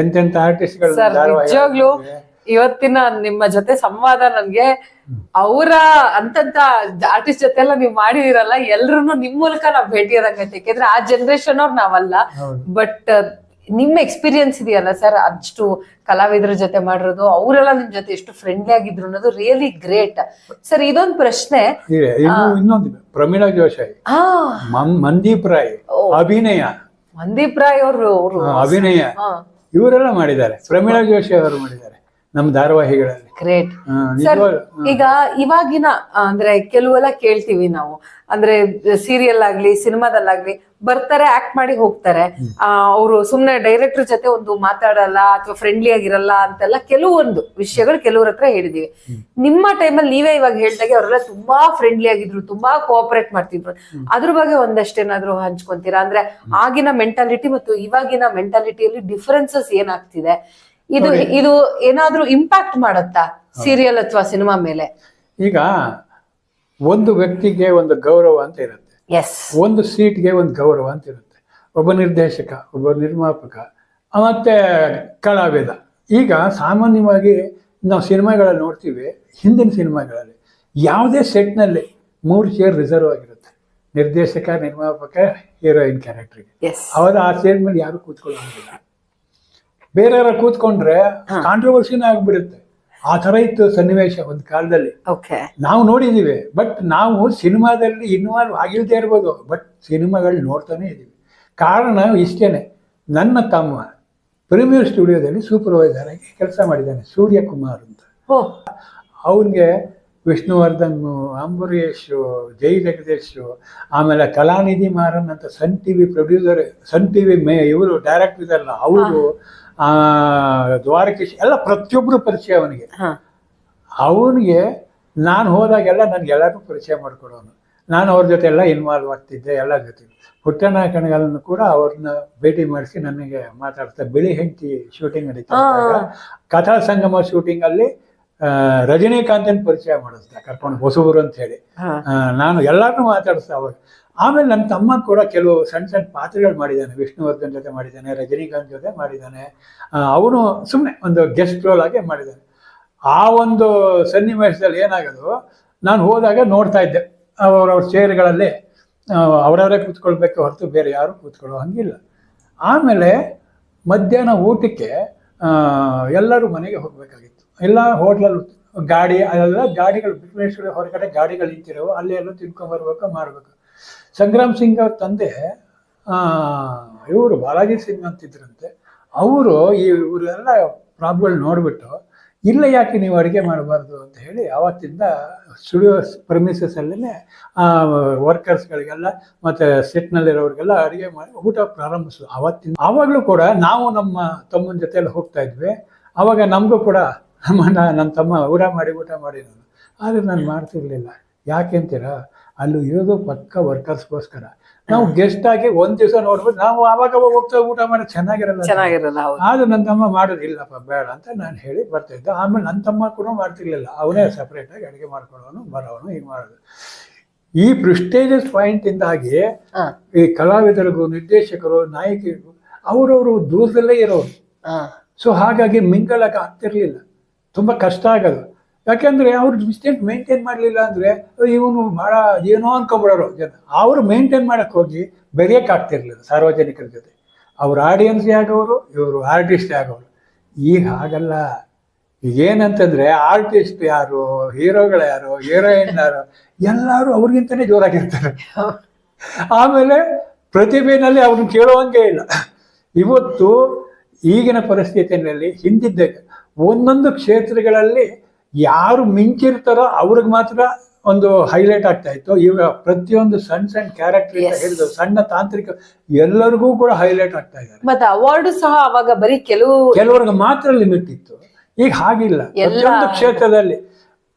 ಎಂತೆಂತ ಆರ್ಟಿಸ್ಟ್ಗಳು ನಿಜವಾಗ್ಲೂ ಇವತ್ತಿನ ನಿಮ್ಮ ಜೊತೆ ಸಂವಾದ ನನ್ಗೆ ಅವರ ಅಂತಂತ ಆರ್ಟಿಸ್ಟ್ ಜೊತೆ ಎಲ್ಲ ನೀವು ಮಾಡಿದಿರಲ್ಲ, ಎಲ್ರು ನಿಮ್ ಮೂಲಕ ನಾವ್ ಭೇಟಿಯಾದಂಗೈತೆ. ಯಾಕೆಂದ್ರೆ ಆ ಜನರೇಷನ್ ಅವ್ರು ನಾವಲ್ಲ, ಬಟ್ ನಿಮ್ಮ ಎಕ್ಸ್ಪೀರಿಯನ್ಸ್ ಇದೆಯಲ್ಲ ಸರ್, ಅಷ್ಟು ಕಲಾವಿದರ ಜೊತೆ ಮಾಡಿರೋದು, ಅವರೆಲ್ಲ ನಿಮ್ ಜೊತೆ ಎಷ್ಟು ಫ್ರೆಂಡ್ಲಿ ಆಗಿದ್ರು ಅನ್ನೋದು ರಿಯಲಿ ಗ್ರೇಟ್. ಸರ್ ಇದೊಂದು ಪ್ರಶ್ನೆ, ಇನ್ನೊಂದು ಪ್ರಮೀಳಾ ಜೋಶಿ, ಮಂದೀಪ್ ರಾಯ್ ಅಭಿನಯ, ಮಂದೀಪ್ ರಾಯ್ ಅವರು ಅಭಿನಯ ಇವರೆಲ್ಲ ಮಾಡಿದ್ದಾರೆ. ಪ್ರಮೀಳಾ ಜೋಶಿ ಅವರು ಮಾಡಿದ್ದಾರೆ ನಮ್ಮ ಧಾರಾವಾಹಿಗಳಲ್ಲಿ. ಗ್ರೇಟ್. ಈಗ ಇವಾಗಿನ ಅಂದ್ರೆ ಕೆಲವೆಲ್ಲ ಕೇಳ್ತೀವಿ ನಾವು, ಅಂದ್ರೆ ಸೀರಿಯಲ್ ಆಗ್ಲಿ ಸಿನಿಮಾದಲ್ಲಾಗ್ಲಿ ಬರ್ತಾರೆ, ಆಕ್ಟ್ ಮಾಡಿ ಹೋಗ್ತಾರೆ, ಅವರು ಸುಮ್ನೆ ಡೈರೆಕ್ಟರ್ ಜೊತೆ ಒಂದು ಮಾತಾಡಲ್ಲ ಅಥವಾ ಫ್ರೆಂಡ್ಲಿ ಆಗಿರಲ್ಲ ಅಂತೆಲ್ಲ ಕೆಲವೊಂದು ವಿಷಯಗಳು ಕೆಲವ್ರ ಹತ್ರ ಹೇಳಿದೀವಿ. ನಿಮ್ಮ ಟೈಮಲ್ಲಿ ನೀವೇ ಇವಾಗ ಹೇಳ್ದಾಗೆ ಅವರೆಲ್ಲ ತುಂಬಾ ಫ್ರೆಂಡ್ಲಿ ಆಗಿದ್ರು, ತುಂಬಾ ಕೋಆಪರೇಟ್ ಮಾಡ್ತಿದ್ರು. ಅದ್ರ ಬಗ್ಗೆ ಒಂದಷ್ಟೇನಾದ್ರು ಹಂಚ್ಕೊಂತೀರಾ? ಅಂದ್ರೆ ಆಗಿನ ಮೆಂಟಾಲಿಟಿ ಮತ್ತು ಇವಾಗಿನ ಮೆಂಟಾಲಿಟಿಯಲ್ಲಿ ಡಿಫರೆನ್ಸಸ್ ಏನಾಗ್ತಿದೆ? ಇದು ಏನಾದ್ರೂ ಇಂಪ್ಯಾಕ್ಟ್ ಮಾಡತ್ತಾ ಸೀರಿಯಲ್ ಅಥವಾ ಸಿನಿಮಾ ಮೇಲೆ? ಈಗ ಒಂದು ವ್ಯಕ್ತಿಗೆ ಒಂದು ಗೌರವ ಅಂತ ಇರುತ್ತೆ, ಒಂದು ಸೀಟ್ಗೆ ಒಂದು ಗೌರವ ಅಂತ ಇರುತ್ತೆ. ಒಬ್ಬ ನಿರ್ದೇಶಕ, ಒಬ್ಬ ನಿರ್ಮಾಪಕ, ಮತ್ತೆ ಕಲಾವಿದ. ಈಗ ಸಾಮಾನ್ಯವಾಗಿ ನಾವು ಸಿನಿಮಾಗಳಲ್ಲಿ ನೋಡ್ತೀವಿ, ಹಿಂದಿನ ಸಿನಿಮಾಗಳಲ್ಲಿ ಯಾವುದೇ ಸೆಟ್ನಲ್ಲಿ 3 ಚೇರ್ ರಿಸರ್ವ್ ಆಗಿರುತ್ತೆ. ನಿರ್ದೇಶಕ, ನಿರ್ಮಾಪಕ, ಹೀರೋಯಿನ್ ಕ್ಯಾರೆಕ್ಟರ್ಗೆ. ಅವರ ಆ ಚೇರ್ ಮೇಲೆ ಯಾರು ಕೂತ್ಕೊಳ್ಳೋಂಗಿಲ್ಲ. ಬೇರೆಯವ್ರ ಕೂತ್ಕೊಂಡ್ರೆ ಕಾಂಟ್ರವರ್ಸಿನ ಆಗ್ಬಿಡುತ್ತೆ. ಆ ತರ ಇತ್ತು ಸನ್ನಿವೇಶ ಒಂದು ಕಾಲದಲ್ಲಿ, ನಾವು ನೋಡಿದೀವಿ. ಬಟ್ ನಾವು ಸಿನಿಮಾದಲ್ಲಿ ಇನ್ವಾಲ್ವ್ ಆಗಿಲ್ದೇ ಇರ್ಬೋದು, ಬಟ್ ಸಿನಿಮಾಗಳು ನೋಡ್ತಾನೆ ಇದೀವಿ. ಕಾರಣ ಇಷ್ಟೇನೆ, ನನ್ನ ತಮ್ಮ ಪ್ರೀಮಿಯರ್ ಸ್ಟುಡಿಯೋದಲ್ಲಿ ಸೂಪರ್ವೈಸರ್ ಆಗಿ ಕೆಲಸ ಮಾಡಿದ್ದಾನೆ, ಸೂರ್ಯಕುಮಾರ್ ಅಂತ. ಅವನಿಗೆ ವಿಷ್ಣುವರ್ಧನ್, ಅಂಬರೀಷ್, ಜೈ ಜಗದೀಶ್, ಆಮೇಲೆ ಕಲಾನಿಧಿ ಮಾರನ್ ಅಂತ ಸನ್ ಟಿವಿ ಪ್ರೊಡ್ಯೂಸರ್, ಸನ್ ಟಿವಿ ಇವರು ಡೈರೆಕ್ಟರ್ ಇದಾರಲ್ಲ ಅವರು, ದ್ವಾರಕೀಶ್, ಎಲ್ಲ ಪ್ರತಿಯೊಬ್ಬರು ಪರಿಚಯ ಅವನಿಗೆ. ಅವನಿಗೆ ನಾನು ಹೋದಾಗೆಲ್ಲ ನನ್ಗೆ ಎಲ್ಲರೂ ಪರಿಚಯ ಮಾಡ್ಕೊಡೋನು. ನಾನು ಅವ್ರ ಜೊತೆ ಎಲ್ಲ ಇನ್ವಾಲ್ವ್ ಆಗ್ತಿದ್ದೆ, ಎಲ್ಲ ಜೊತೆ. ಪುಟ್ಟಣ್ಣ ಕಣಗಾಲನ್ನು ಕೂಡ ಅವ್ರನ್ನ ಭೇಟಿ ಮಾಡಿಸಿ ನನಗೆ ಮಾತಾಡ್ತಾರೆ. ಬಿಳಿ ಹೆಂಡತಿ ಶೂಟಿಂಗ್ ನಡೀತಾ ಇದ್ದಾಗ ಕಥಾ ಸಂಗಮ ಶೂಟಿಂಗ್ ಅಲ್ಲಿ ರಜನಿಕಾಂತನ್ ಪರಿಚಯ ಮಾಡಿಸ್ದೆ, ಕರ್ಕೊಂಡು ಹೊಸಬರು ಅಂತ ಹೇಳಿ. ನಾನು ಎಲ್ಲರನ್ನೂ ಮಾತಾಡಿಸ್ದೆ ಅವಾಗ. ಆಮೇಲೆ ನನ್ನ ತಮ್ಮ ಕೂಡ ಕೆಲವು ಸಣ್ಣ ಸಣ್ಣ ಪಾತ್ರಗಳು ಮಾಡಿದ್ದಾನೆ. ವಿಷ್ಣುವರ್ಧನ್ ಜೊತೆ ಮಾಡಿದ್ದಾನೆ, ರಜನಿಕಾಂತ್ ಜೊತೆ ಮಾಡಿದ್ದಾನೆ. ಅವನು ಸುಮ್ಮನೆ ಒಂದು ಗೆಸ್ಟ್ ರೋಲ್ ಆಗಿ ಮಾಡಿದ್ದಾನೆ. ಆ ಒಂದು ಸನ್ನಿವೇಶದಲ್ಲಿ ಏನಾಗೋದು, ನಾನು ಹೋದಾಗ ನೋಡ್ತಾ ಇದ್ದೆ ಅವ್ರವ್ರ ಚೇರ್ಗಳಲ್ಲಿ ಅವರವರೇ ಕೂತ್ಕೊಳ್ಬೇಕು ಹೊರತು ಬೇರೆ ಯಾರು ಕೂತ್ಕೊಳ್ಳೋ ಹಂಗಿಲ್ಲ. ಆಮೇಲೆ ಮಧ್ಯಾಹ್ನ ಊಟಕ್ಕೆ ಎಲ್ಲರೂ ಮನೆಗೆ ಹೋಗಬೇಕಾಗಿತ್ತು. ಎಲ್ಲ ಹೋಟ್ಲಲ್ಲಿ ಗಾಡಿ, ಅದೆಲ್ಲ ಗಾಡಿಗಳು ಬಿಟ್ಮೇಶ್ವರ ಹೊರಗಡೆ ಗಾಡಿಗಳು ನಿಂತಿರೋವು, ಅಲ್ಲಿ ಎಲ್ಲ ತಿನ್ಕೊಂಬರ್ಬೇಕು, ಮಾಡಬೇಕು. ಸಂಗ್ರಾಮ್ ಸಿಂಗ್ ಅವ್ರ ತಂದೆ ಇವರು ಬಾಲಾಜಿ ಸಿಂಗ್ ಅಂತಿದ್ರಂತೆ. ಅವರು ಇವರೆಲ್ಲ ಪ್ರಾಬ್ಲಮ್ ನೋಡಿಬಿಟ್ಟು, ಇಲ್ಲ ಯಾಕೆ ನೀವು ಅಡುಗೆ ಮಾಡಬಾರ್ದು ಅಂತ ಹೇಳಿ ಆವತ್ತಿಂದ ಸ್ಟುಡಿಯೋ ಪ್ರೆಮಿಸಸ್ ಅಲ್ಲೇ ವರ್ಕರ್ಸ್ಗಳಿಗೆಲ್ಲ ಮತ್ತು ಸೆಟ್ನಲ್ಲಿರೋರಿಗೆಲ್ಲ ಅಡುಗೆ ಮಾಡಿ ಊಟ ಪ್ರಾರಂಭಿಸೋದು ಆವತ್ತಿಂದ. ಆವಾಗಲೂ ಕೂಡ ನಾವು ನಮ್ಮ ತಮ್ಮನ ಜೊತೆಯಲ್ಲಿ ಹೋಗ್ತಾ ಇದ್ವಿ. ಆವಾಗ ನಮಗೂ ಕೂಡ ನನ್ನ ತಮ್ಮ ಊಟ ಮಾಡಿ ನಾನು, ಆದರೆ ನಾನು ಮಾಡ್ತಿರ್ಲಿಲ್ಲ. ಯಾಕೆ ಅಂತೀರಾ, ಅಲ್ಲಿ ಇರೋದು ಪಕ್ಕ ವರ್ಕರ್ಸ್ಗೋಸ್ಕರ. ನಾವು ಗೆಸ್ಟ್ ಆಗಿ ಒಂದ್ ದಿವಸ ನೋಡ್ಬೋದು, ನಾವು ಆವಾಗ ಹೋಗ್ತಾ ಊಟ ಮಾಡೋದು ಚೆನ್ನಾಗಿರಲ್ಲ. ಆದ್ರೆ ನನ್ನ ತಮ್ಮ ಮಾಡೋದಿಲ್ಲಪ್ಪ ಬೇಡ ಅಂತ ನಾನು ಹೇಳಿ ಬರ್ತಾ ಇದ್ದೆ. ಆಮೇಲೆ ನನ್ನ ತಮ್ಮ ಕೂಡ ಮಾಡ್ತಿರ್ಲಿಲ್ಲ, ಅವನೇ ಸಪ್ರೇಟ್ ಆಗಿ ಅಡುಗೆ ಮಾಡ್ಕೊಳ್ಳೋನು, ಬರೋನು, ಹೀಗೆ ಮಾಡೋದು. ಈ ಪ್ರಿಸ್ಟೇಜಿಯಸ್ ಪಾಯಿಂಟ್ ಇಂದಾಗಿ ಈ ಕಲಾವಿದರಿಗೂ, ನಿರ್ದೇಶಕರು, ನಾಯಕಿಗೂ ಅವರವರು ದೂರದಲ್ಲೇ ಇರೋರು. ಹಾ. ಸೊ ಹಾಗಾಗಿ ಮಿಂಗಳಾಗ ಆಗ್ತಿರ್ಲಿಲ್ಲ, ತುಂಬ ಕಷ್ಟ ಆಗೋದು. ಯಾಕೆಂದ್ರೆ ಅವ್ರು ಡಿಸ್ಟೆನ್ಸ್ ಮೇಂಟೈನ್ ಮಾಡಲಿಲ್ಲ ಅಂದ್ರೆ ಇವನು ಬಹಳ ಏನೋ ಅನ್ಕೊಂಬಿಡೋರು ಜನ. ಅವರು ಮೇಂಟೈನ್ ಮಾಡಕ್ ಹೋಗಿ ಬೆರೆಯಕ್ಕೆ ಆಗ್ತಿರ್ಲಿಲ್ಲ ಸಾರ್ವಜನಿಕರ ಜೊತೆ. ಅವ್ರ ಆಡಿಯನ್ಸೇ ಆಗೋರು, ಇವರು ಆರ್ಟಿಸ್ಟ್ ಆಗೋರು. ಈಗ ಹಾಗಲ್ಲ. ಈಗೇನಂತಂದ್ರೆ ಆರ್ಟಿಸ್ಟ್ ಯಾರು, ಹೀರೋಗಳು ಯಾರು, ಹೀರೋಯಿನ್ ಯಾರು, ಎಲ್ಲರೂ ಅವ್ರಿಗಿಂತನೇ ಜೋರಾಗಿರ್ತಾರೆ. ಆಮೇಲೆ ಪ್ರತಿಭೆನಲ್ಲಿ ಅವ್ರನ್ನ ಕೇಳುವಂಗೆ ಇಲ್ಲ. ಇವತ್ತು ಈಗಿನ ಪರಿಸ್ಥಿತಿಯಲ್ಲಿ ಹಿಂದಿದ್ದಾಗ ಒಂದೊಂದು ಕ್ಷೇತ್ರಗಳಲ್ಲಿ ಯಾರು ಮಿಂಚಿರ್ತಾರೋ ಅವ್ರಿಗೆ ಮಾತ್ರ ಒಂದು ಹೈಲೈಟ್ ಆಗ್ತಾ ಇತ್ತು. ಈಗ ಪ್ರತಿಯೊಂದು ಸಣ್ಣ ಸಣ್ಣ ಕ್ಯಾರೆಕ್ಟರ್ ಹೇಳಿದ್ರು, ಸಣ್ಣ ತಾಂತ್ರಿಕ ಎಲ್ಲರಿಗೂ ಕೂಡ ಹೈಲೈಟ್ ಆಗ್ತಾ ಇದ್ದಾರೆ. ಮತ್ತೆ ಅವಾರ್ಡ್ ಸಹ ಅವಾಗ ಬರೀ ಕೆಲವರಿಗೆ ಮಾತ್ರ ಲಿಮಿಟ್ ಇತ್ತು. ಈಗ ಹಾಗಿಲ್ಲ, ಪ್ರತಿಯೊಂದು ಕ್ಷೇತ್ರದಲ್ಲಿ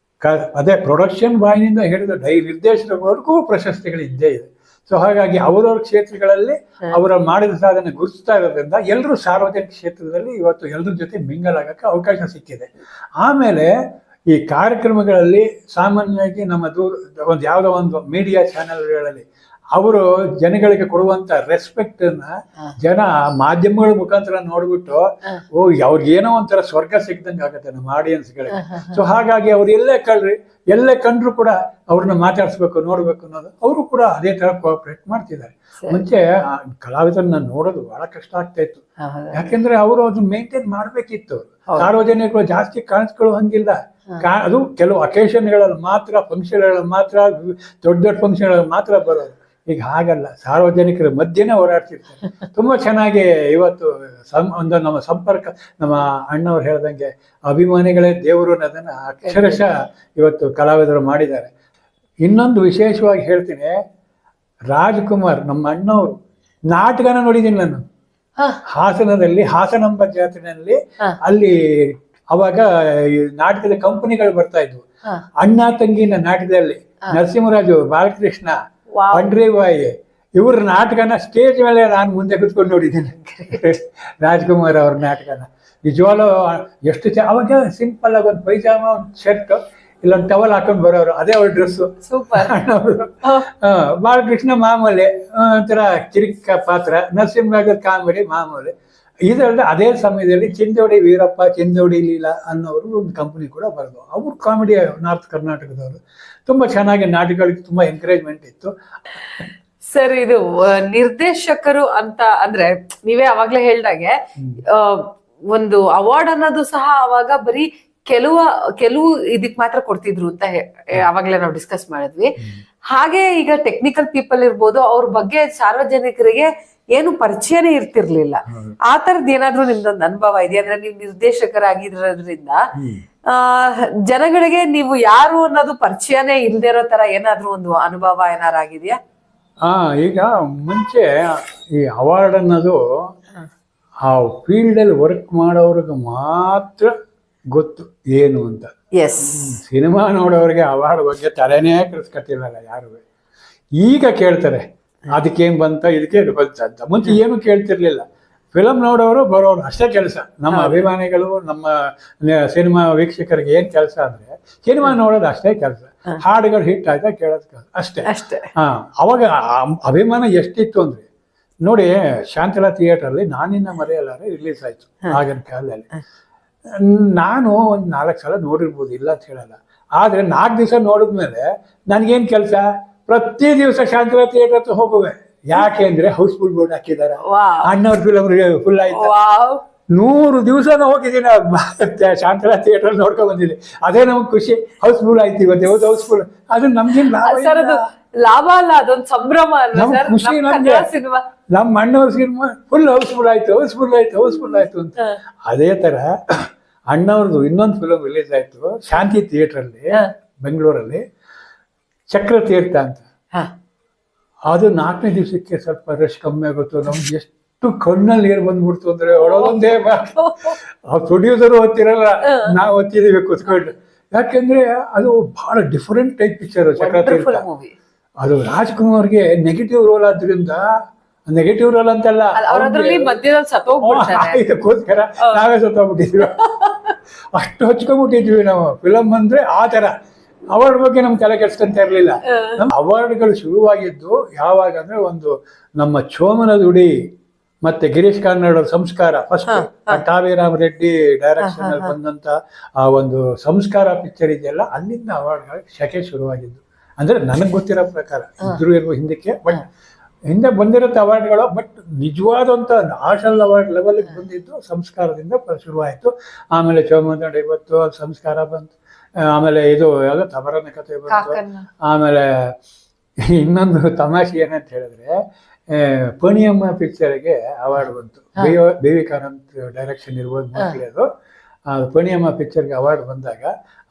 ಅದೇ ಪ್ರೊಡಕ್ಷನ್ ಬಾಯಿನಿಂದ ಹಿಡಿದು ನಿರ್ದೇಶಕವರೆಗೂ ಪ್ರಶಸ್ತಿಗಳು ಇದ್ದೇ ಇದೆ. ಸೊ ಹಾಗಾಗಿ ಅವರವ್ರ ಕ್ಷೇತ್ರಗಳಲ್ಲಿ ಅವರ ಮಾಡಿದ ಸಾಧನೆ ಗುರುತಿಸ್ತಾ ಇರೋದ್ರಿಂದ ಎಲ್ಲರೂ ಸಾರ್ವಜನಿಕ ಕ್ಷೇತ್ರದಲ್ಲಿ ಇವತ್ತು ಎಲ್ಲರ ಜೊತೆ ಮಿಂಗಲ್ ಆಗಕ್ಕೆ ಅವಕಾಶ ಸಿಕ್ಕಿದೆ. ಆಮೇಲೆ ಈ ಕಾರ್ಯಕ್ರಮಗಳಲ್ಲಿ ಸಾಮಾನ್ಯವಾಗಿ ನಮ್ಮ ಒಂದು ಯಾವುದೋ ಒಂದು ಮೀಡಿಯಾ ಚಾನೆಲ್ಗಳಲ್ಲಿ ಅವರು ಜನಗಳಿಗೆ ಕೊಡುವಂತ ರೆಸ್ಪೆಕ್ಟ್ ಅನ್ನ ಜನ ಮಾಧ್ಯಮಗಳ ಮುಖಾಂತರ ನೋಡ್ಬಿಟ್ಟು ಅವ್ರಿಗೆ ಏನೋ ಒಂಥರ ಸ್ವರ್ಗ ಸಿಕ್ದಂಗೆ ಆಗತ್ತೆ ನಮ್ಮ ಆಡಿಯನ್ಸ್ಗಳಿಗೆ. ಸೊ ಹಾಗಾಗಿ ಅವ್ರು ಎಲ್ಲೇ ಕಂಡ್ರು ಕೂಡ ಅವ್ರನ್ನ ಮಾತಾಡಿಸ್ಬೇಕು, ನೋಡ್ಬೇಕು ಅನ್ನೋದು ಅವರು ಕೂಡ ಅದೇ ತರ ಕೋಆಪರೇಟ್ ಮಾಡ್ತಿದ್ದಾರೆ. ಮುಂಚೆ ಕಲಾವಿದರನ್ನ ನೋಡೋದು ಬಹಳ ಕಷ್ಟ ಆಗ್ತಾ ಇತ್ತು. ಯಾಕೆಂದ್ರೆ ಅವರು ಅದನ್ನ ಮೇಂಟೈನ್ ಮಾಡ್ಬೇಕಿತ್ತು. ಸಾರ್ವಜನಿಕರು ಜಾಸ್ತಿ ಕಾಣಿಸ್ಕೊಳ್ಳುವಂಗಿಲ್ಲ. ಅದು ಕೆಲವು ಅಕೇಶನ್ಗಳಲ್ಲಿ ಮಾತ್ರ, ಫಂಕ್ಷನ್ಗಳಲ್ಲಿ ಮಾತ್ರ, ದೊಡ್ಡ ದೊಡ್ಡ ಫಂಕ್ಷನ್ಗಳಲ್ಲಿ ಮಾತ್ರ ಬರೋದು. ಈಗ ಹಾಗಲ್ಲ, ಸಾರ್ವಜನಿಕರ ಮಧ್ಯೆನೇ ಓಡಾಡ್ತಿರ್ತಾರೆ. ತುಂಬಾ ಚೆನ್ನಾಗಿ ಇವತ್ತು ಒಂದು ನಮ್ಮ ಸಂಪರ್ಕ, ನಮ್ಮ ಅಣ್ಣವ್ರು ಹೇಳ್ದಂಗೆ ಅಭಿಮಾನಿಗಳೇ ದೇವರು ಅನ್ನೋದನ್ನ ಅಕ್ಷರಶಃ ಇವತ್ತು ಕಲಾವಿದರು ಮಾಡಿದ್ದಾರೆ. ಇನ್ನೊಂದು ವಿಶೇಷವಾಗಿ ಹೇಳ್ತೀನಿ, ರಾಜ್ಕುಮಾರ್ ನಮ್ಮ ಅಣ್ಣವರು ನಾಟಕನ ನೋಡಿದ್ದೀನಿ ನಾನು ಹಾಸನದಲ್ಲಿ, ಹಾಸನಾಂಬ ಜಾತ್ರೆಯಲ್ಲಿ. ಅಲ್ಲಿ ಅವಾಗ ನಾಟಕದ ಕಂಪನಿಗಳು ಬರ್ತಾ ಇದ್ವು. ಅಣ್ಣ ತಂಗಿನ ನಾಟಕದಲ್ಲಿ ನರಸಿಂಹರಾಜು, ಬಾಲಕೃಷ್ಣ, ಪಂಡ್ರಿಬಾಯಿ ಇವ್ರ ನಾಟಕನ ಸ್ಟೇಜ್ ಮೇಲೆ ನಾನು ಮುಂದೆ ಕುತ್ಕೊಂಡು ನೋಡಿದ್ದೀನಿ. ರಾಜ್ಕುಮಾರ್ ಅವ್ರ ನಾಟಕನ ನಿಜವಾಗ್ಲೂ ಎಷ್ಟು ಅವಾಗ ಸಿಂಪಲ್ ಆಗಿ ಒಂದು ಪೈಜಾಮ, ಒಂದು ಶರ್ಟ್, ಇಲ್ಲೊಂದು ಟವಲ್ ಹಾಕೊಂಡು ಬರೋರು, ಅದೇ ಅವ್ರ ಡ್ರೆಸ್ಸು. ಸೂಪರ್. ಬಾಲಕೃಷ್ಣ ಮಾಮೂಲಿ ಒಂಥರ ಕಿರಿಕ ಪಾತ್ರ, ನರಸಿಂಹರಾಜ ಕಾಮಿಡಿ ಮಾಮೂಲಿ. ಇದಲ್ಲದೆ ಅದೇ ಸಮಯದಲ್ಲಿ ಚಿಂದೋಡಿ ವೀರಪ್ಪ, ಚಿಂದೋಡಿ ಲೀಲಾ ಅನ್ನೋರು ಒಂದು ಕಂಪನಿ ಕೂಡ ಬರೋದು. ಅವರು ಕಾಮಿಡಿ, ನಾರ್ತ್ ಕರ್ನಾಟಕದವರು. ತುಂಬಾ ಚೆನ್ನಾಗಿ ನಾಟಕಗಳಿಗೆ ತುಂಬಾ ಎನ್ಕರೇಜ್ಮೆಂಟ್ ಇತ್ತು. ಸರ್, ಇದು ನಿರ್ದೇಶಕರು ಅಂತ ಅಂದ್ರೆ ನೀವೇ ಅವಾಗ್ಲೇ ಹೇಳ್ದಾಗೆ ಒಂದು ಅವಾರ್ಡ್ ಅನ್ನೋದು ಸಹ ಅವಾಗ ಬರೀ ಕೆಲವು ಇದಕ್ ಮಾತ್ರ ಕೊಡ್ತಿದ್ರು ಅಂತ ಅವಾಗ್ಲೇ ನಾವು ಡಿಸ್ಕಸ್ ಮಾಡಿದ್ವಿ. ಹಾಗೆ ಈಗ ಟೆಕ್ನಿಕಲ್ ಪೀಪಲ್ ಇರ್ಬೋದು, ಅವ್ರ ಬಗ್ಗೆ ಸಾರ್ವಜನಿಕರಿಗೆ ಏನು ಪರಿಚಯನೇ ಇರ್ತಿರ್ಲಿಲ್ಲ. ಆ ತರದ್ ಏನಾದ್ರು ನಿಮ್ದೊಂದು ಅನುಭವ ಇದೆಯಾ? ಅಂದ್ರೆ ನೀವು ನಿರ್ದೇಶಕರಾಗಿರೋದ್ರಿಂದ ಜನಗಳಿಗೆ ನೀವು ಯಾರು ಅನ್ನೋದು ಪರಿಚಯನೇ ಇಲ್ದೇ ಇರೋ ತರ ಏನಾದ್ರು ಒಂದು ಅನುಭವ ಏನಾರು ಆಗಿದ್ಯಾ? ಈಗ ಮುಂಚೆ ಈ ಅವಾರ್ಡ್ ಅನ್ನೋದು ಆ ಫೀಲ್ಡ್ ಅಲ್ಲಿ ವರ್ಕ್ ಮಾಡೋರ್ಗೆ ಮಾತ್ರ ಗೊತ್ತು ಏನು ಅಂತ. ಸಿನಿಮಾ ನೋಡೋರಿಗೆ ಅವಾರ್ಡ್ ಬಗ್ಗೆ ತಲೆನೇ ಕೆಡಿಸ್ಕೊತಿರಲ್ಲ ಯಾರು. ಈಗ ಕೇಳ್ತಾರೆ ಅದಕ್ಕೇನು ಬಂತ, ಇದಕ್ಕೆ ಬಂತ ಅಂತ. ಮುಂಚೆ ಏನು ಕೇಳ್ತಿರ್ಲಿಲ್ಲ. ಫಿಲಮ್ ನೋಡೋರು ಬರೋರು ಅಷ್ಟೇ ಕೆಲಸ. ನಮ್ಮ ಅಭಿಮಾನಿಗಳು, ನಮ್ಮ ಸಿನಿಮಾ ವೀಕ್ಷಕರಿಗೆ ಏನ್ ಕೆಲಸ ಅಂದ್ರೆ ಸಿನಿಮಾ ನೋಡೋದು ಅಷ್ಟೇ ಕೆಲಸ. ಹಾಡುಗಳು ಹಿಟ್ ಆಯ್ತಾ ಕೇಳೋದು ಅಷ್ಟೇ. ಅವಾಗ ಅಭಿಮಾನ ಎಷ್ಟಿತ್ತು ಅಂದ್ರೆ ನೋಡಿ, ಶಾಂತಲಾ ಥಿಯೇಟರ್ಲಿ ನಾನಿನ್ನ ಮರೆಯಲಾರೆ ರಿಲೀಸ್ ಆಯ್ತು ಆಗಿನ ಕಾಲದಲ್ಲಿ. ನಾನು ಒಂದು 4 ಸಲ ನೋಡಿರ್ಬೋದು, ಇಲ್ಲ ಅಂತ ಹೇಳಲ್ಲ. ಆದ್ರೆ 4 ದಿವಸ ನೋಡಿದ್ಮೇಲೆ ನನ್ಗೇನ್ ಕೆಲಸ, ಪ್ರತಿ ದಿವಸ ಶಾಂತಲಾ ಥಿಯೇಟರ್ ಹತ್ರ ಹೋಗುವೆ. ಯಾಕೆ ಅಂದ್ರೆ ಹೌಸ್ಫುಲ್ ಬೋರ್ಡ್ ಹಾಕಿದಾರ, ಅಣ್ಣವ್ರ ಫಿಲಮ್ ಫುಲ್ ಆಯ್ತು. 100 ದಿವಸ ಹೋಗಿದ್ದೀನಿ ಶಾಂತಲಾ ಥಿಯೇಟರ್ ನೋಡ್ಕೊಂಡ್ ಬಂದಿದ್ದೀನಿ. ಅದೇ ನಮ್ಗೆ ಖುಷಿ, ಹೌಸ್ಫುಲ್ ಆಯ್ತು ಇವತ್ತು, ಯಾವ್ದು ಹೌಸ್ಫುಲ್. ಅದು ನಮ್ಗೇನ್ ಲಾಭ ಅಲ್ಲ, ಅದೊಂದು ಸಂಭ್ರಮ. ಖುಷಿ ನಮ್ಗೆ. ನಮ್ಮ ಅಣ್ಣವ್ರ ಸಿನಿಮಾ ಫುಲ್ ಹೌಸ್ಫುಲ್ ಆಯ್ತು ಅಂತ. ಅದೇ ತರ ಅಣ್ಣವ್ರದ್ದು ಇನ್ನೊಂದು ಫಿಲಮ್ ರಿಲೀಸ್ ಆಯ್ತು ಶಾಂತಿ ಥಿಯೇಟರ್ ಬೆಂಗಳೂರಲ್ಲಿ, ಚಕ್ರತೀರ್ಥ ಅಂತ. ಅದು 4ನೇ ದಿವಸಕ್ಕೆ ಸ್ವಲ್ಪ ರಶ್ ಕಮ್ಮಿ ಆಗುತ್ತೋ, ನಮ್ಗೆ ಎಷ್ಟು ಕಣ್ಣಲ್ಲಿ ನೀರು ಬಂದ್ಬಿಡ್ತು ಅಂದ್ರೆ ಒಳಗೊಂದೇ ಆ ಪ್ರೊಡ್ಯೂಸರು ಓದ್ತಿರಲ್ಲ, ನಾವು ಓದ್ತಿದೀವಿ ಕೂತ್ಕೊಂಡು. ಯಾಕೆಂದ್ರೆ ಅದು ಬಹಳ ಡಿಫರೆಂಟ್ ಟೈಪ್ ಪಿಕ್ಚರ್ ಚಕ್ರತೀರ್ಥ. ಅದು ರಾಜ್ಕುಮಾರ್ಗೆ ನೆಗೆಟಿವ್ ರೋಲ್ ಆದ್ರಿಂದ, ನೆಗೆಟಿವ್ ರೋಲ್ ಅಂತಲ್ಲ, ಇದಕ್ಕೋಸ್ಕರ ನಾವೇ ಸತ್ತೋಗ್ಬಿಟ್ಟಿದ್ವಿ. ಅಷ್ಟು ಹಚ್ಕೊಂಡ್ಬಿಟ್ಟಿದ್ವಿ ನಾವು ಫಿಲಮ್ ಅಂದ್ರೆ. ಆ ತರ ಅವಾರ್ಡ್ ಬಗ್ಗೆ ನಮ್ ತಲೆ ಕೆಡ್ಸ್ಕೊಂತ ಇರ್ಲಿಲ್ಲ. ನಮ್ಮ ಅವಾರ್ಡ್ಗಳು ಶುರುವಾಗಿದ್ದು ಯಾವಾಗ ಅಂದ್ರೆ, ಒಂದು ನಮ್ಮ ಚೋಮನ ದುಡಿ ಮತ್ತೆ ಗಿರೀಶ್ ಕಾರ್ನಾಡ್ ಅವ್ರ ಸಂಸ್ಕಾರ ಫಸ್ಟ್ ಟಾವಿರಾಮ್ ರೆಡ್ಡಿ ಡೈರೆಕ್ಷನ್ ಅಲ್ಲಿ ಬಂದಂತ ಆ ಒಂದು ಸಂಸ್ಕಾರ ಪಿಕ್ಚರ್ ಇದೆಯಲ್ಲ, ಅಲ್ಲಿಂದ ಅವಾರ್ಡ್ಗಳ ಶಕೆ ಶುರುವಾಗಿದ್ದು. ಅಂದ್ರೆ ನನಗೆ ಗೊತ್ತಿರೋ ಪ್ರಕಾರ ಇರುವ ಹಿಂದಕ್ಕೆ, ಬಟ್ ಹಿಂದೆ ಬಂದಿರುತ್ತೆ ಅವಾರ್ಡ್ಗಳು, ಬಟ್ ನಿಜವಾದಂತ ನ್ಯಾಷನಲ್ ಅವಾರ್ಡ್ ಲೆವೆಲ್ಗೆ ಬಂದಿದ್ದು ಸಂಸ್ಕಾರದಿಂದ ಶುರುವಾಯಿತು. ಆಮೇಲೆ ಚೌಮಂದಡ್ ಇವತ್ತು ಸಂಸ್ಕಾರ ಬಂತು, ಆಮೇಲೆ ಇದು ಯಾವ್ದೋ ತಬರನ ಕಥೆ ಬಂತು, ಆಮೇಲೆ ಇನ್ನೊಂದು ತಮಾಷೆ ಏನಂತ ಹೇಳಿದ್ರೆ ಪಣಿಯಮ್ಮ ಪಿಕ್ಚರ್ಗೆ ಅವಾರ್ಡ್ ಬಂತು. ಬೇವಿ ಕಾರಂತ್ ಡೈರೆಕ್ಷನ್ ಇರ್ಬೋದು ಮೋಸ್ಟ್ಲಿ ಅದು. ಪಣಿಯಮ್ಮ ಪಿಕ್ಚರ್ಗೆ ಅವಾರ್ಡ್ ಬಂದಾಗ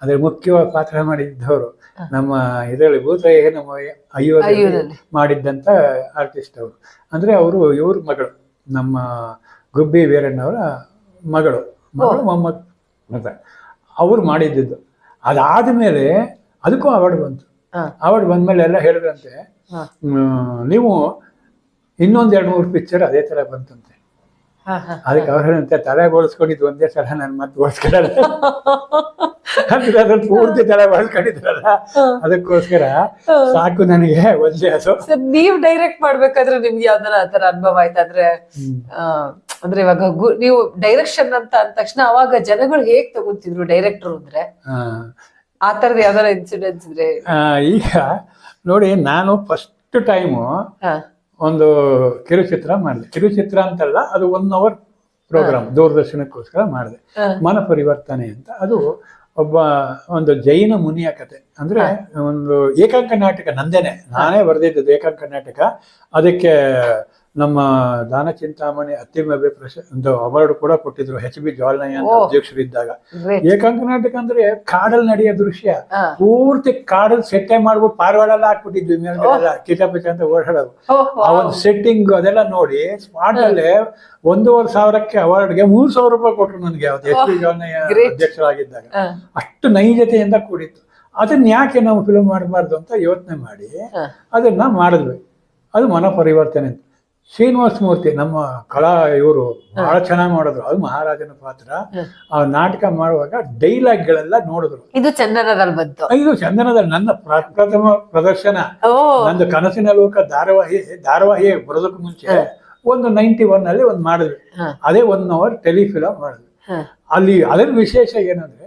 ಅದ್ರ ಮುಖ್ಯವಾಗಿ ಪಾತ್ರ ಮಾಡಿದ್ದವರು ನಮ್ಮ ಇದರಲ್ಲಿ ಭೂತಯ್ಯ ನಮ್ಮ ಅಯ್ಯೋದಲ್ಲಿ ಮಾಡಿದ್ದಂತ ಆರ್ಟಿಸ್ಟ್ ಅವರು. ಅಂದ್ರೆ ಅವರು ಇವ್ರ ಮಗಳು, ನಮ್ಮ ಗುಬ್ಬಿ ವೀರಣ್ಣವರ ಮಗಳು ಮೊಮ್ಮಗ ಅಂತ ಅವ್ರು ಮಾಡಿದ್ದು. ಅದಾದ್ಮೇಲೆ ಅದಕ್ಕೂ ಅವಾರ್ಡ್ ಬಂತು. ಅವಾರ್ಡ್ ಬಂದ್ಮೇಲೆ ಎಲ್ಲ ಹೇಳಿದ್ರಂತೆ, ನೀವು ಇನ್ನೊಂದ್ 2-3 ಪಿಕ್ಚರ್ ಅದೇ ತರ ಬಂತಂತೆ. ಅದಕ್ಕೆ ಅವ್ರಂತೆ ತಲೆ ಬೋಳ್ಸ್ಕೊಂಡಿದ್ದು ಒಂದೇ ಸಲ ನಾನು ಮತ್ತೆ ಬೋಳ್ಸ್ಕೊಳ್ಳಲ್ಲ ಅಂದ್ರೆ ಅದ್ರಲ್ಲಿ ಪೂರ್ತಿ ತಲೆ ಬೋಳ್ಸ್ಕೊಂಡಿದ್ರಲ್ಲ, ಅದಕ್ಕೋಸ್ಕರ ಸಾಕು ನನಗೆ ಒಂದೇ. ಅದು ನೀವ್ ಡೈರೆಕ್ಟ್ ಮಾಡ್ಬೇಕಾದ್ರೆ ನಿಮ್ಗೆ ಯಾವ್ದಾರ ಆತರ ಅನುಭವ ಆಯ್ತಾ? ಅಂದ್ರೆ ಇವಾಗ ನೀವು ಡೈರೆಕ್ಷನ್ ಅಂತ ಅಂದ ತಕ್ಷಣ ಅವಾಗ ಜನಗಳು ಹೇಗ್ ತಗೊಂತಿದ್ರು ಡೈರೆಕ್ಟರ್ ಅಂದ್ರೆ? ಆ ತರದ ಯಾವ್ದಾರ ಇನ್ಸಿಡೆಂಟ್ಸ್ ಇದ್ರೆ? ಈಗ ನೋಡಿ, ನಾನು ಫಸ್ಟ್ ಟೈಮು ಒಂದು ಕಿರುಚಿತ್ರ ಮಾಡಿದೆ. ಕಿರುಚಿತ್ರ ಅಂತಲ್ಲ, ಅದು 1 hour ಪ್ರೋಗ್ರಾಮ್ ದೂರದರ್ಶನಕ್ಕೋಸ್ಕರ ಮಾಡಿದೆ. ಮನ ಪರಿವರ್ತನೆ ಅಂತ. ಅದು ಒಂದು ಜೈನ ಮುನಿಯ ಕತೆ. ಅಂದ್ರೆ ಒಂದು ಏಕಾಂಕ ನಾಟಕ ನಂದೇನೆ, ನಾನೇ ಬರೆದಿದ್ದು ಏಕಾಂಕ ನಾಟಕ. ಅದಕ್ಕೆ ನಮ್ಮ ದಾನ ಚಿಂತಾಮಣಿ ಅತ್ತಿಮಬ್ಬೆ ಒಂದು ಅವಾರ್ಡ್ ಕೂಡ ಕೊಟ್ಟಿದ್ರು, HB ಜ್ವಾಲನಯ್ಯ ಅಂತ ಅಧ್ಯಕ್ಷರಿದ್ದಾಗ. ಏಕಾಂಕ ನಾಟಕ ಅಂದ್ರೆ ಕಾಡಲ್ಲಿ ನಡೆಯೋ ದೃಶ್ಯ, ಪೂರ್ತಿ ಕಾಡಲ್ಲಿ ಸೆಟ್ಟೆ ಮಾಡ್ಬಿಟ್ಟು ಪಾರ್ವಾಡೆಲ್ಲ ಹಾಕ್ಬಿಟ್ಟಿದ್ವಿ, ಮೇಲ್ಗಡೆ ಕಿಚಪಿಚ ಅಂತ ಓಡಾಡೋದು. ಆ ಒಂದು ಸೆಟ್ಟಿಂಗ್ ಅದೆಲ್ಲ ನೋಡಿ ಸ್ಪಾಟ್ ಅಲ್ಲೇ 1,500 ಅವಾರ್ಡ್ಗೆ 3,000 ರೂಪಾಯಿ ಕೊಟ್ರು ನನಗೆ, ಅವತ್ತು HB ಜ್ವಾಲನಯ್ಯ ಅಧ್ಯಕ್ಷರಾಗಿದ್ದಾಗ. ಅಷ್ಟು ನೈಜತೆಯಿಂದ ಕೂಡಿತ್ತು. ಅದನ್ನ ಯಾಕೆ ನಾವು ಫಿಲ್ಮ್ ಮಾಡಬಾರ್ದು ಅಂತ ಯೋಚನೆ ಮಾಡಿ ಅದನ್ನ ಮಾಡಿದ್ವಿ. ಅದು ಮನ ಪರಿವರ್ತನೆ ಅಂತ. ಶ್ರೀನಿವಾಸ ಮೂರ್ತಿ ನಮ್ಮ ಕಲಾ ಇವರು ಬಹಳ ಚೆನ್ನಾಗಿ ಮಾಡಿದ್ರು. ಅದು ಮಹಾರಾಜನ ಪಾತ್ರ. ಆ ನಾಟಕ ಮಾಡುವಾಗ ಡೈಲಾಗ್ಗಳೆಲ್ಲ ನೋಡಿದ್ರು. ಇದು ಚಂದನದಲ್ಲಿ ಬಂತು. ಇದು ಚಂದನದಲ್ಲಿ ನನ್ನ ಪ್ರಥಮ ಪ್ರದರ್ಶನ. ನಂದು ಕನಸಿನ ಲೋಕ ಧಾರಾವಾಹಿ ಬರೋದಕ್ಕೂ ಮುಂಚೆ ಒಂದು 91 ಅಲ್ಲಿ ಒಂದು ಮಾಡಿದ್ವಿ. ಅದೇ 1 hour ಟೆಲಿಫಿಲಮ್ ಮಾಡಿದ್ವಿ. ಅಲ್ಲಿ ಅದರ ವಿಶೇಷ ಏನಂದ್ರೆ,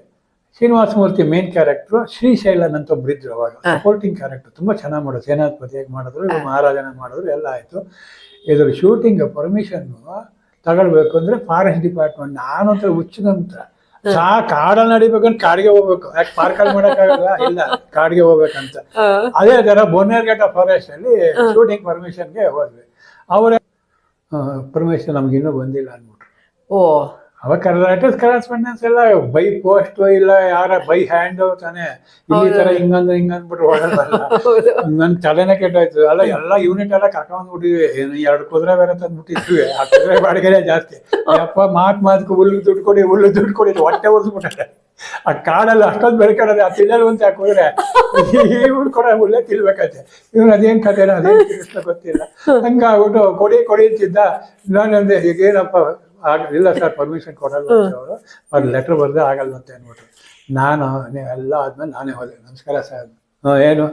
ಶ್ರೀನಿವಾಸ ಮೂರ್ತಿ ಮೇನ್ ಕ್ಯಾರೆಕ್ಟರ್, ಶ್ರೀಶೈಲನ್ ಅಂತ ಒಬ್ರಿದ್ರು ಅವಾಗ ಸಪೋರ್ಟಿಂಗ್ ಕ್ಯಾರೆಕ್ಟರ್. ತುಂಬಾ ಚೆನ್ನಾಗಿ ಮಾಡೋದು. ಸೇನಾಧಿಪತಿಯಾಗಿ ಮಾಡಿದ್ರು, ಮಹಾರಾಜನ ಮಾಡಿದ್ರು, ಎಲ್ಲ ಆಯ್ತು. ಇದ್ರ ಶೂಟಿಂಗ್ ಪರ್ಮಿಷನ್ ತಗೊಳ್ಬೇಕು ಅಂದ್ರೆ ಫಾರೆಸ್ಟ್ ಡಿಪಾರ್ಟ್ಮೆಂಟ್. ನಾನಂತರ ಹುಚ್ಚಿನಂತ ಕಾಡಲ್ಲಿ ನಡಿಬೇಕಂದ್ರೆ ಕಾಡಿಗೆ ಹೋಗ್ಬೇಕು, ಯಾಕೆ ಪಾರ್ಕಲ್ಲಿ ಮಾಡಕ್ಕಾಗಲ್ಲ, ಇಲ್ಲ ಕಾಡಿಗೆ ಹೋಗ್ಬೇಕಂತ. ಅದೇ ತರ ಬೋನೇರ್ಘಟ್ಟ ಫಾರೆಸ್ಟ್ ಅಲ್ಲಿ ಶೂಟಿಂಗ್ ಪರ್ಮಿಷನ್ಗೆ ಹೋದ್ವಿ. ಅವರೇ ಪರ್ಮಿಷನ್ ನಮ್ಗೆ ಇನ್ನೂ ಬಂದಿಲ್ಲ ಅಂದ್ಬಿಟ್ರು. ಅವಾಗ ಲೆಟರ್ಸ್ ಕರೆಸ್ಪಾಂಡೆನ್ಸ್ ಎಲ್ಲ ಬೈ ಪೋಸ್ಟ್, ಇಲ್ಲ ಯಾರ ಬೈ ಹ್ಯಾಂಡ್ ತಾನೆ. ಇಲ್ಲಿ ತರ ಹಿಂಗಂದ್ರೆ ಹಿಂಗಂದ್ಬಿಟ್ರು ಹೊಡಲ್ಲ. ನನ್ ತಲೆನೇ ಕೆಟ್ಟೋಯ್ತು. ಅಲ್ಲ ಎಲ್ಲ ಯೂನಿಟ್ ಎಲ್ಲ ಕರ್ಕೊಂಡ್ಬಿಟ್ಟಿದ್ವಿ. 2 ಕುದುರೆ ಬೇರೆ ತಂದ್ಬಿಟ್ಟಿದ್ವಿ. ಆ ಕುದುರೆ ಬಾಡಿಗೆನೇ ಜಾಸ್ತಿ. ಯಪ್ಪ ಮಾತ್ಕು ಹುಲ್ಲು ದುಡ್ಡು ಕೊಡಿ ಹೊಟ್ಟೆ ಹೊಲ್ಸ್ಬಿಟ್ಟಾರೆ. ಆ ಕಾಡಲ್ಲಿ ಅಷ್ಟೊಂದು ಬೆಳ್ಕೊಂಡ್ರೆ ಆ ತಿನ್ನಲು ಅಂತ ಹಾಕಿದ್ರೆ ಇವ್ರು ಕೂಡ ಹುಲ್ಲೇ ತಿನ್ಬೇಕಂತೆ. ಇವ್ರು ಅದೇನ್ ಕಥೆನ ಅದೇನ್ ತಿಳಿಸ್ಲ ಗೊತ್ತಿಲ್ಲ. ಹಂಗಾಗ್ಬಿಟ್ಟು ಕೊಡಿ ಅಂತಿದ್ದ. ನಾನಂದೆ ಈಗೇನಪ್ಪ ಇಲ್ಲ ಸರ್ ಪರ್ಮಿಷನ್ ಕೊಡಲ್ಲ ಅವರು, ಅವ್ರು ಲೆಟ್ರ್ ಬರ್ದೆ ಆಗಲ್ವಂತೆ ಅಂದ್ಬಿಟ್ರು. ನಾನು ನೀವೆಲ್ಲ ಆದ್ಮೇಲೆ ನಾನೇ ಹೋದೆ. ನಮಸ್ಕಾರ ಸರ್. ಏನು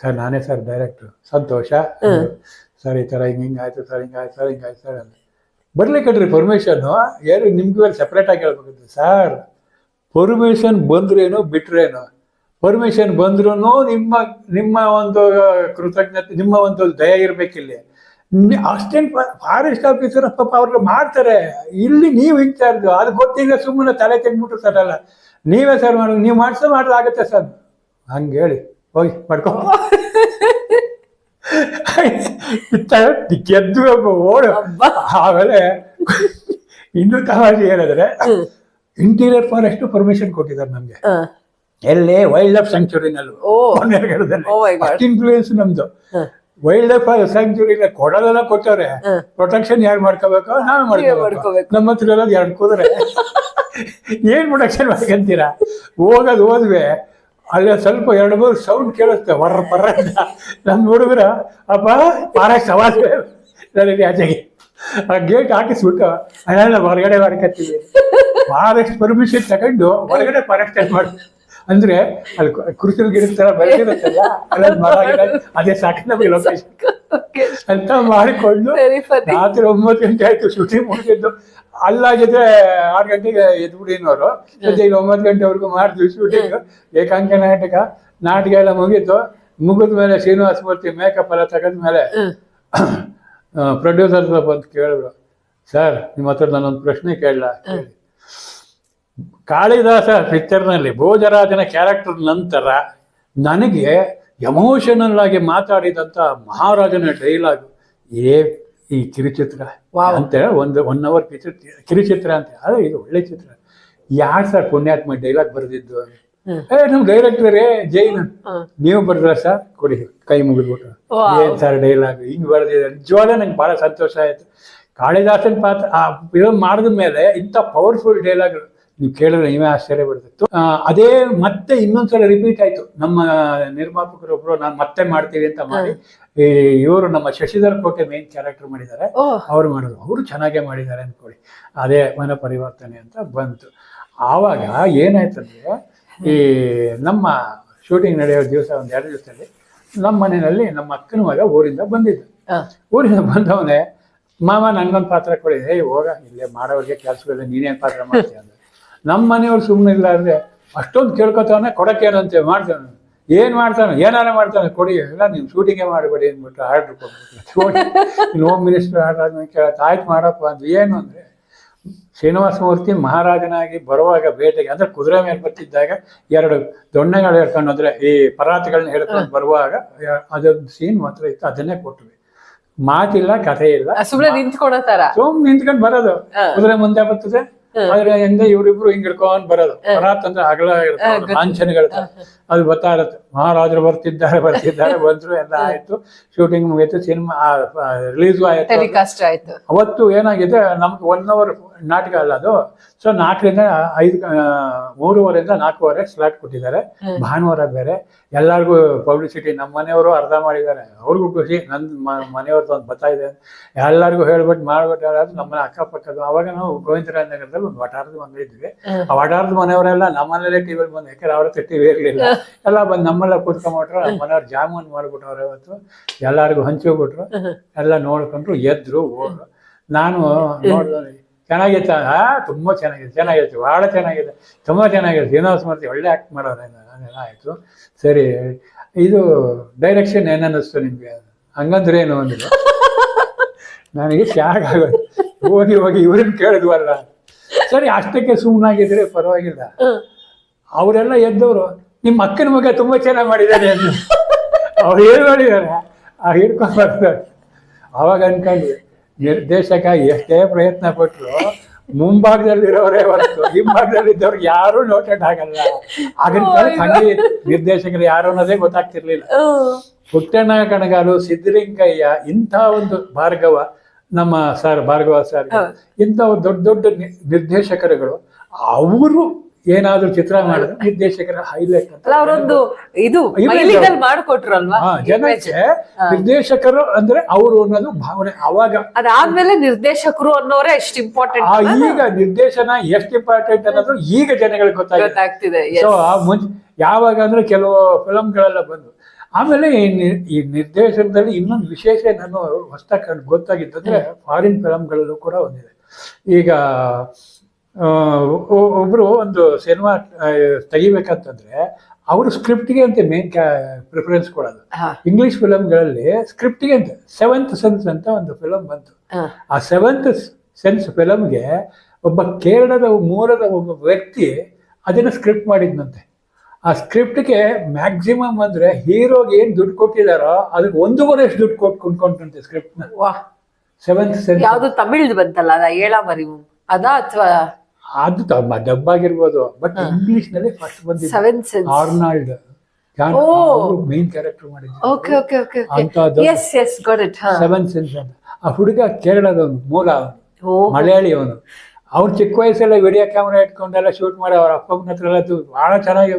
ಸರ್? ನಾನೇ ಸರ್ ಡೈರೆಕ್ಟ್ರು. ಸಂತೋಷ ಸರ್, ಈ ಥರ ಹಿಂಗಾಯ್ತು ಸರ್, ಹಿಂಗಾಯ್ತು ಸರ್ ಅಂತ ಬರ್ಲಿಕ್ಕಡ್ರಿ ಪರ್ಮಿಷನ್ನು. ಏನು ನಿಮ್ಗೆ ಸಪ್ರೇಟ್ ಆಗಿ ಹೇಳ್ಬೇಕಿತ್ತು ಸರ್. ಪರ್ಮಿಷನ್ ಬಂದ್ರೇನು ಬಿಟ್ರೇನು, ಪರ್ಮಿಷನ್ ಬಂದ್ರೂ ನಿಮ್ಮ ಒಂದು ಕೃತಜ್ಞತೆ, ನಿಮ್ಮ ಒಂದು ದಯ ಇರ್ಬೇಕಿಲ್ಲಿ. ಅಸಿಸ್ಟೆಂಟ್ ಫಾರೆಸ್ಟ್ ಆಫೀಸರ್ ಪಾಪ ಅವ್ರಿಗೆ ಮಾಡ್ತಾರೆ, ಇಲ್ಲಿ ನೀವು ಇನ್ಚಾರ್ಜ್. ಅದು ಗೊತ್ತಿಲ್ಲ, ಸುಮ್ಮನೆ ತಲೆ ತಿನ್ಬಿಟ್ರು ಸರ್. ಅಲ್ಲ ನೀವೇ ಸರ್ ಮಾಡೋದು, ನೀವು ಮಾಡಿದ್ರೆ ಸರ್. ಹಂಗೆ ಹೇಳಿ ಹೋಗಿ ಮಾಡ್ಕೊ ಗೆದ್ದು ಓಡು. ಆಮೇಲೆ ಇನ್ನೂ ತಮಾಷೆ ಹೇಳಿದ್ರೆ, ಇಂಟೀರಿಯರ್ ಫಾರೆಸ್ಟ್ ಪರ್ಮಿಷನ್ ಕೊಟ್ಟಿದ್ದಾರೆ ನಮ್ಗೆ. ಎಲ್ಲಿ ವೈಲ್ಡ್ ಲೈಫ್ ಸ್ಯಾಂಕ್ಚುರಿನಲ್ಲೂ ಅಷ್ಟು ಇನ್ಫ್ಲೂಯೆನ್ಸ್ ನಮ್ದು. ವೈಲ್ಡ್ ಲೈಫ್ ಸ್ಯಾಂಕ್ಚುರಿ ಕೊಡೋದೆಲ್ಲ ಕೊಟ್ಟವ್ರೆ. ಪ್ರೊಟೆಕ್ಷನ್ ಯಾರು ಮಾಡ್ಕೋಬೇಕು? ನಾವೇ ಮಾಡ್ಕೋಬೇಕು. ನಮ್ಮ ಹತ್ರ ಇರೋದು 2 ಕುದುರೆ. ಏನ್ ಪ್ರೊಟೆಕ್ಷನ್ ಮಾಡ್ಕೊಂತೀರಾ? ಹೋದ್ವಿ ಅಲ್ಲೇ ಸ್ವಲ್ಪ 2-3 ಸೌಂಡ್ ಕೇಳಿಸ್ತೇವೆ, ವರ್ರ ಪರ್ರ ಅಂತ. ನಮ್ಮ ಹುಡುಗರ ಅಪ್ಪ ಫಾರೆಸ್ಟ್ ಅವಾಜ್ ನನಗೆ ಆಚೆಗೆ ಆ ಗೇಟ್ ಹಾಕಿಸ್ಬಿಟ್ಟು ಅದೆಲ್ಲ ಹೊರಗಡೆ ಮಾಡ್ಕೊತೀವಿ. ಫಾರೆಸ್ಟ್ ಪರ್ಮಿಷನ್ ತಗೊಂಡು ಹೊರಗಡೆ ಫಾರೆಸ್ಟ್ ಮಾಡಿ ಅಂದ್ರೆ ಅಲ್ಲಿ ಕುರುಚಲ್ ಗಿಡ ತರ ಬೆಳೆದಿರುತ್ತಲ್ಲ ಅಲ್ಲೊಂದು ಮರ ಗಿಡ ಅದೇ ಸಾಕು ನಮಗೆ ಲೊಕೇಶನ್ ಅಂತ ಮಾಡಿಕೊಂಡು ರಾತ್ರಿ 9 ಗಂಟೆ ಆಯ್ತು ಶೂಟಿಂಗ್ ಮುಗಿದಿದ್ದು. ಅಲ್ಲಾಗಿದ್ರೆ 6 ಗಂಟೆಗೆ ಎದ್ಬಿಡಿನವರು. ಈಗ 9 ಗಂಟೆವರೆಗೂ ಮಾಡಿದ್ವಿ ಶೂಟಿಂಗ್. ಏಕಾಂಕ ನಾಟಕ ಎಲ್ಲ ಮುಗೀತು. ಮುಗಿದ ಮೇಲೆ ಶ್ರೀನಿವಾಸ ಮೂರ್ತಿ ಮೇಕಪ್ ಎಲ್ಲ ತೆಗೆದ್ಮೇಲೆ ಪ್ರೊಡ್ಯೂಸರ್ ಬಂದು ಕೇಳಿದ್ರು, ಸರ್ ನಿಮ್ಮ ಹತ್ರ ನಾನೊಂದು ಪ್ರಶ್ನೆ ಕೇಳಲ್ಲ. ಕಾಳಿದಾಸ ಪಿಕ್ಚರ್ನಲ್ಲಿ ಭೋಜರಾಜನ ಕ್ಯಾರೆಕ್ಟರ್ ನಂತರ ನನಗೆ ಎಮೋಷನಲ್ ಆಗಿ ಮಾತಾಡಿದಂಥ ಮಹಾರಾಜನ ಡೈಲಾಗ್ ಈ ಕಿರುಚಿತ್ರ ಅಂತ ಒಂದು 1 hour ಕಿರುಚಿತ್ರ ಅಂತ. ಅದೇ ಇದು ಒಳ್ಳೆ ಚಿತ್ರ. ಯಾರು ಸರ್ ಪುಣ್ಯಾತ್ಮ ಡೈಲಾಗ್ ಬರೆದಿದ್ದು? ನಮ್ ಡೈರೆಕ್ಟರೇ ಜೈನ್, ನೀವು ಬರ್ದ್ರ ಸರ್ ಕೊಡಿ, ಕೈ ಮುಗಿದ್ಬಿಟ್ಟು. ಏನ್ ಸರ್ ಡೈಲಾಗ್ ಹಿಂಗ್ ಬರ್ದಿದೆ. ನಿಜವಾಗ್ಲೂ ನಂಗೆ ಬಹಳ ಸಂತೋಷ ಆಯ್ತು. ಕಾಳಿದಾಸನ್ ಪಾತ್ರ ಆ ಫಿಲ್ಮ್ ಮಾಡಿದ ಮೇಲೆ ಇಂಥ ಪವರ್ಫುಲ್ ಡೈಲಾಗ್ ನೀವು ಕೇಳಿದ್ರೆ ನೀವೇ ಆಶ್ಚರ್ಯ ಪಡ್ತಿತ್ತು. ಅದೇ ಮತ್ತೆ ಇನ್ನೊಂದ್ಸಲ ರಿಪೀಟ್ ಆಯ್ತು. ನಮ್ಮ ನಿರ್ಮಾಪಕರೊಬ್ರು ನಾನು ಮತ್ತೆ ಮಾಡ್ತೀವಿ ಅಂತ ಮಾಡಿ ಇವರು ನಮ್ಮ ಶಶಿಧರ್ ಕೋಟೆ ಮೇನ್ ಕ್ಯಾರೆಕ್ಟರ್ ಮಾಡಿದ್ದಾರೆ, ಅವ್ರು ಮಾಡಿದ್ರು. ಅವರು ಚೆನ್ನಾಗೇ ಮಾಡಿದ್ದಾರೆ ಅನ್ಕೊಳ್ಳಿ. ಅದೇ ಮನ ಪರಿವರ್ತನೆ ಅಂತ ಬಂತು. ಆವಾಗ ಏನಾಯ್ತಂದ್ರೆ ಈ ನಮ್ಮ ಶೂಟಿಂಗ್ ನಡೆಯೋ ದಿವಸ 1-2 ದಿವಸದಲ್ಲಿ ನಮ್ಮ ಮನೆಯಲ್ಲಿ ನಮ್ಮ ಅಕ್ಕನ ಮಗ ಊರಿಂದ ಬಂದಿದ್ದ. ಊರಿಂದ ಬಂದವನೇ, ಮಾಮ ನನ್ಗೊಂದು ಪಾತ್ರ ಕೊಡಿ. ಹೋಗ ಇಲ್ಲೇ ಮಾಡೋರಿಗೆ ಕೆಲಸಗಳಿಲ್ಲ, ನೀನೇನು ಪಾತ್ರ ಮಾಡ್ತೀಯ ಅಂದ್ರೆ. ನಮ್ಮ ಮನೆಯವ್ರು ಸುಮ್ಮನೆ ಇಲ್ಲ ಅಂದ್ರೆ ಅಷ್ಟೊಂದು ಕೇಳ್ಕೊತಾನೆ, ಕೊಡಕ್ಕೇನಂತೆ ಮಾಡ್ತಾನೆ. ಏನ್ ಮಾಡ್ತಾನೆ, ಏನಾರ ಮಾಡ್ತಾನೆ, ಕೊಡಿ ಎಲ್ಲ ನೀವು ಶೂಟಿಂಗೇ ಮಾಡಬೇಡಿ ಅಂದ್ಬಿಟ್ಟು ಆರ್ಡ್ರ್ ಕೊಟ್ಬಿಟ್ಟು ಹೋಮ್ ಮಿನಿಸ್ಟರ್ ಆರ್ಡರ್ ಆದ್ಮೇಲೆ ಕೇಳತ್ತೆ, ಆಯ್ತು ಮಾಡಪ್ಪ ಅಂದ್ರೆ. ಏನು ಅಂದ್ರೆ ಶ್ರೀನಿವಾಸ ಮೂರ್ತಿ ಮಹಾರಾಜನಾಗಿ ಬರುವಾಗ ಬೇಟೆಗೆ ಅಂದ್ರೆ ಕುದುರೆ ಮೇಲೆ ಬರ್ತಿದ್ದಾಗ 2 ದೊಣ್ಣೆಗಳು ಹೇಳ್ಕೊಂಡು ಅಂದ್ರೆ ಈ ಪರಾತಿಗಳನ್ನ ಹೇಳ್ಕೊಂಡು ಬರುವಾಗ ಅದೊಂದು ಸೀನ್ ಮಾತ್ರ ಇತ್ತು. ಅದನ್ನೇ ಕೊಟ್ವಿ. ಮಾತಿಲ್ಲ, ಕಥೆ ಇಲ್ಲ, ಸುಮ್ಮನೆ ನಿಂತ್ಕೊಂಡು ಬರೋದು. ಕುದುರೆ ಮುಂದೆ ಬರ್ತದೆ, ಆದ್ರೆ ಹಿಂದೆ ಇವರಿಬ್ರು ಹಿಂಗ್ ಹಿಡ್ಕೊಂಡ್ ಬರೋದು. ಪರಾತ್ ಅಂದ್ರೆ ಅಗಲ ಇರುತ್ತೆ, ಲಾಂಛನಗಳ ಅದು ಬರ್ತಾ ಇರುತ್ತೆ. ಮಹಾರಾಜರು ಬರ್ತಿದ್ದಾರೆ ಬಂದ್ರು, ಎಲ್ಲ ಆಯ್ತು. ಶೂಟಿಂಗ್ ಮುಗೀತು, ಸಿನಿಮಾ ರಿಲೀಸ್ ಆಯ್ತು. ಅವತ್ತು ಏನಾಗಿದೆ, ನಮ್ಗೆ 1 hour ನಾಟಕ ಅಲ್ಲ ಅದು. ಸೊ 4ರಿಂದ 5 3:15 4:15 ಸ್ಲಾಟ್ ಕೊಟ್ಟಿದ್ದಾರೆ. ಭಾನುವಾರ ಬೇರೆ. ಎಲ್ಲರಿಗೂ ಪಬ್ಲಿಸಿಟಿ. ನಮ್ಮ ಮನೆಯವರು ಅರ್ಧ ಮಾಡಿದ್ದಾರೆ, ಅವ್ರಿಗೂ ಖುಷಿ. ನನ್ನ ಮನೆಯವ್ರದ್ದು ಒಂದು ಬರ್ತಾ ಇದೆ, ಎಲ್ಲರಿಗೂ ಹೇಳ್ಬಿಟ್ಟು ಮಾಡ್ಬಿಟ್ಟು ಯಾರಾದ್ರು ನಮ್ಮನೆ ಅಕ್ಕಪಕ್ಕದ. ಅವಾಗ ನಾವು ಗೋವಿಂದರಾಜ ನಗರದಲ್ಲಿ ಒಂದು ವಟಾರದ ಮನೆ ಇದ್ವಿ. ಆ ವಟಾರದ ಮನೆಯವರೆಲ್ಲ ನಮ್ಮನೇಲೆ ಟಿವಿಲಿ ಬಂದು, ಯಾಕಂದ್ರೆ ಅವ್ರ ಹತ್ರ ಟಿವಿ ಇರಲಿಲ್ಲ, ಎಲ್ಲ ಬಂದು ನಮ್ಮೆಲ್ಲ ಕೂತ್ಕೊಂಡ್ಬಿಟ್ರು. ನಮ್ಮ ಮನೆಯವ್ರು ಜಾಮೂನ್ ಮಾಡ್ಬಿಟ್ಟವ್ರು ಅವತ್ತು, ಎಲ್ಲರಿಗೂ ಹಂಚ್ಕೊಬಿಟ್ರು. ಎಲ್ಲ ನೋಡ್ಕೊಂಡ್ರು, ಎದ್ರು, ಹೋದ್ರು. ನಾನು ನೋಡಿದ್ರೆ ಚೆನ್ನಾಗಿತ್ತ? ತುಂಬಾ ಚೆನ್ನಾಗಿದೆ, ಬಹಳ ಚೆನ್ನಾಗಿದೆ, ತುಂಬಾ ಚೆನ್ನಾಗಿದೆ. ಶ್ರೀನಿವಾಸ ಮೂರ್ತಿ ಒಳ್ಳೆ ಆಕ್ಟ್ ಮಾಡೋರೆ. ಆಯ್ತು, ಸರಿ. ಇದು ಡೈರೆಕ್ಷನ್ ಏನನ್ನಿಸ್ತು ನಿಮ್ಗೆ? ಹಂಗಂದ್ರೆ ಏನು ಅಂದ್ರು. ನನಗೆ ಶಾಕ್ ಆಗೋದು. ಹೋಗಿ ಇವ್ರನ್ನ ಕೇಳಿದ್ವಲ್ಲ. ಸರಿ, ಅಷ್ಟಕ್ಕೆ ಸುಮ್ಮನಾಗಿದ್ರೆ ಪರವಾಗಿಲ್ಲ. ಅವರೆಲ್ಲ ಎದ್ದವರು, ನಿಮ್ಮ ಅಕ್ಕನ ಮಗ ತುಂಬಾ ಚೆನ್ನಾಗಿ ಮಾಡಿದ್ದಾರೆ ಅಂತ ಅವ್ರು ಏನು ಮಾಡಿದ್ದಾರೆ, ಹಿಡ್ಕೊಂಡು ಬರ್ತಾರೆ. ಅವಾಗ ಅನ್ಕೊಂಡ್ವಿ, ನಿರ್ದೇಶಕ ಎಷ್ಟೇ ಪ್ರಯತ್ನ ಪಟ್ಟರು ಮುಂಭಾಗದಲ್ಲಿರೋರೇ ಹೊರತು ಹಿಂಭಾಗದಲ್ಲಿದ್ದವ್ರು ಯಾರು ನೋಟೆಡ್ ಆಗಲ್ಲ. ಆಗಿನ ಕಾಲಕ್ಕೆ ಹಂಗೆ ನಿರ್ದೇಶಕರು ಯಾರು ಅನ್ನೋದೇ ಗೊತ್ತಾಗ್ತಿರ್ಲಿಲ್ಲ. ಪುಟ್ಟಣ್ಣ ಕಣಗಾಲು, ಸಿದ್ದಲಿಂಗಯ್ಯ, ಇಂಥ ಒಂದು ಭಾರ್ಗವ, ನಮ್ಮ ಸರ್ ಭಾರ್ಗವ ಸರ್, ಇಂಥ ದೊಡ್ಡ ನಿರ್ದೇಶಕರುಗಳು ಅವರು ಏನಾದ್ರು ಚಿತ್ರ ಮಾಡಿದ್ರೆ ನಿರ್ದೇಶಕರ ಹೈಲೈಟ್ ಅಂತ ಅವರೊಂದು ಇದು ಮಾಡ್ಕೊಟ್ರಲ್ವಾ ಜನಕ್ಕೆ. ನಿರ್ದೇಶಕರು ಅಂದ್ರೆ ಅವರು ಅನ್ನೋದು ಭಾವನೆ. ಅವಾಗ ಅದಾದ್ಮೇಲೆ ನಿರ್ದೇಶಕರು ಅನ್ನೋರೇ ಎಷ್ಟು ಇಂಪಾರ್ಟೆಂಟ್, ಈಗ ನಿರ್ದೇಶನ ಎಷ್ಟು ಇಂಪಾರ್ಟೆಂಟ್ ಅನ್ನೋದು ಈಗ ಜನಗಳಿಗೆ ಗೊತ್ತಾಗ್ತಿದೆ. ಸೊ ಯಾವಾಗ ಅಂದ್ರೆ ಕೆಲವು ಫಿಲಮ್ಗಳೆಲ್ಲ ಬಂದು ಆಮೇಲೆ ಈ ನಿರ್ದೇಶನದಲ್ಲಿ ಇನ್ನೊಂದು ವಿಶೇಷ ನಾನು ಹೊಸದಾಗಿ ಗೊತ್ತಾಗಿತ್ತಂದ್ರೆ ಫಾರಿನ್ ಫಿಲಮ್ಗಳಲ್ಲೂ ಕೂಡ ಒಂದಿದೆ. ಈಗ ಒಬ್ರು ಒಂದು ಸಿನಿಮಾ ತೆಗಿಬೇಕಂತಂದ್ರೆ ಅವರು ಸ್ಕ್ರಿಪ್ಟ್ಗೆ ಅಂತ ಮೇನ್ ಪ್ರಿಫರೆನ್ಸ್ ಕೊಡೋದು. ಇಂಗ್ಲಿಷ್ ಫಿಲಮ್ಗಳಲ್ಲಿ ಸ್ಕ್ರಿಪ್ಟ್ಗೆ ಅಂತ ಸೆವೆಂತ್ ಸೆನ್ಸ್ ಅಂತ ಒಂದು ಫಿಲಮ್ ಬಂತು. ಆ ಸೆವೆಂತ್ ಸೆನ್ಸ್ ಫಿಲಮ್ಗೆ ಒಬ್ಬ ಕೇರಳದ ಮೂಲದ ಒಬ್ಬ ವ್ಯಕ್ತಿ ಅದನ್ನ ಸ್ಕ್ರಿಪ್ಟ್ ಮಾಡಿದ್ನಂತೆ. ಆ ಸ್ಕ್ರಿಪ್ಟ್ಗೆ ಮ್ಯಾಕ್ಸಿಮಮ್ ಅಂದ್ರೆ ಹೀರೋಗೆ ಏನ್ ದುಡ್ಡು ಕೊಟ್ಟಿದಾರೋ ಅದಕ್ಕೆ 1.5 ದುಡ್ಡು ಕೊಟ್ಟು ಕೊಂಡ್ಕೊಂಡಂತೆ ಸ್ಕ್ರಿಪ್ಟ್ ನ. ಸೆವೆಂತ್ ಸೆನ್ಸ್ ಯಾವ್ದು ತಮಿಳ್ ಬಂತಲ್ಲ, ಅದ ಏಳಾಮರಿವು ಅದಾ ಅಥವಾ ಅದು ಡಬ್ ಆಗಿರ್ಬೋದು, ಬಟ್ ಇಂಗ್ಲಿಷ್ ನಲ್ಲಿ ಫಸ್ಟ್ ಬಂದಿದೆ. ಆರ್ನಾಲ್ಡ್ ಮೇನ್ ಕ್ಯಾರೆಕ್ಟರ್ ಮಾಡಿದ್ರು. ಸೆವೆಂತ್ ಸೆನ್ಸ್ ಅಂತ. ಆ ಹುಡುಗ ಕೇರಳದವನು, ಮೂಲ ಮಲಯಾಳಿ ಅವನು. ಅವ್ರು ಚಿಕ್ಕ ವಯಸ್ಸೆಲ್ಲ ವಿಡಿಯೋ ಕ್ಯಾಮ್ರಾ ಇಟ್ಕೊಂಡೆಲ್ಲ ಶೂಟ್ ಮಾಡಿ ಅವ್ರ ಅಪ್ಪನ ಹತ್ರ ಎಲ್ಲ ಬಹಳ ಚೆನ್ನಾಗಿ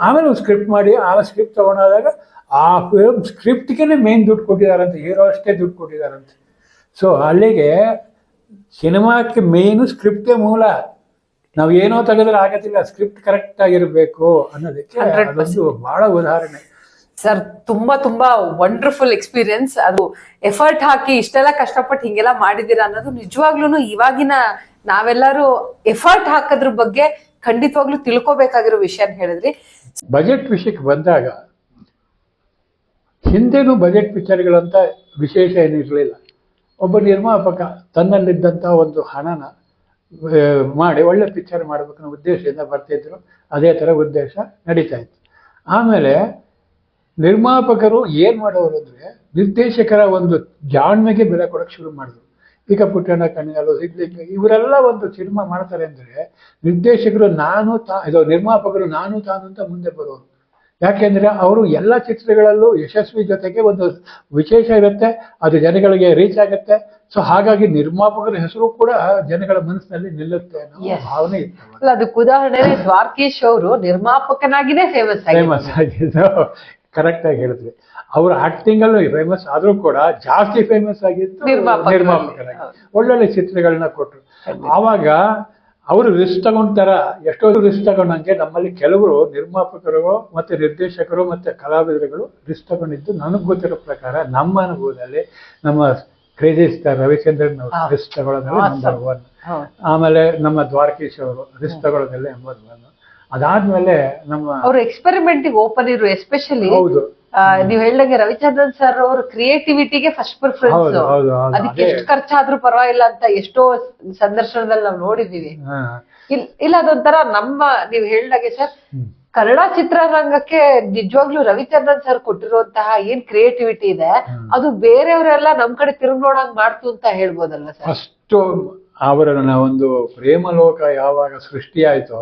ಆಮೇಲೆ ಒಂದು ಸ್ಕ್ರಿಪ್ಟ್ ಮಾಡಿ ಆ ಸ್ಕ್ರಿಪ್ಟ್ ತಗೊಂಡಾಗ ಆ ಫಿಲ್ಮ್ ಸ್ಕ್ರಿಪ್ಟ್ಗೆ ಮೇನ್ ದುಡ್ಡು ಕೊಟ್ಟಿದಾರಂತೆ, ಹೀರೋ ಅಷ್ಟೇ ದುಡ್ಡು ಕೊಟ್ಟಿದಾರಂತೆ. ಸೊ ಅಲ್ಲಿಗೆ ಸಿನಿಮಾಕ್ಕೆ ಮೇನು ಸ್ಕ್ರಿಪ್ಟೇ ಮೂಲ. ನಾವು ಏನೋ ತೆಗೆದ್ರೆ ಆಗತ್ತಿಲ್ಲ, ಸ್ಕ್ರಿಪ್ಟ್ ಕರೆಕ್ಟ್ ಆಗಿರ್ಬೇಕು ಅನ್ನೋದಕ್ಕೆ 100% ಅದೊಂದು ಬಹಳ ಉದಾಹರಣೆ. ಸರ್ ತುಂಬಾ ವಂಡರ್ಫುಲ್ ಎಕ್ಸ್ಪೀರಿಯನ್ಸ್. ಅದು ಎಫರ್ಟ್ ಹಾಕಿ ಇಷ್ಟೆಲ್ಲ ಕಷ್ಟಪಟ್ಟು ಹಿಂಗೆಲ್ಲ ಮಾಡಿದೀರಾ ಅನ್ನೋದು ನಿಜವಾಗ್ಲೂ ಇವಾಗಿನ ನಾವೆಲ್ಲರೂ ಎಫರ್ಟ್ ಹಾಕೋದ್ರ ಬಗ್ಗೆ ಖಂಡಿತವಾಗ್ಲೂ ತಿಳ್ಕೊಬೇಕಾಗಿರೋ ವಿಷಯ ಅಂತ ಹೇಳಿದ್ರಿ. ಬಜೆಟ್ ವಿಷಯಕ್ಕೆ ಬಂದಾಗ ಹಿಂದೆನೂ ಬಜೆಟ್ ಪಿಕ್ಚರ್ಗಳಂತ ವಿಶೇಷ ಏನಿರಲಿಲ್ಲ. ಒಬ್ಬ ನಿರ್ಮಾಪಕ ತನ್ನಲ್ಲಿದ್ದಂಥ ಒಂದು ಹಣನ ಮಾಡಿ ಒಳ್ಳೆ ಪಿಕ್ಚರ್ ಮಾಡಬೇಕನ್ನೋ ಉದ್ದೇಶದಿಂದ ಬರ್ತಿದ್ರು. ಅದೇ ಥರ ಉದ್ದೇಶ ನಡೀತಾ ಇತ್ತು. ಆಮೇಲೆ ನಿರ್ಮಾಪಕರು ಏನು ಮಾಡೋರು ಅಂದರೆ ನಿರ್ದೇಶಕರ ಒಂದು ಜಾಣ್ಮೆಗೆ ಬೆಲೆ ಕೊಡೋಕ್ಕೆ ಶುರು ಮಾಡಿದ್ರು. ಈಗ ಪುಟ್ಟಣ್ಣ ಕಣ್ಣಿನಲ್ಲೂ ಸಿಗ್ಲಿಂಗ ಇವರೆಲ್ಲ ಒಂದು ಸಿನಿಮಾ ಮಾಡ್ತಾರೆ ಅಂದರೆ ನಿರ್ದೇಶಕರು ನಿರ್ಮಾಪಕರು ನಾನು ತಾನು ಅಂತ ಮುಂದೆ ಬರೋರು. ಯಾಕೆಂದರೆ ಅವರು ಎಲ್ಲ ಚಿತ್ರಗಳಲ್ಲೂ ಯಶಸ್ವಿ ಜೊತೆಗೆ ಒಂದು ವಿಶೇಷ ಇರುತ್ತೆ, ಅದು ಜನಗಳಿಗೆ ರೀಚ್ ಆಗುತ್ತೆ. ಸೊ ಹಾಗಾಗಿ ನಿರ್ಮಾಪಕರ ಹೆಸರು ಕೂಡ ಜನಗಳ ಮನಸ್ಸಿನಲ್ಲಿ ನಿಲ್ಲುತ್ತೆ ಅನ್ನೋ ಭಾವನೆ ಇತ್ತು. ಅದಕ್ಕೆ ಉದಾಹರಣೆ ದ್ವಾರಕೀಶ್ ಅವರು ನಿರ್ಮಾಪಕನಾಗಿನೇ ಫೇಮಸ್ ಆಗಿದ್ದು ಕರೆಕ್ಟ್ ಆಗಿ ಹೇಳಿದ್ವಿ. ಅವ್ರ ಆಕ್ಟಿಂಗ್ ಅಲ್ಲೂ ಫೇಮಸ್ ಆದ್ರೂ ಕೂಡ ಜಾಸ್ತಿ ಫೇಮಸ್ ಆಗಿತ್ತು ನಿರ್ಮಾಪಕರಾಗಿ. ಒಳ್ಳೊಳ್ಳೆ ಚಿತ್ರಗಳನ್ನ ಕೊಟ್ರು. ಆವಾಗ ಅವರು ರಿಸ್ಕ್ ತಗೊಂಡ್ತಾರ, ಎಷ್ಟೋ ರಿಸ್ಕ್ ತಗೊಂಡಂಗೆ ನಮ್ಮಲ್ಲಿ ಕೆಲವರು ನಿರ್ಮಾಪಕರು ಮತ್ತೆ ನಿರ್ದೇಶಕರು ಮತ್ತೆ ಕಲಾವಿದರುಗಳು ರಿಸ್ಕ್ ತಗೊಂಡಿದ್ದು ನನಗೆ ಗೊತ್ತಿರೋ ಪ್ರಕಾರ ನಮ್ಮ ಅನುಭವದಲ್ಲಿ ನಮ್ಮ ಕ್ರೇಜಿ ಸ್ಟಾರ್ ರವಿಚಂದ್ರನ್ ಅವರು ರಿಸ್ಕ್ ತಗೊಳ್ಳೋದ್ರಲ್ಲಿ ನಂಬರ್ 1. ಆಮೇಲೆ ನಮ್ಮ ದ್ವಾರಕೀಶ್ ಅವರು ರಿಸ್ಕ್ ತಗೊಳ್ಳೋದ್ರಲ್ಲಿ ನಂಬರ್ 1. ಅದಾದ್ಮೇಲೆ ನಮ್ಮ ಅವ್ರ ಎಕ್ಸ್ಪೆರಿಮೆಂಟಿಗೆ ಓಪನ್ ಇರು, ಎಸ್ಪೆಷಲಿ ಹೌದು ನೀವ್ ಹೇಳ್ದಂಗೆ ರವಿಚಂದ್ರನ್ ಸರ್ ಅವ್ರ ಕ್ರಿಯೇಟಿವಿಟಿಗೆ ಫಸ್ಟ್ ಪ್ರಿಫರೆನ್ಸ್. ಅದಕ್ಕೆ ಎಷ್ಟು ಖರ್ಚಾದ್ರೂ ಪರವಾಗಿಲ್ಲ ಅಂತ ಎಷ್ಟೋ ಸಂದರ್ಶನದಲ್ಲಿ ನಾವು ನೋಡಿದೀವಿ. ಇಲ್ಲ ಅದೊಂಥರ ನಮ್ಮ ನೀವ್ ಹೇಳ್ದಾಗೆ ಸರ್ ಕನ್ನಡ ಚಿತ್ರರಂಗಕ್ಕೆ ನಿಜವಾಗ್ಲೂ ರವಿಚಂದ್ರನ್ ಸರ್ ಕೊಟ್ಟಿರುವಂತಹ ಏನ್ ಕ್ರಿಯೇಟಿವಿಟಿ ಇದೆ ಅದು ಬೇರೆಯವರೆಲ್ಲ ನಮ್ ಕಡೆ ತಿರುಗಿ ನೋಡಂಗ್ ಮಾಡ್ತು ಅಂತ ಹೇಳ್ಬೋದಲ್ವಾ ಸರ್? ಅಷ್ಟು ಅವರ ಒಂದು ಪ್ರೇಮಲೋಕ ಯಾವಾಗ ಸೃಷ್ಟಿ ಆಯ್ತೋ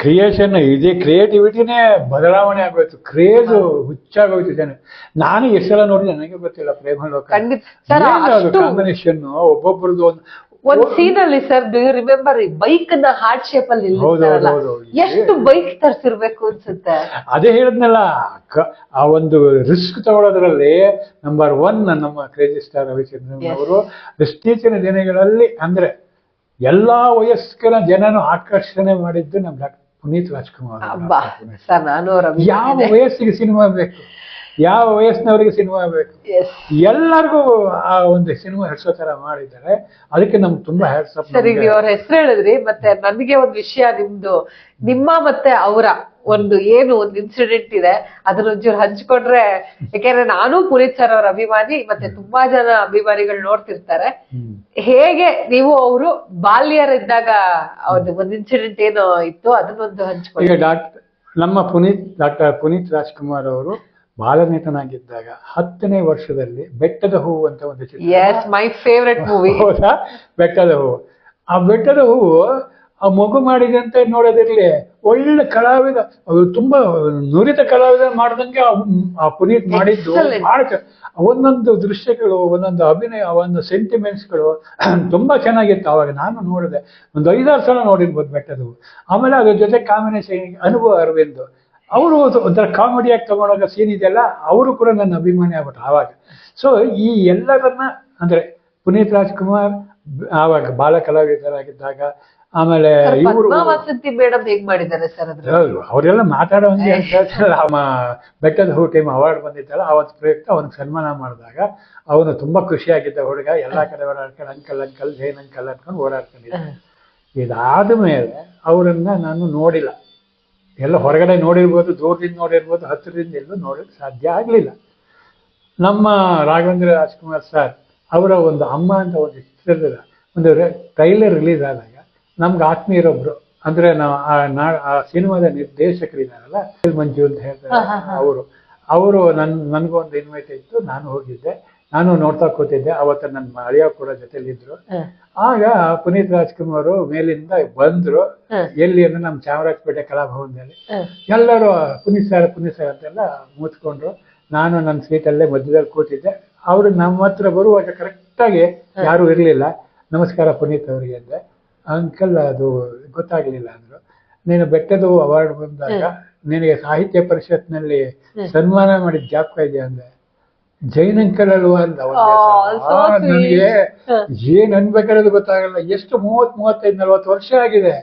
ಕ್ರಿಯೇಷನ್ ಇದೇ ಕ್ರಿಯೇಟಿವಿಟಿನೇ ಬದಲಾವಣೆ ಆಗೋಯ್ತು. ಕ್ರೇಜ್ ಹುಚ್ಚಾಗೋಯ್ತು ಜನ. ನಾನು ಎಷ್ಟೆಲ್ಲ ನೋಡಿದೆ ನನಗೆ ಗೊತ್ತಿಲ್ಲ ಪ್ರೇಮಲೋಕ ಕಾಂಬಿನೇಷನ್ ಒಬ್ಬೊಬ್ರದ್ದು. ಒಂದ್ ಸೀನ್ ಅಲ್ಲಿ sir do you remember bike ನ ಹಾರ್ಟ್ ಶೇಪ್ ಅಲ್ಲಿ ಎಷ್ಟು ಬೈಕ್ ತರಿಸಿರ್ಬೇಕು ಅನ್ಸುತ್ತೆ. ಅದೇ ಹೇಳಿದ್ನಲ್ಲ, ಆ ಒಂದು ರಿಸ್ಕ್ ತಗೊಳ್ಳೋದ್ರಲ್ಲಿ ನಂಬರ್ 1 ನಮ್ಮ ಕ್ರೇಜಿ ಸ್ಟಾರ್ ರವಿಚಂದ್ರನ್ ಅವರು. ಇತ್ತೀಚಿನ ದಿನಗಳಲ್ಲಿ ಅಂದ್ರೆ ಎಲ್ಲಾ ವಯಸ್ಕರ ಜನನು ಆಕರ್ಷಣೆ ಮಾಡಿದ್ದು ನಮ್ಮ ಡಾಕ್ಟರ್ ಪುನೀತ್ ರಾಜ್ಕುಮಾರ್. ಯಾವ ವಯಸ್ಸಿಗೆ ಸಿನಿಮಾ ಬೇಕು, ಯಾವ ವಯಸ್ಸಿನವರಿಗೆ ಸಿನಿಮಾ ಬೇಕು, ಎಲ್ಲರಿಗೂ ಆ ಒಂದು ಸಿನಿಮಾ ಹೆಡ್ಸೋ ತರ ಮಾಡಿದ್ದಾರೆ. ಅದಕ್ಕೆ ನಮ್ಗೆ ತುಂಬಾ ಹ್ಯಾಟ್ಸ್. ಸರಿ, ನೀವು ಅವ್ರ ಹೆಸರು ಹೇಳಿದ್ರಿ. ಮತ್ತೆ ನನಗೆ ಒಂದ್ ವಿಷಯ ನಿಮ್ಮ ಮತ್ತೆ ಅವರ ಒಂದು ಇನ್ಸಿಡೆಂಟ್ ಇದೆ, ಅದನ್ನ ಒಂಚೂರು ಹಂಚ್ಕೊಂಡ್ರೆ. ಯಾಕೆಂದ್ರೆ ನಾನು ಪುನೀತ್ ಸರ್ ಅವ್ರ ಅಭಿಮಾನಿ, ಮತ್ತೆ ತುಂಬಾ ಜನ ಅಭಿಮಾನಿಗಳು ನೋಡ್ತಿರ್ತಾರೆ. ಹೇಗೆ ನೀವು ಅವರು ಬಾಲ್ಯರಿದ್ದಾಗ ಒಂದ್ ಇನ್ಸಿಡೆಂಟ್ ಏನೋ ಇತ್ತು, ಅದನ್ನೊಂದು ಹಂಚ್ಕೊಳ್ಳಿ. ಈಗ ನಮ್ಮ ಡಾಕ್ಟರ್ ಪುನೀತ್ ರಾಜ್ಕುಮಾರ್ ಅವರು ಬಾಲನಟನಾಗಿದ್ದಾಗ 10ನೇ ವರ್ಷದಲ್ಲಿ ಬೆಟ್ಟದ ಹೂವು ಅಂತ ಒಂದು ಚಿತ್ರ, ಮೈ ಫೇವ್ರೆಟ್ ಮೂವಿ. ಹೌದಾ? ಬೆಟ್ಟದ ಹೂವು. ಆ ಬೆಟ್ಟದ ಹೂವು ಆ ಮಗು ಮಾಡಿದೆ ಅಂತ ನೋಡೋದಿರ್ಲಿ, ಒಳ್ಳೆ ಕಲಾವಿದ, ತುಂಬಾ ನುರಿತ ಕಲಾವಿದ ಮಾಡ್ದಂಗೆ ಆ ಪುನೀತ್ ಮಾಡಿದ್ದು. ಒಂದೊಂದು ದೃಶ್ಯಗಳು, ಒಂದೊಂದು ಅಭಿನಯ, ಒಂದು ಸೆಂಟಿಮೆಂಟ್ಸ್ಗಳು ತುಂಬಾ ಚೆನ್ನಾಗಿತ್ತು. ಅವಾಗ ನಾನು ನೋಡಿದೆ, ಒಂದು 5-6 ಸಲ ನೋಡಿರ್ಬೋದು ಬೆಟ್ಟದ ಹೂವು. ಆಮೇಲೆ ಅದ್ರ ಜೊತೆ ಕಾಂಬಿನೇಷನ್ ಅನುಭವ ಅರವಿಂದ್ ಅವರು ಒಂಥರ ಕಾಮಿಡಿಯಾಗಿ ತಗೊಂಡಾಗ ಸೀನ್ ಇದೆಯಲ್ಲ, ಅವರು ಕೂಡ ನನ್ನ ಅಭಿಮಾನಿ ಆಗ್ಬಿಟ್ರು ಆವಾಗ. ಸೊ ಈ ಎಲ್ಲರನ್ನ ಅಂದ್ರೆ ಪುನೀತ್ ರಾಜ್ಕುಮಾರ್ ಆವಾಗ ಬಾಲ ಕಲಾವಿದರಾಗಿದ್ದಾಗ, ಆಮೇಲೆ ಇವರು ವಸಂತಿ ಮೇಡಮ್ ಹೇಗ್ ಮಾಡಿದ್ದಾರೆ ಸರ್? ಅವರೆಲ್ಲ ಮಾತಾಡೋ ಹಂಗೆ ಅಂತ ಹೇಳ್ತಾರೆ. ಬೆಟ್ಟದ ಹೂ ಟೈಮ್ ಅವಾರ್ಡ್ ಬಂದಿತ್ತಲ್ಲ, ಅವತ್ತು ಪ್ರಯುಕ್ತ ಅವನಿಗೆ ಸನ್ಮಾನ ಮಾಡಿದಾಗ ಅವನು ತುಂಬಾ ಖುಷಿಯಾಗಿದ್ದ ಹುಡುಗ. ಎಲ್ಲಾ ಕಡೆ ಓಡಾಡ್ಕೊಂಡು ಅಂಕಲ್ ಅಂಕಲ್ ಜೈನ್ ಅಂಕಲ್ ಅನ್ಕೊಂಡು ಓಡಾಡ್ಕೊಂಡಿದ್ದ. ಇದಾದ ಮೇಲೆ ಅವರನ್ನ ನಾನು ನೋಡಿಲ್ಲ. ಎಲ್ಲ ಹೊರಗಡೆ ನೋಡಿರ್ಬೋದು, ದೂರದಿಂದ ನೋಡಿರ್ಬೋದು, ಹತ್ತಿರದಿಂದ ಎಲ್ಲೂ ನೋಡೋಕ್ಕೆ ಸಾಧ್ಯ ಆಗಲಿಲ್ಲ. ನಮ್ಮ ರಾಘವೇಂದ್ರ ರಾಜ್ಕುಮಾರ್ ಸರ್ ಅವರ ಒಂದು ಅಮ್ಮ ಅಂತ ಒಂದು ಚಿತ್ರದ ಒಂದು ಟ್ರೈಲರ್ ರಿಲೀಸ್ ಆದಾಗ ನಮ್ಗೆ ಆತ್ಮೀಯರೊಬ್ರು, ಅಂದ್ರೆ ನಾವು ಆ ಸಿನಿಮಾದ ನಿರ್ದೇಶಕರಿದ್ದಾರಲ್ಲ ಮಂಜು ಅಂತ ಹೇಳ್ತಾರೆ, ಅವರು ನನಗೊಂದು ಇನ್ವೈಟ್ ಇತ್ತು. ನಾನು ಹೋಗಿದ್ದೆ, ನಾನು ನೋಡ್ತಾ ಕೂತಿದ್ದೆ. ಅವತ್ತು ನನ್ನ ಅಳಿಯ ಕೂಡ ಜೊತೆಲಿದ್ರು. ಆಗ ಪುನೀತ್ ರಾಜ್ಕುಮಾರ್ ಮೇಲಿಂದ ಬಂದ್ರು. ಎಲ್ಲಿ ಅಂದ್ರೆ ನಮ್ಮ ಚಾಮರಾಜಪೇಟೆ ಕಲಾಭವನದಲ್ಲಿ ಎಲ್ಲರೂ ಪುನೀತ್ ಸರ್ ಅಂತೆಲ್ಲ ಮುಚ್ಕೊಂಡ್ರು. ನಾನು ನನ್ನ ಸೀಟಲ್ಲೇ ಮಧ್ಯದಲ್ಲಿ ಕೂತಿದ್ದೆ. ಅವರು ನಮ್ಮ ಹತ್ರ ಬರುವಾಗ ಕರೆಕ್ಟಾಗಿ ಯಾರು ಇರ್ಲಿಲ್ಲ. ನಮಸ್ಕಾರ ಪುನೀತ್ ಅವರಿಗೆ ಅಂದೆ. ಅಂಕಲ್ ಅದು ಗೊತ್ತಾಗ್ಲಿಲ್ಲ ಅಂದ್ರು. ನೀನು ಬೆಟ್ಟದ ಅವಾರ್ಡ್ ಬಂದಾಗ ನಿನಗೆ ಸಾಹಿತ್ಯ ಪರಿಷತ್ನಲ್ಲಿ ಸನ್ಮಾನ ಮಾಡಿದ ಜ್ಞಾಪಕ ಇದೆಯಾ ಅಂದೆ. ಜೈನ್ ಅಂಕಲ್ ಅಲ್ವಾ ಅಂದ. ನನಗೆ ಏನ್ ಅನ್ಬೇಕಾದ್ರೆ ಗೊತ್ತಾಗಲ್ಲ. ಎಷ್ಟು 30, 35, 40 ವರ್ಷ ಆಗಿದೆ.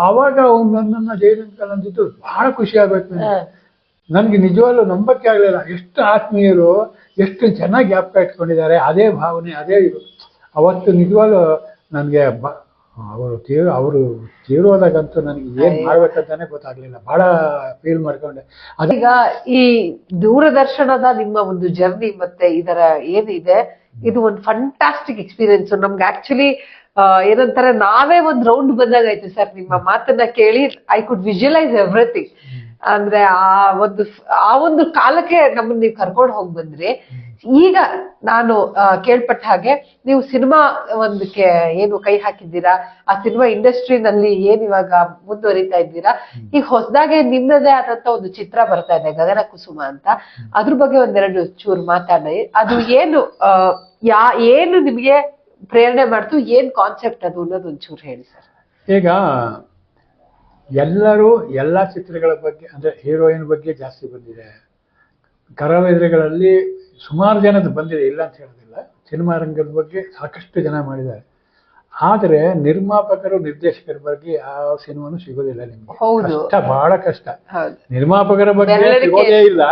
ಆವಾಗ ಅವ್ನು ನನ್ನನ್ನು ಜಯಲಲಿತಾ ಅಂದಿದ್ದು ಬಹಳ ಖುಷಿ ಆಗ್ಬೇಕು ನನಗೆ ನಿಜವಾಗ್ಲೂ ನಂಬಕ್ಕೆ ಆಗಲಿಲ್ಲ. ಎಷ್ಟು ಆತ್ಮೀಯರು, ಎಷ್ಟು ಚೆನ್ನಾಗಿ ಜ್ಞಾಪಕ ಇಟ್ಕೊಂಡಿದ್ದಾರೆ, ಅದೇ ಭಾವನೆ, ಅದೇ ಇದು. ಅವತ್ತು ನಿಜವಾಗ್ಲೂ ನನಗೆ ಅವರು ತೀರೋದಾಗಂತೂ ನನಗೆ ಏನ್ ಮಾಡ್ಬೇಕಂತಾನೆ ಗೊತ್ತಾಗ್ಲಿಲ್ಲ. ಬಹಳ ಫೀಲ್ ಮಾಡ್ಕೊಂಡೆ. ಈಗ ಈ ದೂರದರ್ಶನದ ನಿಮ್ಮ ಒಂದು ಜರ್ನಿ ಮತ್ತೆ ಇದರ ಏನಿದೆ, ಇದು ಒಂದು ಫಂಟಾಸ್ಟಿಕ್ ಎಕ್ಸ್ಪೀರಿಯನ್ಸ್. ನಮ್ಗೆ ಆಕ್ಚುಲಿ ಏನಂತಾರೆ, ನಾವೇ ಒಂದ್ ರೌಂಡ್ ಬಂದಾಗೈತೆ ಸರ್ ನಿಮ್ಮ ಮಾತನ್ನ ಕೇಳಿ. I could visualise everything. ಅಂದ್ರೆ ಆ ಒಂದು ಕಾಲಕ್ಕೆ ನಮ್ಮನ್ನ ನೀವು ಕರ್ಕೊಂಡು ಹೋಗಿ ಬಂದ್ರಿ. ಈಗ ನಾನು ಕೇಳ್ಪಟ್ಟ ಹಾಗೆ ನೀವು ಸಿನಿಮಾ ಒಂದಕ್ಕೆ ಏನು ಕೈ ಹಾಕಿದ್ದೀರಾ, ಆ ಸಿನಿಮಾ ಇಂಡಸ್ಟ್ರಿನಲ್ಲಿ ಏನ್ ಇವಾಗ ಮುಂದುವರಿತಾ ಇದ್ದೀರಾ. ಈಗ ಹೊಸದಾಗೆ ನಿಮ್ಮದೇ ಆದಂತ ಒಂದು ಚಿತ್ರ ಬರ್ತಾ ಇದೆ, ಗಗನ ಕುಸುಮ ಅಂತ. ಅದ್ರ ಬಗ್ಗೆ ಒಂದೆರಡು ಚೂರು ಮಾತಾಡಿ. ಅದು ಏನು ಏನು ನಿಮ್ಗೆ ಪ್ರೇರಣೆ ಮಾಡ್ತು, ಏನ್ ಕಾನ್ಸೆಪ್ಟ್ ಅದು ಅನ್ನೋದು ಒಂಚೂರು ಹೇಳಿ ಸರ್. ಈಗ ಎಲ್ಲರೂ ಎಲ್ಲಾ ಚಿತ್ರಗಳ ಬಗ್ಗೆ, ಅಂದ್ರೆ ಹೀರೋಯಿನ್ ಬಗ್ಗೆ ಜಾಸ್ತಿ ಬಂದಿದೆ. ಕಲಾವಿದರುಗಳಲ್ಲಿ ಸುಮಾರು ಜನದ್ದು ಬಂದಿದೆ, ಇಲ್ಲ ಅಂತ ಹೇಳೋದಿಲ್ಲ. ಸಿನಿಮಾ ರಂಗದ ಬಗ್ಗೆ ಸಾಕಷ್ಟು ಜನ ಮಾಡಿದ್ದಾರೆ. ಆದರೆ ನಿರ್ಮಾಪಕರು, ನಿರ್ದೇಶಕರ ಬಗ್ಗೆ ಯಾವ ಸಿನಿಮಾನು ಸಿಗೋದಿಲ್ಲ ನಿಮ್ಗೆ. ಕಷ್ಟ, ಬಹಳ ಕಷ್ಟ. ನಿರ್ಮಾಪಕರ ಬಗ್ಗೆ ಸಿಗೋದೇ ಇಲ್ಲ,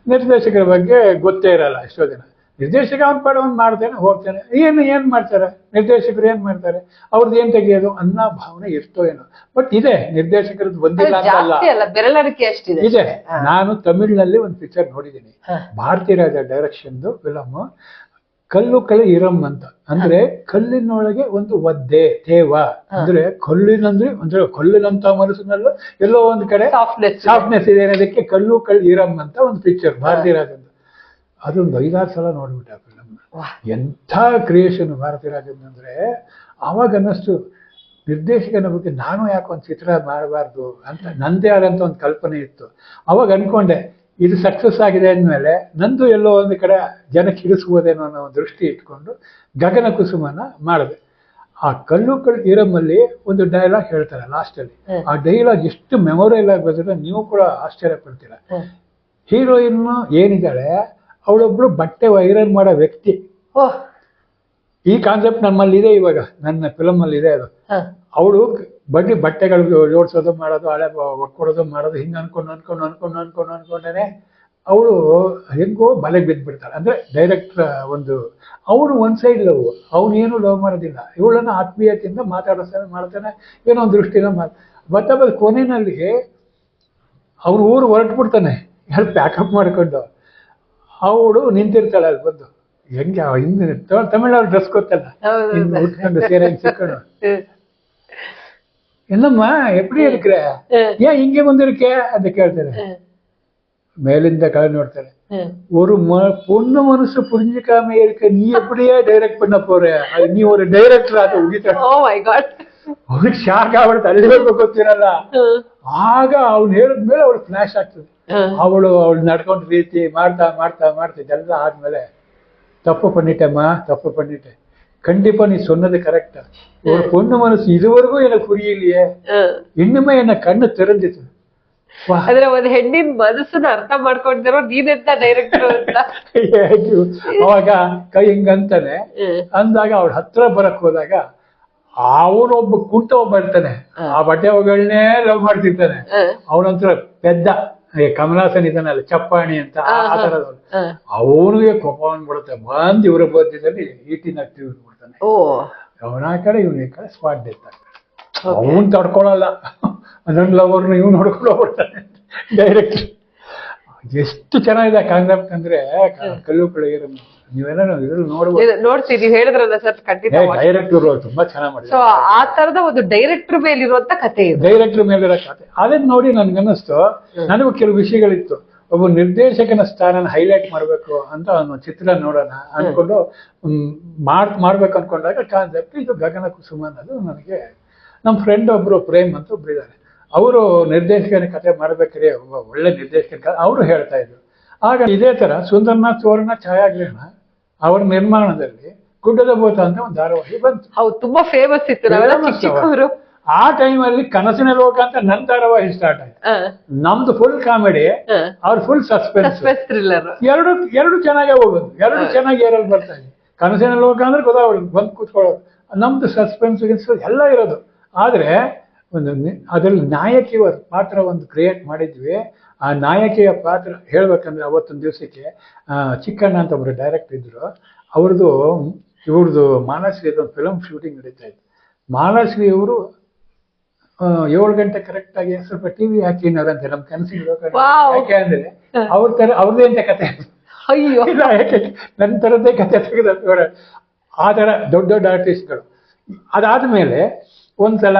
ನಿರ್ದೇಶಕರ ಬಗ್ಗೆ ಗೊತ್ತೇ ಇರಲ್ಲ ಎಷ್ಟೋ ಜನ. ನಿರ್ದೇಶಕ ಅವ್ನ ಪಡ ಅವ್ನು ಮಾಡ್ತಾನೆ, ಹೋಗ್ತಾನೆ. ಏನ್ ಮಾಡ್ತಾರೆ ನಿರ್ದೇಶಕರು, ಏನ್ ಮಾಡ್ತಾರೆ, ಅವ್ರದ್ದು ಏನ್ ತೆಗಿಯೋದು ಅನ್ನೋ ಭಾವನೆ ಇರ್ತೋ ಏನೋ. ಬಟ್ ಇದೆ, ನಿರ್ದೇಶಕರದ್ದು ಬಂದಿಲ್ಲ ಅಂತಲ್ಲ, ಬೆರಳಿಕೆ ಅಷ್ಟಿದೆ. ಇದೆ. ನಾನು ತಮಿಳಿನಲ್ಲಿ ಒಂದು ಪಿಕ್ಚರ್ ನೋಡಿದ್ದೀನಿ, ಭಾರತಿ ರಾಜ ಡೈರೆಕ್ಷನ್ದು ಫಿಲಮ್, ಕಲ್ಲು ಕಳೆ ಇರಮ್ ಅಂತ. ಅಂದ್ರೆ ಕಲ್ಲಿನೊಳಗೆ ಒಂದು ಒದ್ದೆ ತೇವ, ಅಂದ್ರೆ ಅಂದ್ರೆ ಕಲ್ಲಿನಂತ ಮನಸ್ಸಿನಲ್ಲೂ ಎಲ್ಲೋ ಒಂದ್ ಕಡೆ ಸಾಫ್ಟ್ನೆಸ್ ಇದೆ ಅನ್ನೋದಕ್ಕೆ ಕಲ್ಲು ಕಳ್ಳಿ ಇರಮ್ ಅಂತ ಒಂದು ಪಿಕ್ಚರ್ ಭಾರತಿ ರಾಜಂದು. ಅದೊಂದು 5-6 ಸಲ ನೋಡ್ಬಿಟ್ಟೆ ಆ ಫಿಲಮ್. ಎಂಥ ಕ್ರಿಯೇಷನ್ ಭಾರತಿ ರಾಜನ್ ಅಂದ್ರೆ. ಆವಾಗ ಅನ್ನಿಸ್ತು, ನಿರ್ದೇಶಕನ ಬಗ್ಗೆ ನಾನು ಯಾಕೆ ಒಂದು ಚಿತ್ರ ಮಾಡಬಾರ್ದು ಅಂತ ನಂದೇ ಆದಂತ ಒಂದು ಕಲ್ಪನೆ ಇತ್ತು. ಅವಾಗ ಅನ್ಕೊಂಡೆ, ಇದು ಸಕ್ಸಸ್ ಆಗಿದೆ ಅಂದಮೇಲೆ ನಂದು ಎಲ್ಲೋ ಒಂದು ಕಡೆ ಜನಕ್ಕೆ ಹಿಡಿಸ್ಬೋದೇನೋ ಅನ್ನೋ ಒಂದು ದೃಷ್ಟಿ ಇಟ್ಕೊಂಡು ಗಗನ ಕುಸುಮನ ಮಾಡಿದೆ. ಆ ಕಲ್ಲು ಇರಮಲ್ಲಿ ಒಂದು ಡೈಲಾಗ್ ಹೇಳ್ತಾರೆ ಲಾಸ್ಟಲ್ಲಿ. ಆ ಡೈಲಾಗ್ ಎಷ್ಟು ಮೆಮೊರೇಲ್ ಆಗಿ ಬಂದ್ರೆ ನೀವು ಕೂಡ ಆಶ್ಚರ್ಯ ಪಡ್ತೀರ. ಹೀರೋಯಿನ್ ಏನಿದ್ದಾಳೆ, ಅವಳೊಬ್ಳು ಬಟ್ಟೆ ಐರನ್ ಮಾಡೋ ವ್ಯಕ್ತಿ. ಈ ಕಾನ್ಸೆಪ್ಟ್ ನಮ್ಮಲ್ಲಿ ಇದೆ, ಇವಾಗ ನನ್ನ ಫಿಲಮ್ ಅಲ್ಲಿ ಇದೆ ಅದು. ಅವಳು ಬಟ್ಟೆಗಳು ಜೋಡಿಸೋದು ಮಾಡೋದು, ಹಳೆ ಒಕ್ಕೊಡೋದು ಮಾಡೋದು, ಹಿಂಗೆ ಅನ್ಕೊಂಡೇನೆ ಅವಳು ಹೆಂಗೋ ಬಲೆಗೆ ಬಿದ್ದುಬಿಡ್ತಾಳೆ. ಅಂದ್ರೆ ಡೈರೆಕ್ಟರ್ ಅವನು ಒಂದ್ ಸೈಡ್ ಲವ್, ಅವನೇನು ಲವ್ ಮಾಡೋದಿಲ್ಲ, ಇವಳನ್ನ ಆತ್ಮೀಯತೆಯಿಂದ ಮಾಡ್ತಾನೆ, ಏನೋ ಒಂದು ದೃಷ್ಟಿನ ಬತ್ತ ಕೊನೆಯಲ್ಲಿ ಅವ್ರ ಊರು ಹೊರಟ್ಬಿಡ್ತಾನೆ, ಎಲ್ಲ ಪ್ಯಾಕಪ್ ಮಾಡ್ಕೊಂಡು. ಅವಳು ನಿಂತಿರ್ತಾಳೆ ಅಲ್ಲಿ ಬಂದು, ಹೆಂಗೆ ಹಿಂದೆ ತಮಿಳ್ನವ್ರು ಡ್ರೆಸ್ ಗೊತ್ತಲ್ಲ, ಉಟ್ಕೊಂಡು ಸೀರೆ ಸಿಕ್ಕೊಂಡು, என்னம்மா எப்படி இருக்கிற, ஏன் இங்க வந்திருக்க ಅಂತ ಕೇಳ್ತಾರೆ. மேலிந்த கலை ನೋಡ್ತಾರೆ, ஒரு பொண்ணு மனசு புரிஞ்சுக்காம இருக்க நீ எப்படியே டைரக்ட் பண்ண போற, நீ ஒரு டைரக்டர் ಆತ ಉಗಿತಾಳೆ. ಓ ಮೈ ಗಾಡ್, ಅವ್ರಿಗೆ ಶಾಕ್ ಆಗ್ಬಿಡುತ್ತೆ, ಅಲ್ಲಿವರೆಗೂ ಗೊತ್ತಿರಲ್ಲ. ಆಗ ಅವ್ನು ಹೇಳಿದ್ಮೇಲೆ ಅವಳು ಫ್ಲಾಶ್ ಆಗ್ತದೆ. ಅವಳು ನಡ್ಕೊಂಡ ರೀತಿ ಮಾಡ್ತಾ ಮಾಡ್ತಾ ಮಾಡ್ತಾ ಇದೆಲ್ಲ ಆದ್ಮೇಲೆ, தப்பு பண்ணிட்டேம்மா, தப்பு பண்ணிட்டேன், கண்டிப்பா நீ சொன்னது கரெக்டா, ஒரு பொண்ணு மனசு இதுவரைக்கும் எனக்கு புரியலையே, இன்னுமே என்ன கண்ணு தெரிஞ்சிತು. ಆದ್ರೆ ಒಂದು ಹೆಣ್ಣಿನ ಮನಸ್ಸನ್ನ ಅರ್ಥ ಮಾಡ್ಕೊಂಡಿರೋ ನೀನೆಂತ ಡೈರೆಕ್ಟರ್ ಅಂತ. ಅವಾಗ ಕೈ ಹಿಂಗಂತಾನೆ ಅಂದಾಗ ಅವಳ ಹತ್ರ ಬರಕ್ ಹೋದಾಗ ಅವನೊಬ್ಬ ಕುಂಟ ಒಬ್ಬ ಇರ್ತಾನೆ, ಆ ಬಟ್ಟೆ ಒಗಳನ್ನೇ ಲವ್ ಮಾಡ್ತಿರ್ತಾನೆ. ಅವನಂತರ ಪೆದ್ದ ಕಮಲಾಸನ್ ಇದಾನಲ್ಲ, ಚಪ್ಪಾಣಿ ಅಂತ, ಆ ತರದವನು. ಅವನಿಗೆ ಕೋಪ ಬಂದ್ಬಿಡುತ್ತೆ, ಬಂದ್ ಇವ್ರ ಬದ್ಯದಲ್ಲಿ ಈಟಿನ ಬಿಡ್ತಾನೆ. ಅವನ ಆ ಕಡೆ ಇವನ ಈ ಕಡೆ ಸ್ಪಾಟ್ ಡೆತ್ ಆಗ್ತಾನೆ. ಅವನ್ ತಡ್ಕೊಳಲ್ಲ, ನನ್ನ ಲವರ್ನ ಇವ್ನು ಹೊಡ್ಕೊಳ್ಳೋಗ್ಬಿಡ್ತಾನೆ ಡೈರೆಕ್ಟ್. ಎಷ್ಟು ಚೆನ್ನಾಗಿದೆ ಕಾನ್ಸೆಪ್ಟ್ ಅಂದ್ರೆ ಕಲ್ಲು ಕಳೆಯರು. ನೀವೆಲ್ಲ ಇದ್ರಲ್ಲಿ ನೋಡ್ತೀವಿ, ನೀವು ಹೇಳಿದ್ರಲ್ಲ ಸರ್, ಖಂಡಿತ ಡೈರೆಕ್ಟರ್ ತುಂಬಾ ಚೆನ್ನಾಗಿ ಮಾಡಿದ್ರು. ಆ ತರದ ಒಂದು ಡೈರೆಕ್ಟರ್ ಮೇಲಿರುವಂತ ಕಥೆ, ಡೈರೆಕ್ಟರ್ ಮೇಲಿರೋ ಕಥೆ. ಅದನ್ನ ನೋಡಿ ನನ್ಗನ್ನಿಸ್ತು, ನನಗೂ ಕೆಲವು ವಿಷಯಗಳಿತ್ತು. ಒಬ್ಬ ನಿರ್ದೇಶಕನ ಸ್ಥಾನನ ಹೈಲೈಟ್ ಮಾಡ್ಬೇಕು ಅಂತ ಒಂದು ಚಿತ್ರ ನೋಡೋಣ ಅನ್ಕೊಂಡು ಮಾಡ್ಬೇಕು ಅನ್ಕೊಂಡಾಗ ಕಾನ್ಸೆಪ್ಟ್ ಇದು ಗಗನ ಕುಸುಮ ಅನ್ನೋದು ನನಗೆ. ನಮ್ಮ ಫ್ರೆಂಡ್ ಒಬ್ರು ಪ್ರೇಮ್ ಅಂತ ಒಬ್ರು ಇದ್ದಾರೆ, ಅವರು ನಿರ್ದೇಶಕನ ಕಥೆ ಮಾಡ್ಬೇಕಾದ್ರೆ ಒಬ್ಬ ಒಳ್ಳೆ ನಿರ್ದೇಶಕನ ಅವರು ಹೇಳ್ತಾ ಇದ್ರು. ಆಗ ಇದೇ ತರ ಸುಂದರ್ನಾಥ್ ಸುವರ್ಣ ಛಾಯಾಗ್ರಹಣ ಅವರ ನಿರ್ಮಾಣದಲ್ಲಿ ಗುಡ್ಡದ ಭೂತ ಅಂತ ಒಂದು ಧಾರಾವಾಹಿ ಬಂತು. ಹೌದು, ತುಂಬಾ ಫೇಮಸ್ ಇತ್ತು. ಆ ಟೈಮಲ್ಲಿ ಕನಸಿನ ಲೋಕ ಅಂತ ನನ್ನ ಧಾರಾವಾಹಿ ಸ್ಟಾರ್ಟ್ ಆಯ್ತು. ನಮ್ದು ಫುಲ್ ಕಾಮಿಡಿ, ಅವ್ರ ಫುಲ್ ಸಸ್ಪೆನ್ಸ್ ಥ್ರಿಲ್ಲರ್. ಎರಡು ಚೆನ್ನಾಗೇ ಹೋಗೋದು, ಎರಡು ಚೆನ್ನಾಗಿ ಏರಲ್ಲಿ ಬರ್ತಾ ಇದೆ. ಕನಸಿನ ಲೋಕ ಅಂದ್ರೆ ಗೊತ್ತಾಗೋದು, ಬಂದು ಕೂತ್ಕೊಳ್ಳೋದು. ನಮ್ದು ಸಸ್ಪೆನ್ಸ್ ಎಲ್ಲ ಇರೋದು. ಆದ್ರೆ ಅದರಲ್ಲಿ ನಾಯಕಿಯ ಪಾತ್ರ ಒಂದು ಕ್ರಿಯೇಟ್ ಮಾಡಿದ್ವಿ. ಆ ನಾಯಕಿಯ ಪಾತ್ರ ಹೇಳ್ಬೇಕಂದ್ರೆ ಅವತ್ತೊಂದು ದಿವಸಕ್ಕೆ ಚಿಕ್ಕಣ್ಣ ಅಂತ ಒಬ್ರು ಡೈರೆಕ್ಟರ್ ಇದ್ರು. ಇವ್ರದ್ದು ಮಾಲಾಶ್ರೀ ಒಂದು ಫಿಲಮ್ ಶೂಟಿಂಗ್ ನಡೀತಾ ಇತ್ತು. ಮಾಲಾಶ್ರೀ ಅವರು 7 ಗಂಟೆ ಕರೆಕ್ಟ್ ಆಗಿ ಸ್ವಲ್ಪ ಟಿವಿ ಹಾಕಿನವ್ರಂತೆ ನಮ್ಮ ಕನಸಿಗೆ. ಯಾಕೆ ಅಂದ್ರೆ ಅವ್ರದ್ದೇ ಅಂತ ಕತೆ. ಅಯ್ಯೋ ಯಾಕೆ ನನ್ನ ಥರದ್ದೇ ಕತೆ ತೆಗೆದ ಆ ಥರ ದೊಡ್ಡ ದೊಡ್ಡ ಆರ್ಟಿಸ್ಟ್ಗಳು. ಅದಾದ್ಮೇಲೆ ಒಂದ್ಸಲ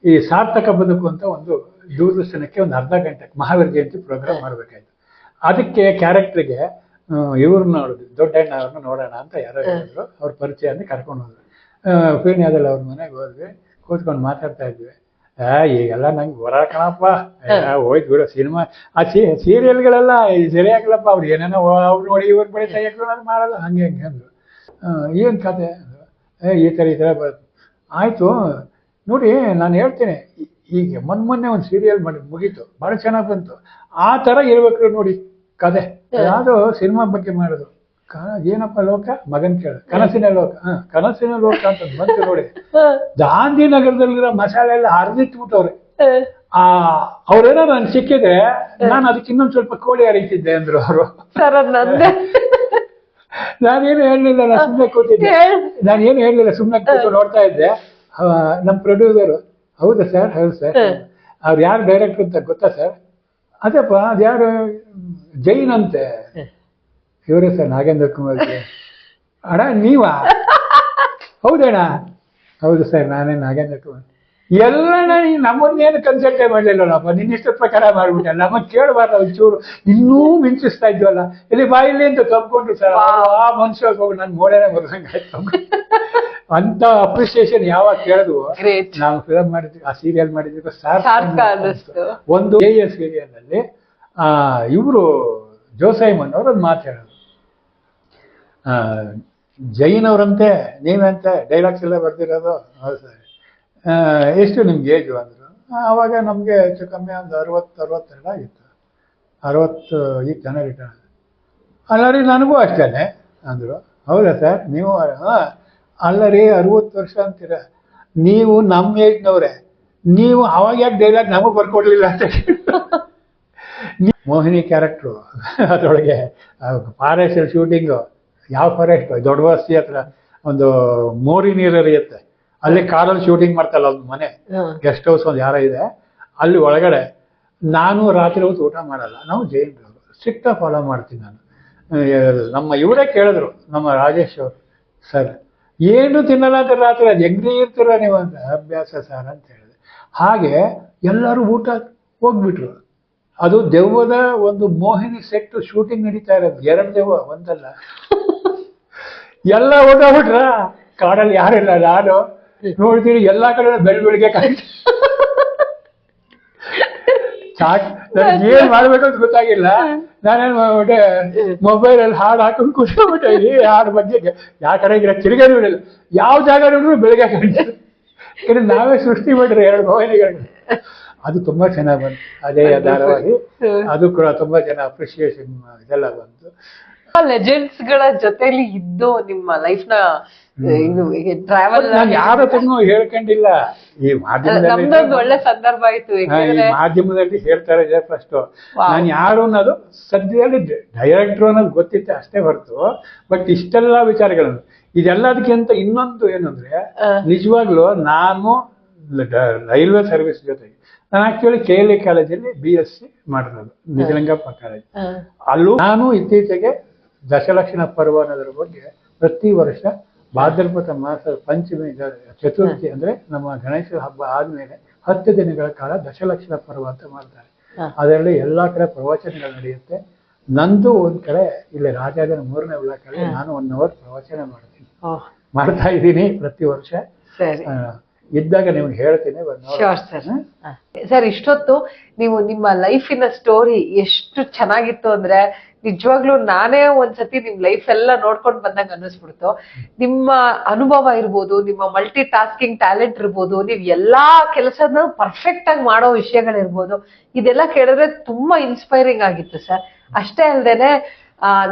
ಈ ಸಾರ್ಥಕ ಬದುಕು ಅಂತ ಒಂದು ದೂರದರ್ಶನಕ್ಕೆ ಒಂದು ಅರ್ಧ ಗಂಟೆ ಮಹಾವೀರ ಜಯಂತಿ ಪ್ರೋಗ್ರಾಮ್ ಮಾಡ್ಬೇಕಾಯ್ತು. ಅದಕ್ಕೆ ಕ್ಯಾರೆಕ್ಟರ್ಗೆ ಇವ್ರನ್ನ ನೋಡಿದ್ವಿ, ದೊಡ್ಡಣ್ಣ ಅವ್ರನ್ನ ನೋಡೋಣ ಅಂತ ಯಾರೋ ಹೇಳಿದ್ರು. ಅವ್ರ ಪರಿಚಯ ಅಂದ್ರೆ ಕರ್ಕೊಂಡು ಹೋದ್ರು. ಪೀಣ್ಯದಲ್ಲಿ ಅವ್ರ ಮನೆಗೆ ಹೋದ್ವಿ, ಕೂತ್ಕೊಂಡು ಮಾತಾಡ್ತಾ ಇದ್ವಿ. ಈಗೆಲ್ಲ ನಂಗೆ ಬರ ಕಣಪ್ಪ, ಹೋಯ್ತು ಬಿಡು ಸಿನಿಮಾ. ಆ ಸೀರಿಯಲ್ಗಳೆಲ್ಲ ಸರಿಯಾಗಲ್ಲಪ್ಪ, ಅವ್ರು ಏನೇನೋ ಅವ್ರು ನೋಡಿ ಇವ್ರು ಬೆಳೀತಾ ಮಾಡಲ್ಲ, ಹಂಗೆ ಅಂದ್ರು. ಏನು ಕತೆ? ಈ ಥರ ಬರುತ್ತೆ. ಆಯಿತು ನೋಡಿ, ನಾನು ಹೇಳ್ತೇನೆ, ಈಗ ಮೊನ್ನೆ ಒಂದು ಸೀರಿಯಲ್ ಮುಗೀತು, ಭಾಳ ಚೆನ್ನಾಗಿ ಬಂತು. ಆ ಥರ ಇರ್ಬೇಕು ನೋಡಿ ಕತೆ. ಯಾವುದೋ ಸಿನಿಮಾ ಬಗ್ಗೆ ಮಾಡೋದು. ಏನಪ್ಪ ಲೋಕ ಮಗನ್ ಕೇಳ, ಕನಸಿನ ಲೋಕ. ಕನಸಿನ ಲೋಕ ಅಂತ ಬಂತು ನೋಡಿ. ಗಾಂಧಿನಗರದಲ್ಲಿರೋ ಮಸಾಲೆ ಎಲ್ಲ ಹರಿದಿಟ್ಬಿಟ್ಟವ್ರೆ. ಅವ್ರೇನೋ ನನ್ ಸಿಕ್ಕಿದ್ರೆ ನಾನು ಅದಕ್ಕೆ ಇನ್ನೊಂದು ಸ್ವಲ್ಪ ಕೋಳಿ ಹರಿತಿದ್ದೆ ಅಂದ್ರು ಅವರು. ನಾನೇನು ಹೇಳಲಿಲ್ಲ, ನಾನು ಸುಮ್ಮನೆ ಕೂತಿದ್ದೆ. ನಾನೇನು ಹೇಳಲಿಲ್ಲ, ಸುಮ್ಮನೆ ಕೂತು ನೋಡ್ತಾ ಇದ್ದೆ. ನಮ್ಮ ಪ್ರೊಡ್ಯೂಸರು, ಹೌದಾ ಸರ್? ಹೌದು ಸರ್. ಅವ್ರು ಯಾರು ಡೈರೆಕ್ಟರ್ ಅಂತ ಗೊತ್ತಾ ಸರ್? ಅದಪ್ಪ ಅದ್ಯಾರು ಜೈನ್ ಅಂತೆ. ಇವರೇ ಸರ್, ನಾಗೇಂದ್ರ ಕುಮಾರ್. ಅಣ್ಣ ನೀವಾ? ಹೌದಣ್ಣ. ಹೌದು ಸರ್, ನಾನೇ ನಾಗೇಂದ್ರ ಕುಮಾರ್. ಎಲ್ಲ ನಮ್ಮನ್ನೇನು ಕನ್ಸಲ್ಟೇ ಮಾಡಲಿಲ್ಲಪ್ಪ, ನಿನ್ನಿಷ್ಟ ಪ್ರಕಾರ ಮಾಡ್ಬಿಟ್ಟೆ. ನಮಗೆ ಕೇಳಬಾರ್ದು ಒಂಚೂರು, ಇನ್ನೂ ಮಿಂಚಿಸ್ತಾ ಇದ್ವಲ್ಲ, ಇಲ್ಲಿ ಬಾಯಿಲಿ ಅಂತ ತಪ್ಕೊಂಡ್ರು ಸರ್. ಆ ಮನುಷ್ಯ ಹೋಗಿ ನಾನು ಮೋಡನೆ ಬರ್ದಂಗಾಯ್ತು. ಅಂತ ಅಪ್ರಿಸಿಯೇಷನ್ ಯಾವಾಗ ಕೇಳಿದ್ವು. ನಾವು ಫಿಲಮ್ ಮಾಡಿದ್ವಿ, ಆ ಸೀರಿಯಲ್ ಮಾಡಿದ್ವಿ. ಒಂದು ಸೀರಿಯಲ್ ಅಲ್ಲಿ ಇವರು ಜೋಸೈಮನ್ ಅವರು ಒಂದು ಮಾತು ಹೇಳೋದು, ಜೈನ್ ಅವರಂತೆ ನೀವಂತೆ ಡೈಲಾಗ್ಸ್ ಎಲ್ಲ ಬರ್ದಿರೋದು. ಹೌದು ಸರ್. ಎಷ್ಟು ನಿಮ್ಗೆ ಏಜು ಅಂದರು. ಆವಾಗ ನಮಗೆ ಹೆಚ್ಚು ಕಮ್ಮಿ ಒಂದು 60-62 ಆಗಿತ್ತು. 60 ಈಗ ಜನ ರಿಟರ್ನ್. ಅಲ್ಲ ರೀ, ನನಗೂ ಅಷ್ಟೇ ಅಂದರು. ಹೌದಾ ಸರ್? ನೀವು ಅಲ್ಲ ರೀ, 60 ವರ್ಷ ಅಂತೀರ, ನೀವು ನಮ್ಮ ಏಜ್ನವ್ರೆ, ನೀವು ಅವಾಗ ಯಾಕೆ ಡೈಲಾಗ್ ನಮಗೆ ಬರ್ಕೊಡ್ಲಿಲ್ಲ ಅಂತ. ಮೋಹಿನಿ ಕ್ಯಾರೆಕ್ಟ್ರು ಅದರೊಳಗೆ ಫಾರೆಸ್ಟ್ ಶೂಟಿಂಗು. ಯಾವ ಫಾರೆಸ್ಟ್? ದೊಡ್ಡ ಬಸ್ತಿ ಹತ್ರ ಒಂದು ಮೋರಿ ನೀರು ಹರಿಯುತ್ತೆ, ಅಲ್ಲಿ ಕಾರಲ್ಲಿ ಶೂಟಿಂಗ್ ಮಾಡ್ತಲ್ಲ, ಒಂದು ಮನೆ ಗೆಸ್ಟ್ ಹೌಸ್ ಒಂದು ಯಾರೋ ಇದೆ, ಅಲ್ಲಿ ಒಳಗಡೆ. ನಾನು ರಾತ್ರಿ ಹೊತ್ತು ಊಟ ಮಾಡಲ್ಲ, ನಾವು ಜೈನರು, ಸ್ಟ್ರಿಕ್ಟಾಗಿ ಫಾಲೋ ಮಾಡ್ತೀನಿ ನಾನು. ನಮ್ಮ ಇವರೇ ಕೇಳಿದ್ರು, ನಮ್ಮ ರಾಜೇಶ್ ಅವರು, ಸರ್ ಏನು ತಿನ್ನಲ್ಲ ಅಂತ ರಾತ್ರಿ, ಅದು ಹೆಂಗ್ರಿ ಇರ್ತೀರ ನೀವು ಅಂತ. ಅಭ್ಯಾಸ ಸರ್ ಅಂತ ಹೇಳಿದೆ. ಹಾಗೆ ಎಲ್ಲರೂ ಊಟ ಹೋಗ್ಬಿಟ್ರು. ಅದು ದೆವ್ವದ ಒಂದು ಮೋಹಿನಿ ಸೆಟ್ ಶೂಟಿಂಗ್ ನಡೀತಾ ಇರೋದು. 2 ದೆವ್ವ, ಒಂದಲ್ಲ. ಎಲ್ಲ ಓಡಾಡ್ಬಿಟ್ರ. ಕಾಡಲ್ಲಿ ಯಾರಿಲ್ಲ. ನಾನು ನೋಡ್ತೀನಿ ಎಲ್ಲಾ ಕಡೆ ಬೆಳಿಗ್ಗೆ ನನಗೆ ಏನ್ ಮಾಡ್ಬೇಕು ಅಂತ ಗೊತ್ತಾಗಿಲ್ಲ. ನಾನೇನ್ ಮಾಡ್ಬಿಟ್ಟೆ, ಮೊಬೈಲ್ ಅಲ್ಲಿ ಹಾಡು ಹಾಕೊಂಡು ಕೂತ್ಕೊಂಡ್ಬಿಟ್ಟೆ. ಈ ಹಾಡು ಬಗ್ಗೆ ಯಾವ ಕಡೆ ತಿರುಗೇ ನೋಡಿಲ್ಲ, ಯಾವ ಜಾಗ ನೋಡಿದ್ರು ಬೆಳಿಗ್ಗೆ ಕಾಣ್ತದೆ. ನಾವೇ ಸೃಷ್ಟಿ ಮಾಡಿದ್ರೆ 2 ಮೋಹಿನಿಗಳು. ಅದು ತುಂಬಾ ಚೆನ್ನಾಗಿ ಬಂತು, ಅದೇ ಧಾರಾವಾಹಿ. ಅದು ಕೂಡ ತುಂಬಾ ಜನ ಅಪ್ರಿಸಿಯೇಷನ್ ಇದೆಲ್ಲ ಬಂತು. ಲೆಜೆಂಡ್ಸ್ ಗಳ ಜೊತೆಲಿ ಇದ್ದು ನಿಮ್ಮ ಲೈಫ್ ನ ಇನ್ನು ಟ್ರಾವೆಲ್ ನಾನು ಯಾರ ಹತ್ರನೂ ಹೇಳ್ಕೊಂಡಿಲ್ಲ. ಈ ಮಾಧ್ಯಮದಲ್ಲಿ ಒಳ್ಳೆ ಸಂದರ್ಭ ಆಯ್ತು. ಈ ಮಾಧ್ಯಮದಲ್ಲಿ ಹೇಳ್ತಾರೆ ಇದೆ ಫಸ್ಟ್. ನಾನು ಯಾರು ಅನ್ನೋದು ಸದ್ಯದಲ್ಲಿ ಡೈರೆಕ್ಟ್ರು ಅನ್ನೋದು ಗೊತ್ತಿತ್ತೆ ಅಷ್ಟೇ ಹೊರತು. ಬಟ್ ಇಷ್ಟೆಲ್ಲ ವಿಚಾರಗಳನ್ನು ಇದೆಲ್ಲದಕ್ಕಿಂತ ಇನ್ನೊಂದು ಏನಂದ್ರೆ, ನಿಜವಾಗ್ಲೂ ನಾನು ರೈಲ್ವೆ ಸರ್ವಿಸ್ ಜೊತೆಗೆ ನಾನು ಆಕ್ಚುಲಿ KLE ಕಾಲೇಜಲ್ಲಿ BSc ಮಾಡಿರೋದು, ನಿಜಲಿಂಗಪ್ಪ ಕಾಲೇಜ್. ಅಲ್ಲೂ ನಾನು ಇತ್ತೀಚೆಗೆ ದಶಲಕ್ಷಣ ಪರ್ವ ಅನ್ನೋದ್ರ ಬಗ್ಗೆ ಪ್ರತಿ ವರ್ಷ ಭಾದ್ರಪದ ಮಾಸ ಪಂಚಮಿ ಚತುರ್ಥಿ ಅಂದ್ರೆ ನಮ್ಮ ಗಣೇಶ ಹಬ್ಬ ಆದ್ಮೇಲೆ 10 ದಿನಗಳ ಕಾಲ ದಶಲಕ್ಷಣ ಪರ್ವ ಅಂತ ಮಾಡ್ತಾರೆ. ಅದರಲ್ಲಿ ಎಲ್ಲಾ ಕಡೆ ಪ್ರವಚನಗಳು ನಡೆಯುತ್ತೆ. ನಂದು ಒಂದ್ ಕಡೆ ಇಲ್ಲಿ ರಾಜಾಜನ 3ನೇ ಉಳ್ಳಾಕಲ್ಲಿ ನಾನು 1 hour ಪ್ರವಚನ ಮಾಡ್ತಾ ಇದ್ದೀನಿ ಪ್ರತಿ ವರ್ಷ. ಇದ್ದಾಗ ನಿಮ್ಗೆ ಹೇಳ್ತೀನಿ. ಸರ್, ಇಷ್ಟೊತ್ತು ನೀವು ನಿಮ್ಮ ಲೈಫಿನ ಸ್ಟೋರಿ ಎಷ್ಟು ಚೆನ್ನಾಗಿತ್ತು ಅಂದ್ರೆ ನಿಜವಾಗ್ಲೂ ನಾನೇ ಒಂದ್ಸತಿ ನಿಮ್ ಲೈಫ್ ಎಲ್ಲ ನೋಡ್ಕೊಂಡು ಬಂದಂಗ ಅನ್ನಿಸ್ಬಿಡ್ತು. ನಿಮ್ಮ ಅನುಭವ ಇರ್ಬೋದು, ನಿಮ್ಮ ಮಲ್ಟಿ ಟಾಸ್ಕಿಂಗ್ ಟ್ಯಾಲೆಂಟ್ ಇರ್ಬೋದು, ನೀವ್ ಎಲ್ಲಾ ಕೆಲಸನ ಪರ್ಫೆಕ್ಟ್ ಆಗಿ ಮಾಡೋ ವಿಷಯಗಳಿರ್ಬೋದು, ಇದೆಲ್ಲ ಕೇಳಿದ್ರೆ ತುಂಬಾ ಇನ್ಸ್ಪೈರಿಂಗ್ ಆಗಿತ್ತು ಸರ್. ಅಷ್ಟೇ ಅಲ್ದೇನೆ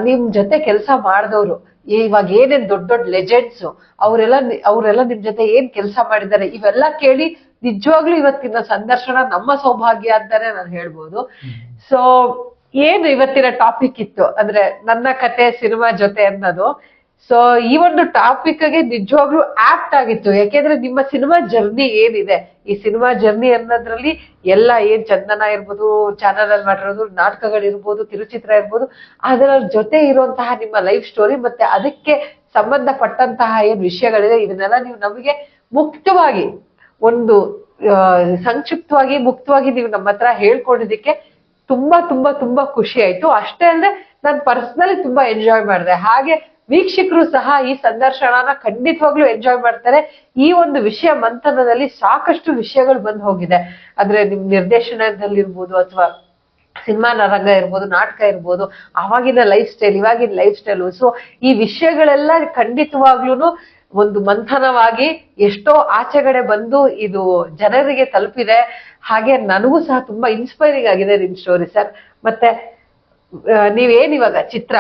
ನಿಮ್ ಜೊತೆ ಕೆಲಸ ಮಾಡಿದವರು ಇವಾಗ ಏನೇನ್ ದೊಡ್ಡ ದೊಡ್ಡ ಲೆಜೆಂಡ್ಸ್ ಅವರೆಲ್ಲ ನಿಮ್ ಜೊತೆ ಏನ್ ಕೆಲಸ ಮಾಡಿದ್ದಾರೆ ಇವೆಲ್ಲ ಕೇಳಿ ನಿಜವಾಗ್ಲೂ ಇವತ್ತಿನ ಸಂದರ್ಶನ ನಮ್ಮ ಸೌಭಾಗ್ಯ ಅಂತಾನೆ ನಾನು ಹೇಳ್ಬೋದು. ಸೊ ಏನು ಇವತ್ತಿನ ಟಾಪಿಕ್ ಇತ್ತು ಅಂದ್ರೆ ನನ್ನ ಕತೆ ಸಿನಿಮಾ ಜೊತೆ ಅನ್ನೋದು. ಸೊ ಈ ಒಂದು ಟಾಪಿಕ್ ಗೆ ನಿಜವಾಗ್ಲೂ ಆಪ್ಟ್ ಆಗಿತ್ತು, ಯಾಕೆಂದ್ರೆ ನಿಮ್ಮ ಸಿನಿಮಾ ಜರ್ನಿ ಏನಿದೆ, ಈ ಸಿನಿಮಾ ಜರ್ನಿ ಅನ್ನೋದ್ರಲ್ಲಿ ಎಲ್ಲ ಏನ್ ಚಂದನ ಇರ್ಬೋದು, ಚಾನಲ್ ಅಲ್ಲಿ ಮಾಡಿರೋದು, ನಾಟಕಗಳಿರ್ಬೋದು, ಕಿರುಚಿತ್ರ ಇರ್ಬೋದು, ಅದರ ಜೊತೆ ಇರುವಂತಹ ನಿಮ್ಮ ಲೈಫ್ ಸ್ಟೋರಿ ಮತ್ತೆ ಅದಕ್ಕೆ ಸಂಬಂಧಪಟ್ಟಂತಹ ಏನ್ ವಿಷಯಗಳಿದೆ ಇದನ್ನೆಲ್ಲ ನೀವು ನಮಗೆ ಮುಕ್ತವಾಗಿ ಒಂದು ಸಂಕ್ಷಿಪ್ತವಾಗಿ ಮುಕ್ತವಾಗಿ ನೀವು ನಮ್ಮ ಹತ್ರ ಹೇಳ್ಕೊಂಡಿದ್ದಕ್ಕೆ ತುಂಬಾ ತುಂಬಾ ತುಂಬಾ ಖುಷಿ ಆಯ್ತು. ಅಷ್ಟೇ ಅಲ್ಲದೆ ನಾನು ಪರ್ಸನಲಿ ತುಂಬಾ ಎಂಜಾಯ್ ಮಾಡಿದೆ, ಹಾಗೆ ವೀಕ್ಷಕರು ಸಹ ಈ ಸಂದರ್ಶನನ ಖಂಡಿತವಾಗ್ಲೂ ಎಂಜಾಯ್ ಮಾಡ್ತಾರೆ. ಈ ಒಂದು ವಿಷಯ ಮಂಥನದಲ್ಲಿ ಸಾಕಷ್ಟು ವಿಷಯಗಳು ಬಂದು ಹೋಗಿದೆ, ಅಂದ್ರೆ ನಿಮ್ ನಿರ್ದೇಶನದಲ್ಲಿರ್ಬೋದು ಅಥವಾ ಸಿನಿಮಾ ರಂಗ ಇರ್ಬೋದು, ನಾಟಕ ಇರ್ಬೋದು, ಅವಾಗಿನ ಲೈಫ್ ಸ್ಟೈಲ್, ಇವಾಗಿನ ಲೈಫ್ ಸ್ಟೈಲು. ಸೊ ಈ ವಿಷಯಗಳೆಲ್ಲ ಖಂಡಿತವಾಗ್ಲೂ ಒಂದು ಮಂಥನವಾಗಿ ಎಷ್ಟೋ ಆಚೆಗಡೆ ಬಂದು ಇದು ಜನರಿಗೆ ತಲುಪಿದೆ. ಹಾಗೆ ನನಗೂ ಸಹ ತುಂಬಾ ಇನ್ಸ್ಪೈರಿಂಗ್ ಆಗಿದೆ ನಿಮ್ ಸ್ಟೋರಿ ಸರ್. ಮತ್ತೆ ನೀವೇನ್ ಇವಾಗ ಚಿತ್ರ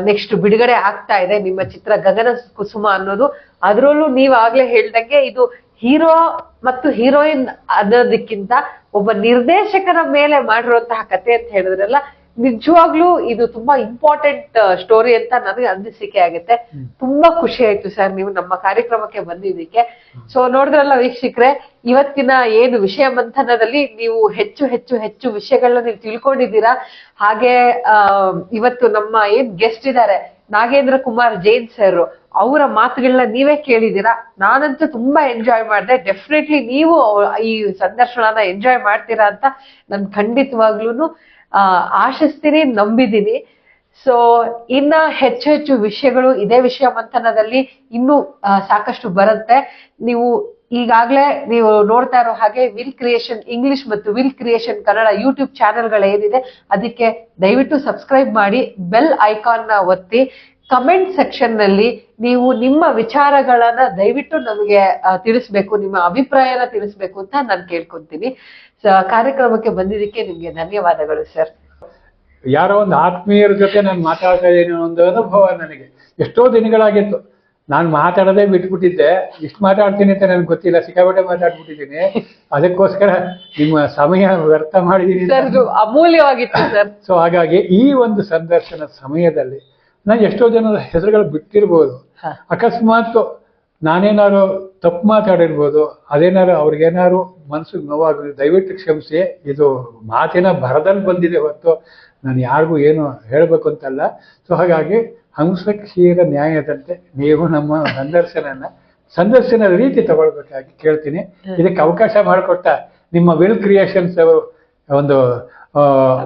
ನೆಕ್ಸ್ಟ್ ಬಿಡುಗಡೆ ಆಗ್ತಾ ಇದೆ, ನಿಮ್ಮ ಚಿತ್ರ ಗಗನ ಕುಸುಮ ಅನ್ನೋದು, ಅದ್ರಲ್ಲೂ ನೀವ್ ಆಗ್ಲೇ ಹೇಳ್ದಂಗೆ ಇದು ಹೀರೋ ಮತ್ತು ಹೀರೋಯಿನ್ ಅನ್ನೋದಕ್ಕಿಂತ ಒಬ್ಬ ನಿರ್ದೇಶಕನ ಮೇಲೆ ಮಾಡಿರುವಂತಹ ಕತೆ ಅಂತ ಹೇಳಿದ್ರಲ್ಲ, ನಿಜವಾಗ್ಲೂ ಇದು ತುಂಬಾ ಇಂಪಾರ್ಟೆಂಟ್ ಸ್ಟೋರಿ ಅಂತ ನನಗೆ ಅನಿಸಿಕೆ ಆಗುತ್ತೆ. ತುಂಬಾ ಖುಷಿ ಆಯ್ತು ಸರ್ ನೀವು ನಮ್ಮ ಕಾರ್ಯಕ್ರಮಕ್ಕೆ ಬಂದಿದ್ದಕ್ಕೆ. ಸೊ ನೋಡಿದ್ರಲ್ಲ ವೀಕ್ಷಕರೇ, ಇವತ್ತಿನ ಏನು ವಿಷಯ ಮಂಥನದಲ್ಲಿ ನೀವು ಹೆಚ್ಚು ಹೆಚ್ಚು ಹೆಚ್ಚು ವಿಷಯಗಳನ್ನ ನೀವು ತಿಳ್ಕೊಂಡಿದ್ದೀರಾ. ಹಾಗೆ ಇವತ್ತು ನಮ್ಮ ಏನ್ ಗೆಸ್ಟ್ ಇದ್ದಾರೆ ನಾಗೇಂದ್ರ ಕುಮಾರ್ ಜೈನ್ ಸರ್, ಅವರ ಮಾತುಗಳನ್ನ ನೀವೇ ಕೇಳಿದೀರಾ. ನಾನಂತೂ ತುಂಬಾ ಎಂಜಾಯ್ ಮಾಡಿದೆ. ಡೆಫಿನೆಟ್ಲಿ ನೀವು ಈ ಸಂದರ್ಶನನ ಎಂಜಾಯ್ ಮಾಡ್ತೀರಾ ಅಂತ ನನ್ ಖಂಡಿತವಾಗ್ಲೂ ಆಶಿಸ್ತೀನಿ, ನಂಬಿದ್ದೀನಿ. ಸೊ ಇನ್ನ ಹೆಚ್ಚು ಹೆಚ್ಚು ವಿಷಯಗಳು ಇದೇ ವಿಷಯ ಮಂಥನದಲ್ಲಿ ಇನ್ನೂ ಸಾಕಷ್ಟು ಬರುತ್ತೆ. ನೀವು ಈಗಾಗ್ಲೇ ನೀವು ನೋಡ್ತಾ ಇರೋ ಹಾಗೆ ವಿಲ್ ಕ್ರಿಯೇಷನ್ ಇಂಗ್ಲಿಷ್ ಮತ್ತು ವಿಲ್ ಕ್ರಿಯೇಷನ್ ಕನ್ನಡ ಯೂಟ್ಯೂಬ್ ಚಾನೆಲ್ಗಳು ಏನಿದೆ ಅದಕ್ಕೆ ದಯವಿಟ್ಟು ಸಬ್ಸ್ಕ್ರೈಬ್ ಮಾಡಿ, ಬೆಲ್ ಐಕಾನ್ ನ ಒತ್ತಿ. ಕಮೆಂಟ್ ಸೆಕ್ಷನ್ ನಲ್ಲಿ ನೀವು ನಿಮ್ಮ ವಿಚಾರಗಳನ್ನ ದಯವಿಟ್ಟು ನಮಗೆ ತಿಳಿಸ್ಬೇಕು, ನಿಮ್ಮ ಅಭಿಪ್ರಾಯನ ತಿಳಿಸ್ಬೇಕು ಅಂತ ನಾನು ಕೇಳ್ಕೊಂತೀನಿ. ಕಾರ್ಯಕ್ರಮಕ್ಕೆ ಬಂದಿದ್ದಕ್ಕೆ ನಿಮ್ಗೆ ಧನ್ಯವಾದಗಳು ಸರ್. ಯಾರೋ ಒಂದು ಆತ್ಮೀಯರ ಜೊತೆ ನಾನು ಮಾತಾಡ್ತಾ ಇದ್ದೀನಿ ಒಂದು ಅನುಭವ ನನಗೆ. ಎಷ್ಟೋ ದಿನಗಳಾಗಿತ್ತು ನಾನು ಮಾತಾಡೋದೇ ಬಿಟ್ಬಿಟ್ಟಿದ್ದೆ. ಇಷ್ಟು ಮಾತಾಡ್ತೀನಿ ಅಂತ ನನಗೆ ಗೊತ್ತಿಲ್ಲ, ಸಿಕ್ಕಾಪಟ್ಟೆ ಮಾತಾಡ್ಬಿಟ್ಟಿದ್ದೀನಿ. ಅದಕ್ಕೋಸ್ಕರ ನಿಮ್ಮ ಸಮಯ ವ್ಯರ್ಥ ಮಾಡಿದ್ದೀನಿ, ಅಮೂಲ್ಯವಾಗಿತ್ತು ಸರ್. ಸೊ ಹಾಗಾಗಿ ಈ ಒಂದು ಸಂದರ್ಶನ ಸಮಯದಲ್ಲಿ ನಾನು ಎಷ್ಟೋ ಜನರ ಹೆಸರುಗಳು ಬಿಟ್ಟಿರ್ಬೋದು. ಅಕಸ್ಮಾತ್ ನಾನೇನಾದ್ರು ತಪ್ಪು ಮಾತಾಡಿರ್ಬೋದು, ಅದೇನಾದ್ರು ಅವ್ರಿಗೇನಾದ್ರು ಮನ್ಸಿಗೆ ನೋವಾಗೋದು ದಯವಿಟ್ಟು ಕ್ಷಮಿಸಿ. ಇದು ಮಾತಿನ ಭರದಲ್ಲಿ ಬಂದಿದೆ ಹೊತ್ತು ನಾನು ಯಾರಿಗೂ ಏನು ಹೇಳಬೇಕು ಅಂತಲ್ಲ. ಸೊ ಹಾಗಾಗಿ ಹಂಸ ಕ್ಷೀರ ನ್ಯಾಯದಂತೆ ನೀವು ನಮ್ಮ ಸಂದರ್ಶನ ರೀತಿ ತಗೊಳ್ಬೇಕಾಗಿ ಕೇಳ್ತೀನಿ. ಇದಕ್ಕೆ ಅವಕಾಶ ಮಾಡಿಕೊಟ್ಟ ನಿಮ್ಮ ವಿಲ್ ಕ್ರಿಯೇಷನ್ಸ್ ಅವರು ಒಂದು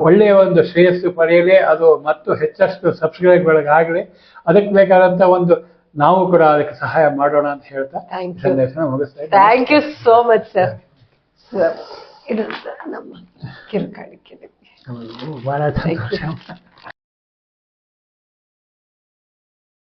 ಒಳ್ಳೆಯ ಒಂದು ಶ್ರೇಯಸ್ಸು ಪಡೆಯಲಿ, ಅದು ಮತ್ತು ಹೆಚ್ಚಷ್ಟು ಸಬ್ಸ್ಕ್ರೈಬ್ಗಳಿಗಾಗಲಿ, ಅದಕ್ಕೆ ಬೇಕಾದಂತ ಒಂದು ನಾವು ಕೂಡ ಅದಕ್ಕೆ ಸಹಾಯ ಮಾಡೋಣ ಅಂತ ಹೇಳ್ತಾ ಸಂದರ್ಶನ ಮುಗಿಸ್ತಾ ಇದ್ದೀನಿ. Thank you so much sir. ಇದು ನಮ್ಮ ಕಿರುಕಾಣಿಕೆ ಬಹಳ ಸಂತೋಷ.